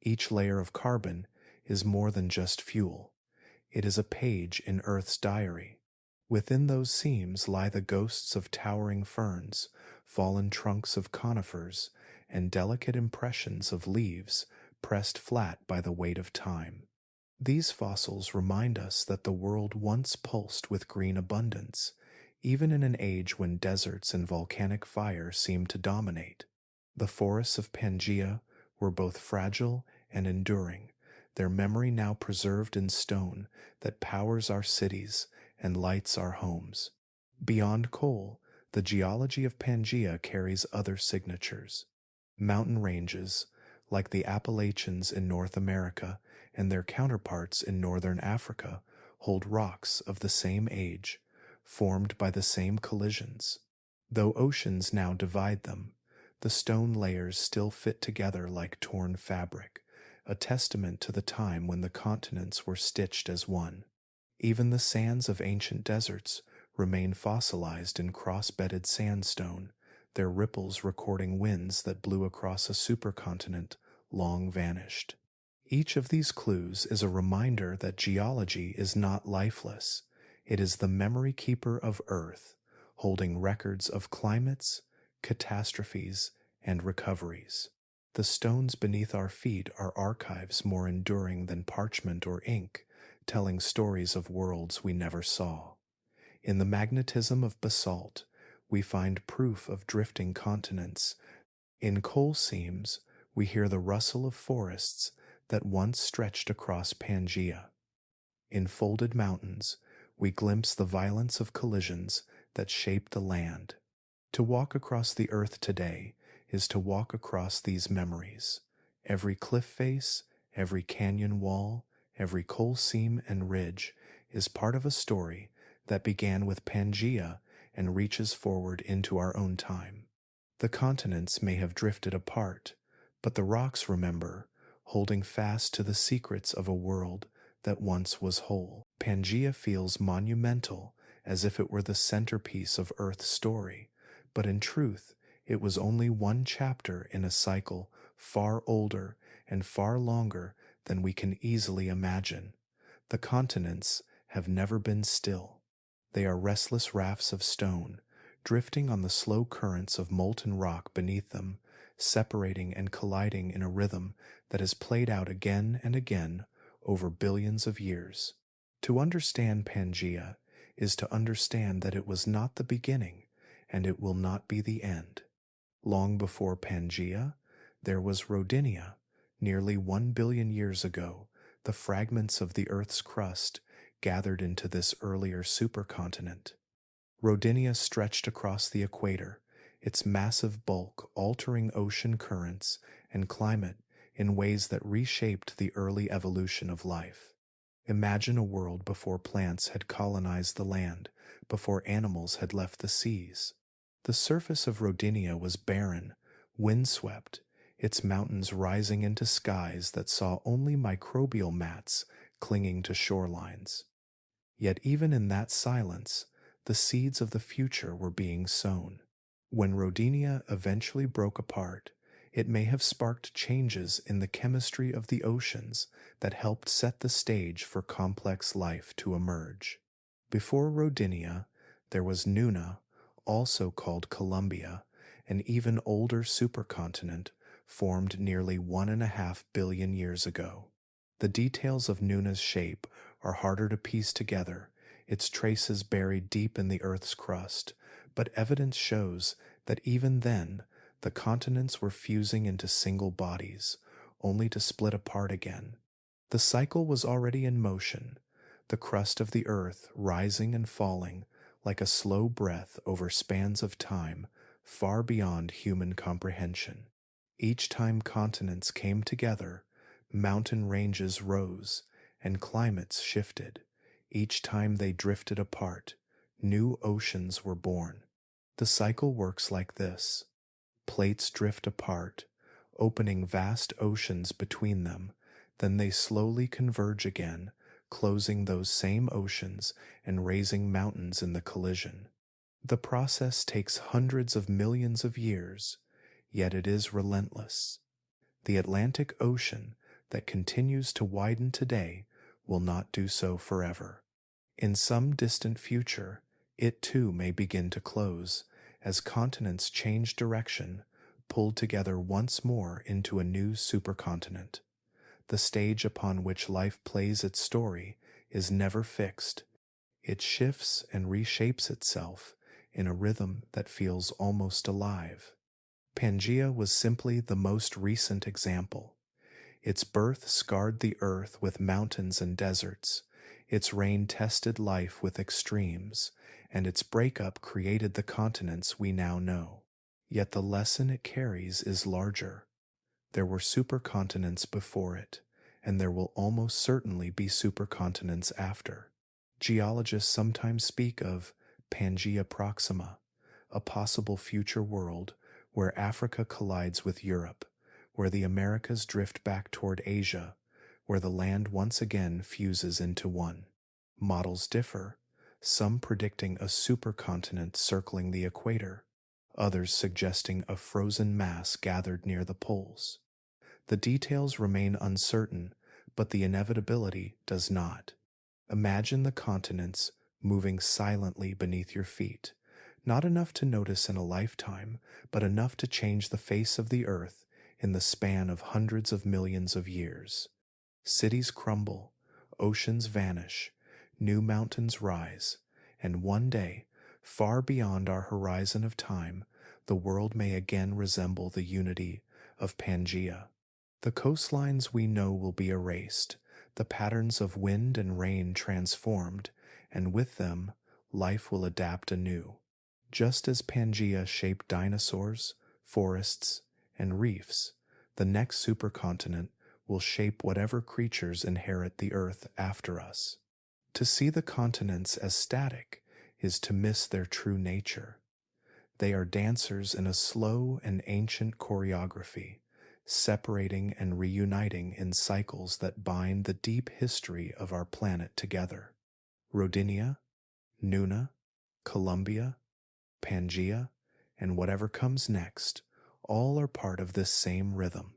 Each layer of carbon is more than just fuel. It is a page in Earth's diary. Within those seams lie the ghosts of towering ferns, fallen trunks of conifers, and delicate impressions of leaves pressed flat by the weight of time. These fossils remind us that the world once pulsed with green abundance, even in an age when deserts and volcanic fire seemed to dominate. The forests of Pangia were both fragile and enduring, their memory now preserved in stone that powers our cities and lights our homes. Beyond coal, the geology of Pangia carries other signatures. Mountain ranges, like the Appalachians in North America and their counterparts in northern Africa, hold rocks of the same age, formed by the same collisions. Though oceans now divide them, the stone layers still fit together like torn fabric, a testament to the time when the continents were stitched as one. Even the sands of ancient deserts remain fossilized in cross-bedded sandstone, their ripples recording winds that blew across a supercontinent long vanished. Each of these clues is a reminder that geology is not lifeless. It is the memory keeper of Earth, holding records of climates, catastrophes, and recoveries. The stones beneath our feet are archives more enduring than parchment or ink, telling stories of worlds we never saw. In the magnetism of basalt, we find proof of drifting continents. In coal seams, we hear the rustle of forests that once stretched across Pangaea. In folded mountains, we glimpse the violence of collisions that shaped the land. To walk across the earth today is to walk across these memories. Every cliff face, every canyon wall, every coal seam and ridge is part of a story that began with Pangaea and reaches forward into our own time. The continents may have drifted apart, but the rocks remember, holding fast to the secrets of a world that once was whole. Pangaea feels monumental, as if it were the centerpiece of Earth's story, but in truth, it was only one chapter in a cycle far older and far longer than we can easily imagine. The continents have never been still. They are restless rafts of stone, drifting on the slow currents of molten rock beneath them, separating and colliding in a rhythm that is played out again and again over billions of years. To understand Pangaea is to understand that it was not the beginning, and it will not be the end. Long before Pangaea, there was Rodinia. Nearly 1 billion years ago, the fragments of the Earth's crust gathered into this earlier supercontinent. Rodinia stretched across the equator, its massive bulk altering ocean currents and climate in ways that reshaped the early evolution of life. Imagine a world before plants had colonized the land, before animals had left the seas. The surface of Rodinia was barren, windswept, its mountains rising into skies that saw only microbial mats clinging to shorelines. Yet even in that silence, the seeds of the future were being sown. When Rodinia eventually broke apart, it may have sparked changes in the chemistry of the oceans that helped set the stage for complex life to emerge. Before Rodinia, there was Nuna, also called Columbia, an even older supercontinent formed nearly 1.5 billion years ago. The details of Nuna's shape are harder to piece together, its traces buried deep in the Earth's crust, but evidence shows that even then, the continents were fusing into single bodies, only to split apart again. The cycle was already in motion, the crust of the Earth rising and falling like a slow breath over spans of time far beyond human comprehension. Each time continents came together, mountain ranges rose and climates shifted. Each time they drifted apart, new oceans were born. The cycle works like this. Plates drift apart, opening vast oceans between them, then they slowly converge again, closing those same oceans and raising mountains in the collision. The process takes hundreds of millions of years, yet it is relentless. The Atlantic Ocean that continues to widen today will not do so forever. In some distant future, it too may begin to close as continents change direction, pulled together once more into a new supercontinent. The stage upon which life plays its story is never fixed. It shifts and reshapes itself in a rhythm that feels almost alive. Pangaea was simply the most recent example. Its birth scarred the earth with mountains and deserts, its reign tested life with extremes, and its breakup created the continents we now know. Yet the lesson it carries is larger. There were supercontinents before it, and there will almost certainly be supercontinents after. Geologists sometimes speak of Pangea Proxima, a possible future world where Africa collides with Europe, where the Americas drift back toward Asia, where the land once again fuses into one. Models differ, some predicting a supercontinent circling the equator, others suggesting a frozen mass gathered near the poles. The details remain uncertain, but the inevitability does not. Imagine the continents moving silently beneath your feet, not enough to notice in a lifetime, but enough to change the face of the earth in the span of hundreds of millions of years. Cities crumble, oceans vanish, new mountains rise, and one day, far beyond our horizon of time, the world may again resemble the unity of Pangea. The coastlines we know will be erased, the patterns of wind and rain transformed, and with them, life will adapt anew. Just as Pangea shaped dinosaurs, forests, and reefs, the next supercontinent will shape whatever creatures inherit the earth after us. To see the continents as static is to miss their true nature. They are dancers in a slow and ancient choreography, separating and reuniting in cycles that bind the deep history of our planet together. Rodinia, Nuna, Columbia, Pangea, and whatever comes next, all are part of this same rhythm.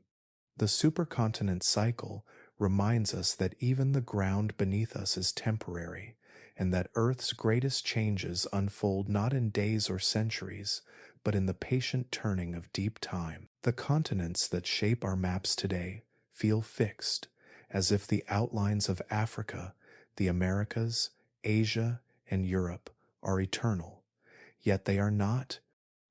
The supercontinent cycle reminds us that even the ground beneath us is temporary, and that Earth's greatest changes unfold not in days or centuries, but in the patient turning of deep time. The continents that shape our maps today feel fixed, as if the outlines of Africa, the Americas, Asia, and Europe are eternal. Yet they are not.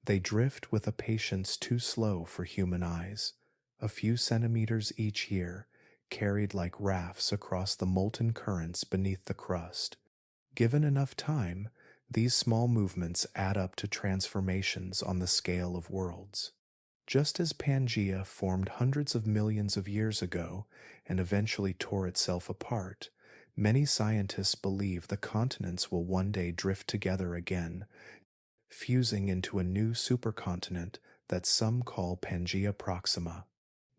They drift with a patience too slow for human eyes, a few centimeters each year, carried like rafts across the molten currents beneath the crust. Given enough time, these small movements add up to transformations on the scale of worlds. Just as Pangea formed hundreds of millions of years ago and eventually tore itself apart, many scientists believe the continents will one day drift together again, fusing into a new supercontinent that some call Pangea Proxima.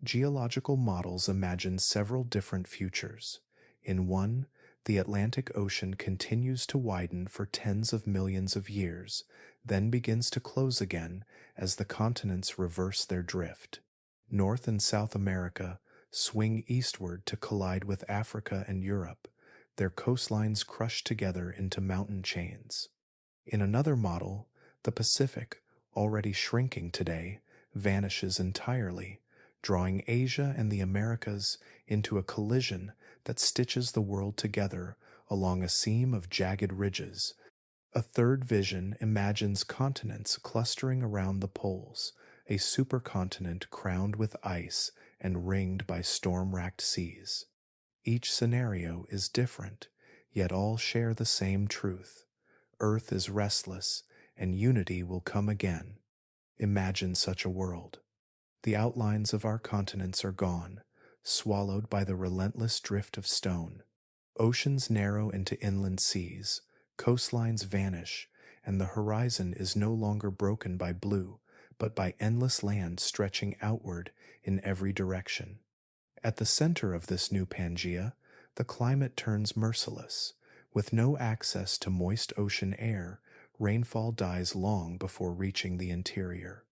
Geological models imagine several different futures. In one, the Atlantic Ocean continues to widen for tens of millions of years, then begins to close again as the continents reverse their drift. North and South America swing eastward to collide with Africa and Europe, their coastlines crushed together into mountain chains. In another model, the Pacific, already shrinking today, vanishes entirely, drawing Asia and the Americas into a collision that stitches the world together along a seam of jagged ridges. A third vision imagines continents clustering around the poles, a supercontinent crowned with ice and ringed by storm-racked seas. Each scenario is different, yet all share the same truth. Earth is restless, and unity will come again. Imagine such a world. The outlines of our continents are gone, swallowed by the relentless drift of stone. Oceans narrow into inland seas, coastlines vanish, and the horizon is no longer broken by blue, but by endless land stretching outward in every direction. At the center of this new Pangea, the climate turns merciless. With no access to moist ocean air, rainfall dies long before reaching the interior.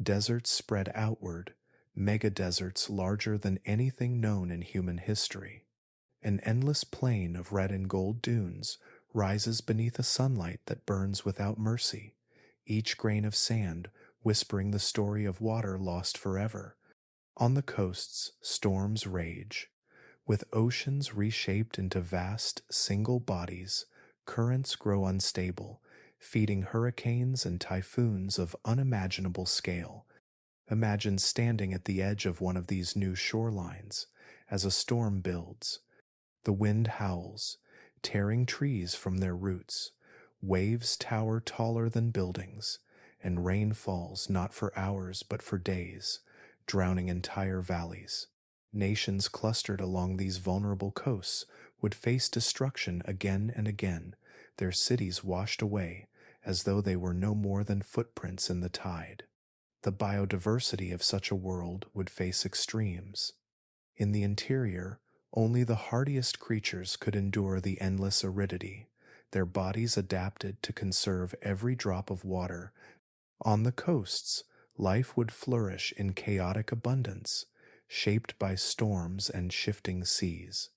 Deserts spread outward, mega-deserts larger than anything known in human history. An endless plain of red and gold dunes rises beneath a sunlight that burns without mercy, each grain of sand whispering the story of water lost forever. On the coasts, storms rage. With oceans reshaped into vast, single bodies, currents grow unstable, feeding hurricanes and typhoons of unimaginable scale. Imagine standing at the edge of one of these new shorelines as a storm builds. The wind howls, tearing trees from their roots. Waves tower taller than buildings, and rain falls not for hours but for days, drowning entire valleys. Nations clustered along these vulnerable coasts would face destruction again and again, their cities washed away as though they were no more than footprints in the tide. The biodiversity of such a world would face extremes. In the interior, only the hardiest creatures could endure the endless aridity, their bodies adapted to conserve every drop of water. On the coasts, life would flourish in chaotic abundance, shaped by storms and shifting seas.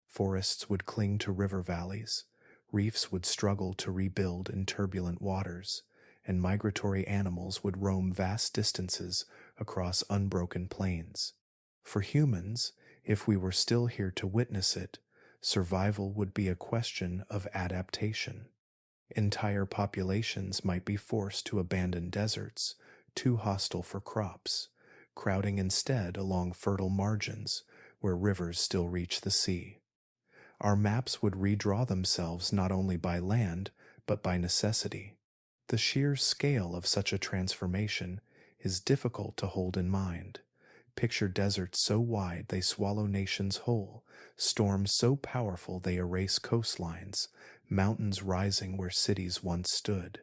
Forests would cling to river valleys, reefs would struggle to rebuild in turbulent waters, and migratory animals would roam vast distances across unbroken plains. For humans, if we were still here to witness it, survival would be a question of adaptation. Entire populations might be forced to abandon deserts, too hostile for crops, crowding instead along fertile margins where rivers still reach the sea. Our maps would redraw themselves not only by land, but by necessity. The sheer scale of such a transformation is difficult to hold in mind. Picture deserts so wide they swallow nations whole, storms so powerful they erase coastlines, mountains rising where cities once stood.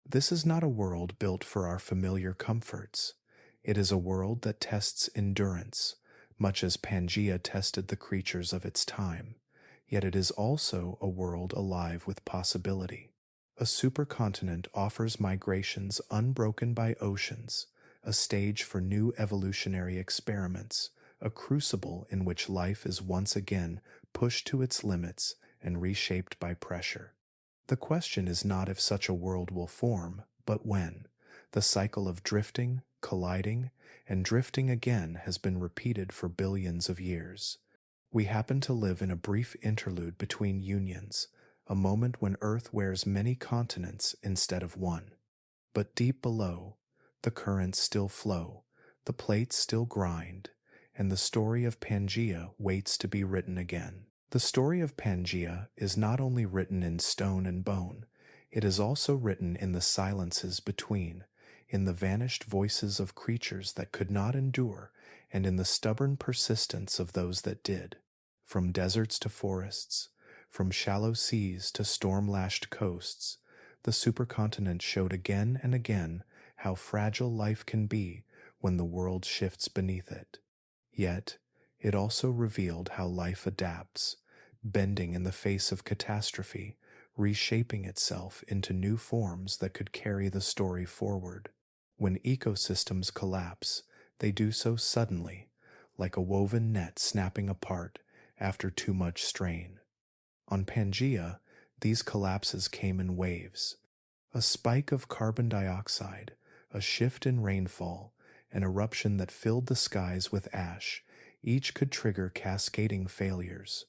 This is not a world built for our familiar comforts. It is a world that tests endurance, much as Pangea tested the creatures of its time. Yet it is also a world alive with possibility. A supercontinent offers migrations unbroken by oceans, a stage for new evolutionary experiments, a crucible in which life is once again pushed to its limits and reshaped by pressure. The question is not if such a world will form, but when. The cycle of drifting, colliding, and drifting again has been repeated for billions of years. We happen to live in a brief interlude between unions, a moment when Earth wears many continents instead of one. But deep below, the currents still flow, the plates still grind, and the story of Pangia waits to be written again. The story of Pangia is not only written in stone and bone, it is also written in the silences between, in the vanished voices of creatures that could not endure, and in the stubborn persistence of those that did. From deserts to forests, from shallow seas to storm-lashed coasts, the supercontinent showed again and again how fragile life can be when the world shifts beneath it. Yet, it also revealed how life adapts, bending in the face of catastrophe, reshaping itself into new forms that could carry the story forward. When ecosystems collapse, they do so suddenly, like a woven net snapping apart after too much strain. On Pangia, these collapses came in waves. A spike of carbon dioxide, a shift in rainfall, an eruption that filled the skies with ash, each could trigger cascading failures.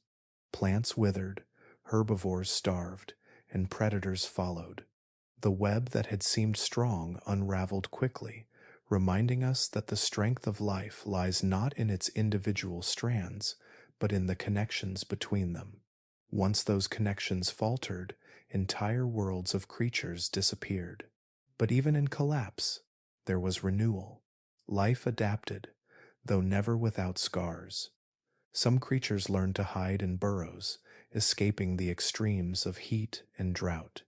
Plants withered, herbivores starved, and predators followed. The web that had seemed strong unraveled quickly, reminding us that the strength of life lies not in its individual strands, but in the connections between them. Once those connections faltered, entire worlds of creatures disappeared. But even in collapse, there was renewal. Life adapted, though never without scars. Some creatures learned to hide in burrows, escaping the extremes of heat and drought.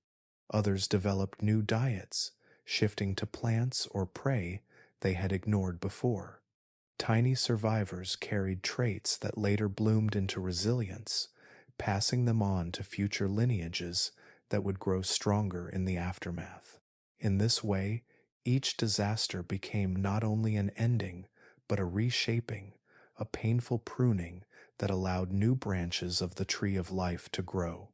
Others developed new diets, shifting to plants or prey they had ignored before. Tiny survivors carried traits that later bloomed into resilience, passing them on to future lineages that would grow stronger in the aftermath. In this way, each disaster became not only an ending, but a reshaping, a painful pruning that allowed new branches of the tree of life to grow.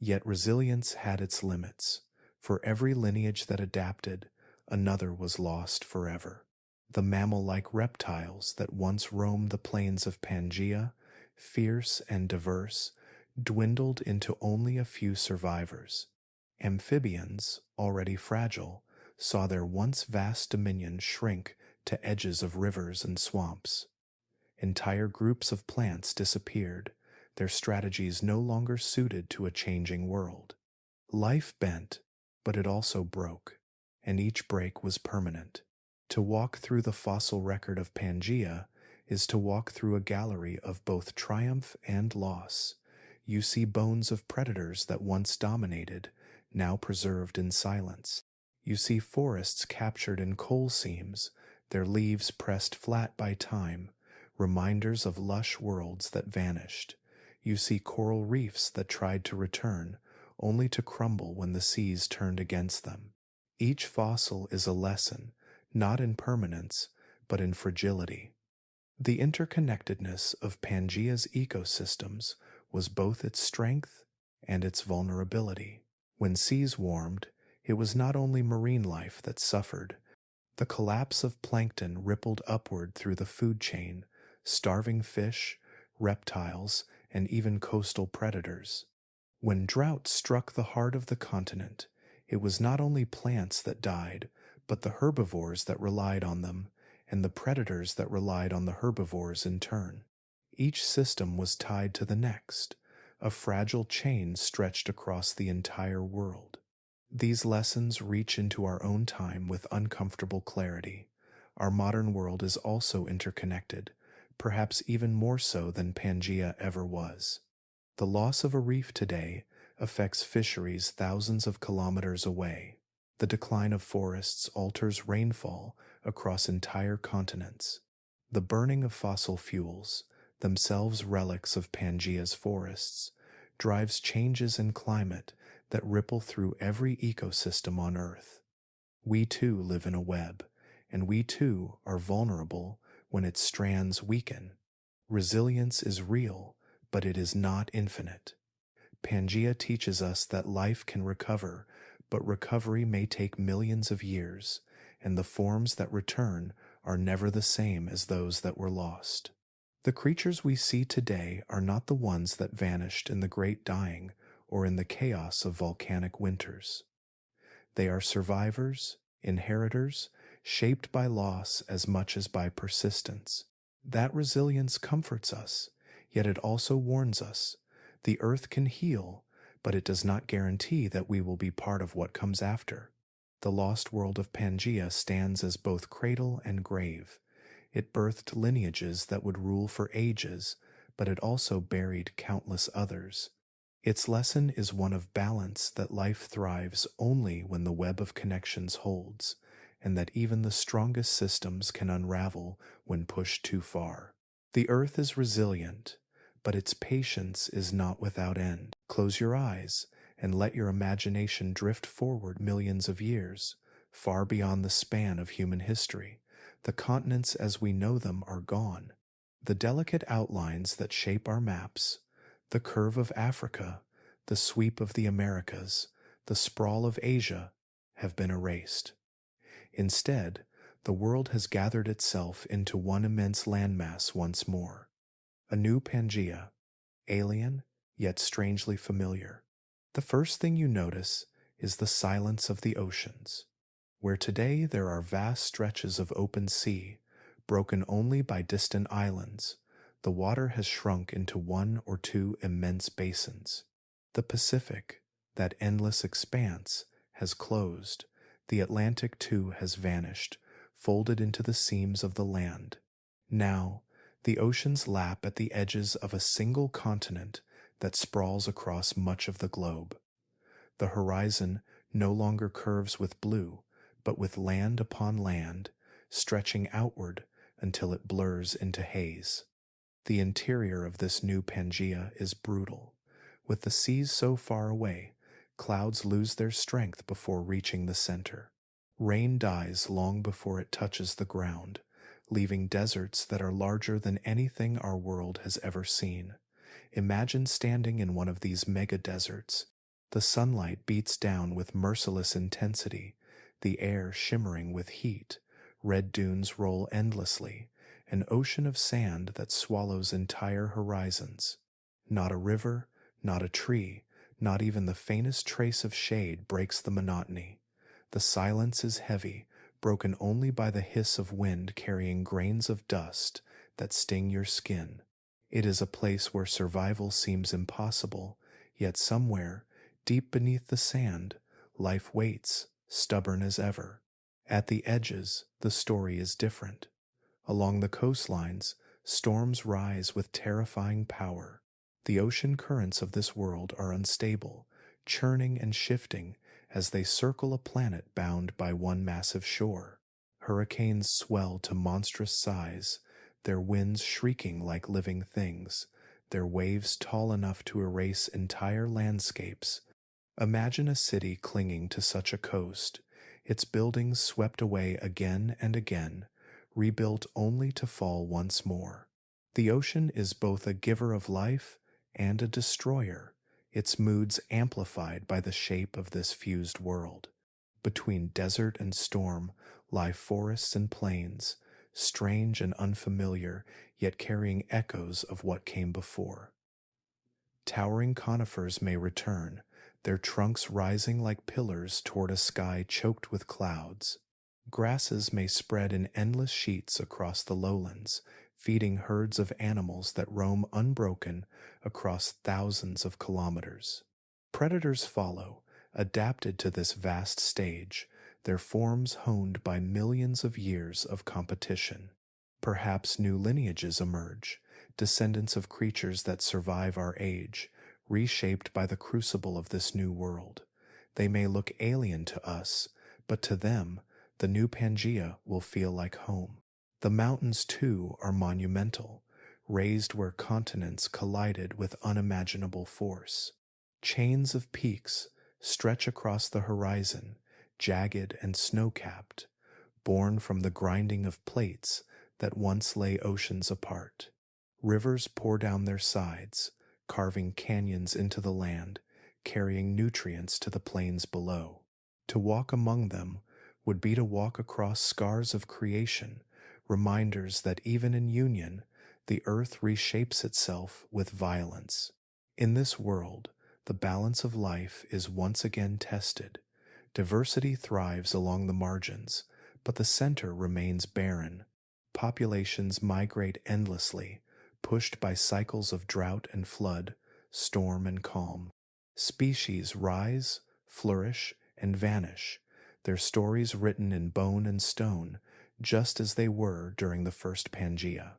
Yet resilience had its limits. For every lineage that adapted, another was lost forever. The mammal-like reptiles that once roamed the plains of Pangia, fierce and diverse, dwindled into only a few survivors. Amphibians, already fragile, saw their once vast dominion shrink to edges of rivers and swamps. Entire groups of plants disappeared, their strategies no longer suited to a changing world. Life bent, but it also broke, and each break was permanent. To walk through the fossil record of Pangaea is to walk through a gallery of both triumph and loss. You see bones of predators that once dominated, now preserved in silence. You see forests captured in coal seams, their leaves pressed flat by time, reminders of lush worlds that vanished. You see coral reefs that tried to return, only to crumble when the seas turned against them. Each fossil is a lesson, not in permanence, but in fragility. The interconnectedness of Pangea's ecosystems was both its strength and its vulnerability. When seas warmed, it was not only marine life that suffered. The collapse of plankton rippled upward through the food chain, starving fish, reptiles, and even coastal predators. When drought struck the heart of the continent, it was not only plants that died, but the herbivores that relied on them, and the predators that relied on the herbivores in turn. Each system was tied to the next, a fragile chain stretched across the entire world. These lessons reach into our own time with uncomfortable clarity. Our modern world is also interconnected, perhaps even more so than Pangaea ever was. The loss of a reef today affects fisheries thousands of kilometers away. The decline of forests alters rainfall across entire continents. The burning of fossil fuels, themselves relics of Pangea's forests, drives changes in climate that ripple through every ecosystem on Earth. We too live in a web, and we too are vulnerable when its strands weaken. Resilience is real, but it is not infinite. Pangea teaches us that life can recover, but recovery may take millions of years, and the forms that return are never the same as those that were lost. The creatures we see today are not the ones that vanished in the Great Dying or in the chaos of volcanic winters. They are survivors, inheritors, shaped by loss as much as by persistence. That resilience comforts us, yet it also warns us. The earth can heal, but it does not guarantee that we will be part of what comes after. The lost world of Pangea stands as both cradle and grave. It birthed lineages that would rule for ages, but it also buried countless others. Its lesson is one of balance, that life thrives only when the web of connections holds, and that even the strongest systems can unravel when pushed too far. The earth is resilient, but its patience is not without end. Close your eyes and let your imagination drift forward millions of years, far beyond the span of human history. The continents as we know them are gone. The delicate outlines that shape our maps, the curve of Africa, the sweep of the Americas, the sprawl of Asia, have been erased. Instead, the world has gathered itself into one immense landmass once more. A new Pangea, alien yet strangely familiar. The first thing you notice is the silence of the oceans. Where today there are vast stretches of open sea, broken only by distant islands, the water has shrunk into one or two immense basins. The Pacific, that endless expanse, has closed. The Atlantic too has vanished, folded into the seams of the land. Now, the oceans lap at the edges of a single continent that sprawls across much of the globe. The horizon no longer curves with blue, but with land upon land, stretching outward until it blurs into haze. The interior of this new Pangea is brutal. With the seas so far away, clouds lose their strength before reaching the center. Rain dies long before it touches the ground, leaving deserts that are larger than anything our world has ever seen. Imagine standing in one of these mega deserts. The sunlight beats down with merciless intensity, the air shimmering with heat, red dunes roll endlessly, an ocean of sand that swallows entire horizons. Not a river, not a tree, not even the faintest trace of shade breaks the monotony. The silence is heavy, broken only by the hiss of wind carrying grains of dust that sting your skin. It is a place where survival seems impossible, yet somewhere, deep beneath the sand, life waits, stubborn as ever. At the edges, the story is different. Along the coastlines, storms rise with terrifying power. The ocean currents of this world are unstable, churning and shifting as they circle a planet bound by one massive shore. Hurricanes swell to monstrous size, their winds shrieking like living things, their waves tall enough to erase entire landscapes. Imagine a city clinging to such a coast, its buildings swept away again and again, rebuilt only to fall once more. The ocean is both a giver of life and a destroyer, its moods amplified by the shape of this fused world. Between desert and storm lie forests and plains, strange and unfamiliar, yet carrying echoes of what came before. Towering conifers may return, their trunks rising like pillars toward a sky choked with clouds. Grasses may spread in endless sheets across the lowlands, feeding herds of animals that roam unbroken across thousands of kilometers. Predators follow, adapted to this vast stage, their forms honed by millions of years of competition. Perhaps new lineages emerge, descendants of creatures that survive our age, reshaped by the crucible of this new world. They may look alien to us, but to them, the new Pangia will feel like home. The mountains, too, are monumental, raised where continents collided with unimaginable force. Chains of peaks stretch across the horizon, jagged and snow-capped, born from the grinding of plates that once lay oceans apart. Rivers pour down their sides, carving canyons into the land, carrying nutrients to the plains below. To walk among them would be to walk across scars of creation, reminders that even in union, the earth reshapes itself with violence. In this world, the balance of life is once again tested. Diversity thrives along the margins, but the center remains barren. Populations migrate endlessly, pushed by cycles of drought and flood, storm and calm. Species rise, flourish, and vanish, their stories written in bone and stone, just as they were during the first Pangea.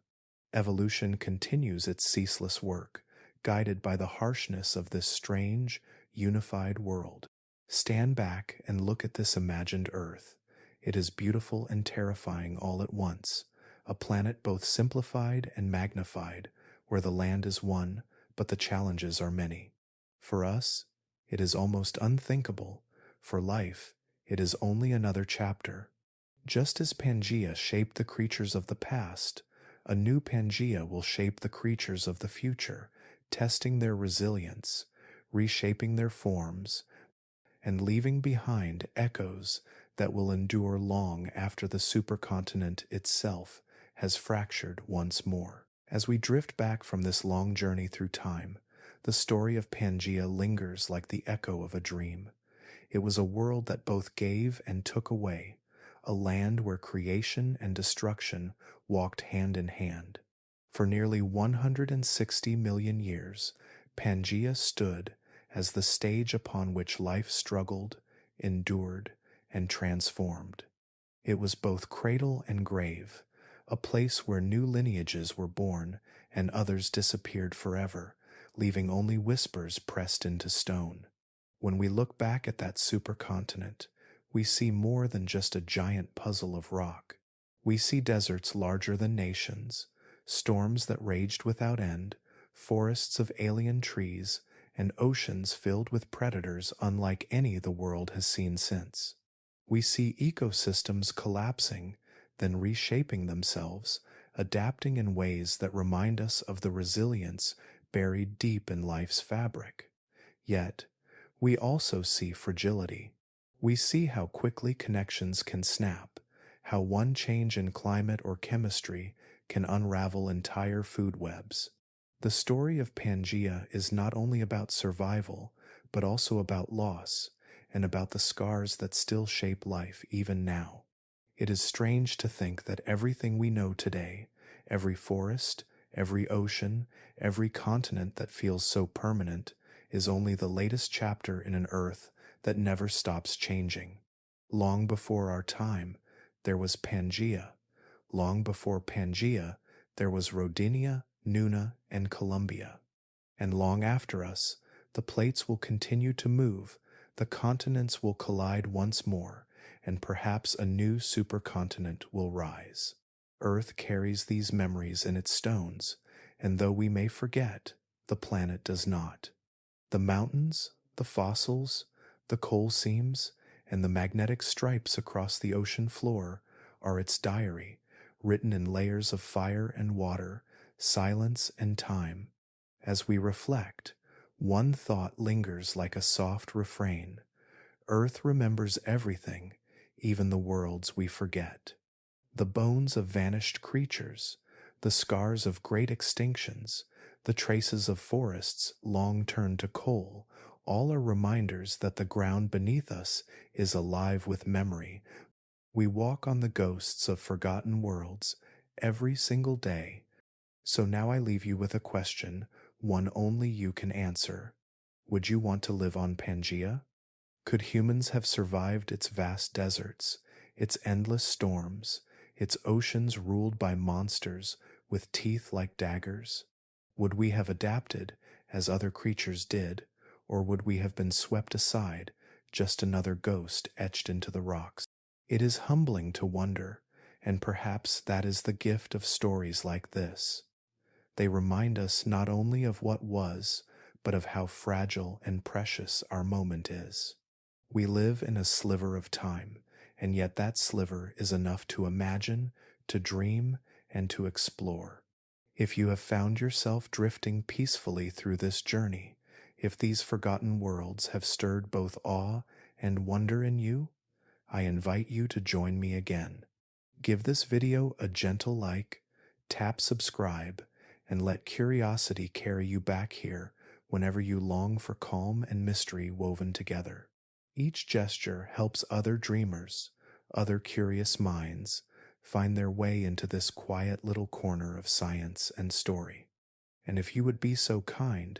Evolution continues its ceaseless work, guided by the harshness of this strange, unified world. Stand back and look at this imagined Earth. It is beautiful and terrifying all at once, a planet both simplified and magnified, where the land is one, but the challenges are many. For us, it is almost unthinkable. For life, it is only another chapter. Just as Pangea shaped the creatures of the past, a new Pangia will shape the creatures of the future, testing their resilience, reshaping their forms, and leaving behind echoes that will endure long after the supercontinent itself has fractured once more. As we drift back from this long journey through time, the story of Pangia lingers like the echo of a dream. It was a world that both gave and took away, a land where creation and destruction walked hand in hand. For nearly 160 million years, Pangia stood as the stage upon which life struggled, endured, and transformed. It was both cradle and grave, a place where new lineages were born and others disappeared forever, leaving only whispers pressed into stone. When we look back at that supercontinent, we see more than just a giant puzzle of rock. We see deserts larger than nations, storms that raged without end, forests of alien trees, and oceans filled with predators unlike any the world has seen since. We see ecosystems collapsing, then reshaping themselves, adapting in ways that remind us of the resilience buried deep in life's fabric. Yet, we also see fragility. We see how quickly connections can snap, how one change in climate or chemistry can unravel entire food webs. The story of Pangia is not only about survival, but also about loss, and about the scars that still shape life even now. It is strange to think that everything we know today, every forest, every ocean, every continent that feels so permanent, is only the latest chapter in an Earth that never stops changing. Long before our time, there was Pangea. Long before Pangia, there was Rodinia, Nuna, and Columbia. And long after us, the plates will continue to move, the continents will collide once more, and perhaps a new supercontinent will rise. Earth carries these memories in its stones, and though we may forget, the planet does not. The mountains, the fossils, the coal seams, and the magnetic stripes across the ocean floor are its diary, written in layers of fire and water, silence and time. As we reflect, one thought lingers like a soft refrain. Earth remembers everything, even the worlds we forget. The bones of vanished creatures, the scars of great extinctions, the traces of forests long turned to coal, all are reminders that the ground beneath us is alive with memory. We walk on the ghosts of forgotten worlds every single day. So now I leave you with a question, one only you can answer. Would you want to live on Pangaea? Could humans have survived its vast deserts, its endless storms, its oceans ruled by monsters with teeth like daggers? Would we have adapted as other creatures did, or would we have been swept aside, just another ghost etched into the rocks? It is humbling to wonder, and perhaps that is the gift of stories like this. They remind us not only of what was, but of how fragile and precious our moment is. We live in a sliver of time, and yet that sliver is enough to imagine, to dream, and to explore. If you have found yourself drifting peacefully through this journey, if these forgotten worlds have stirred both awe and wonder in you, I invite you to join me again. Give this video a gentle like, tap subscribe, and let curiosity carry you back here whenever you long for calm and mystery woven together. Each gesture helps other dreamers, other curious minds, find their way into this quiet little corner of science and story. And if you would be so kind,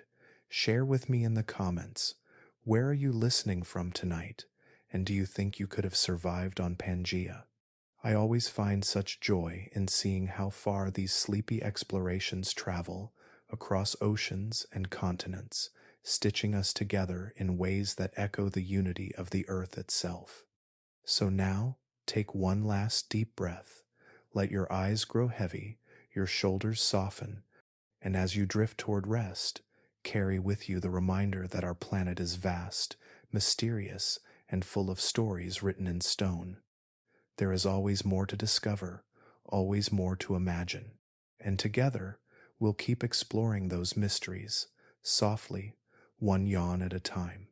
share with me in the comments, where are you listening from tonight, and do you think you could have survived on Pangaea? I always find such joy in seeing how far these sleepy explorations travel across oceans and continents, stitching us together in ways that echo the unity of the earth itself. So now, take one last deep breath, let your eyes grow heavy, your shoulders soften, and as you drift toward rest, carry with you the reminder that our planet is vast, mysterious, and full of stories written in stone. There is always more to discover, always more to imagine, and together we'll keep exploring those mysteries, softly, one yawn at a time.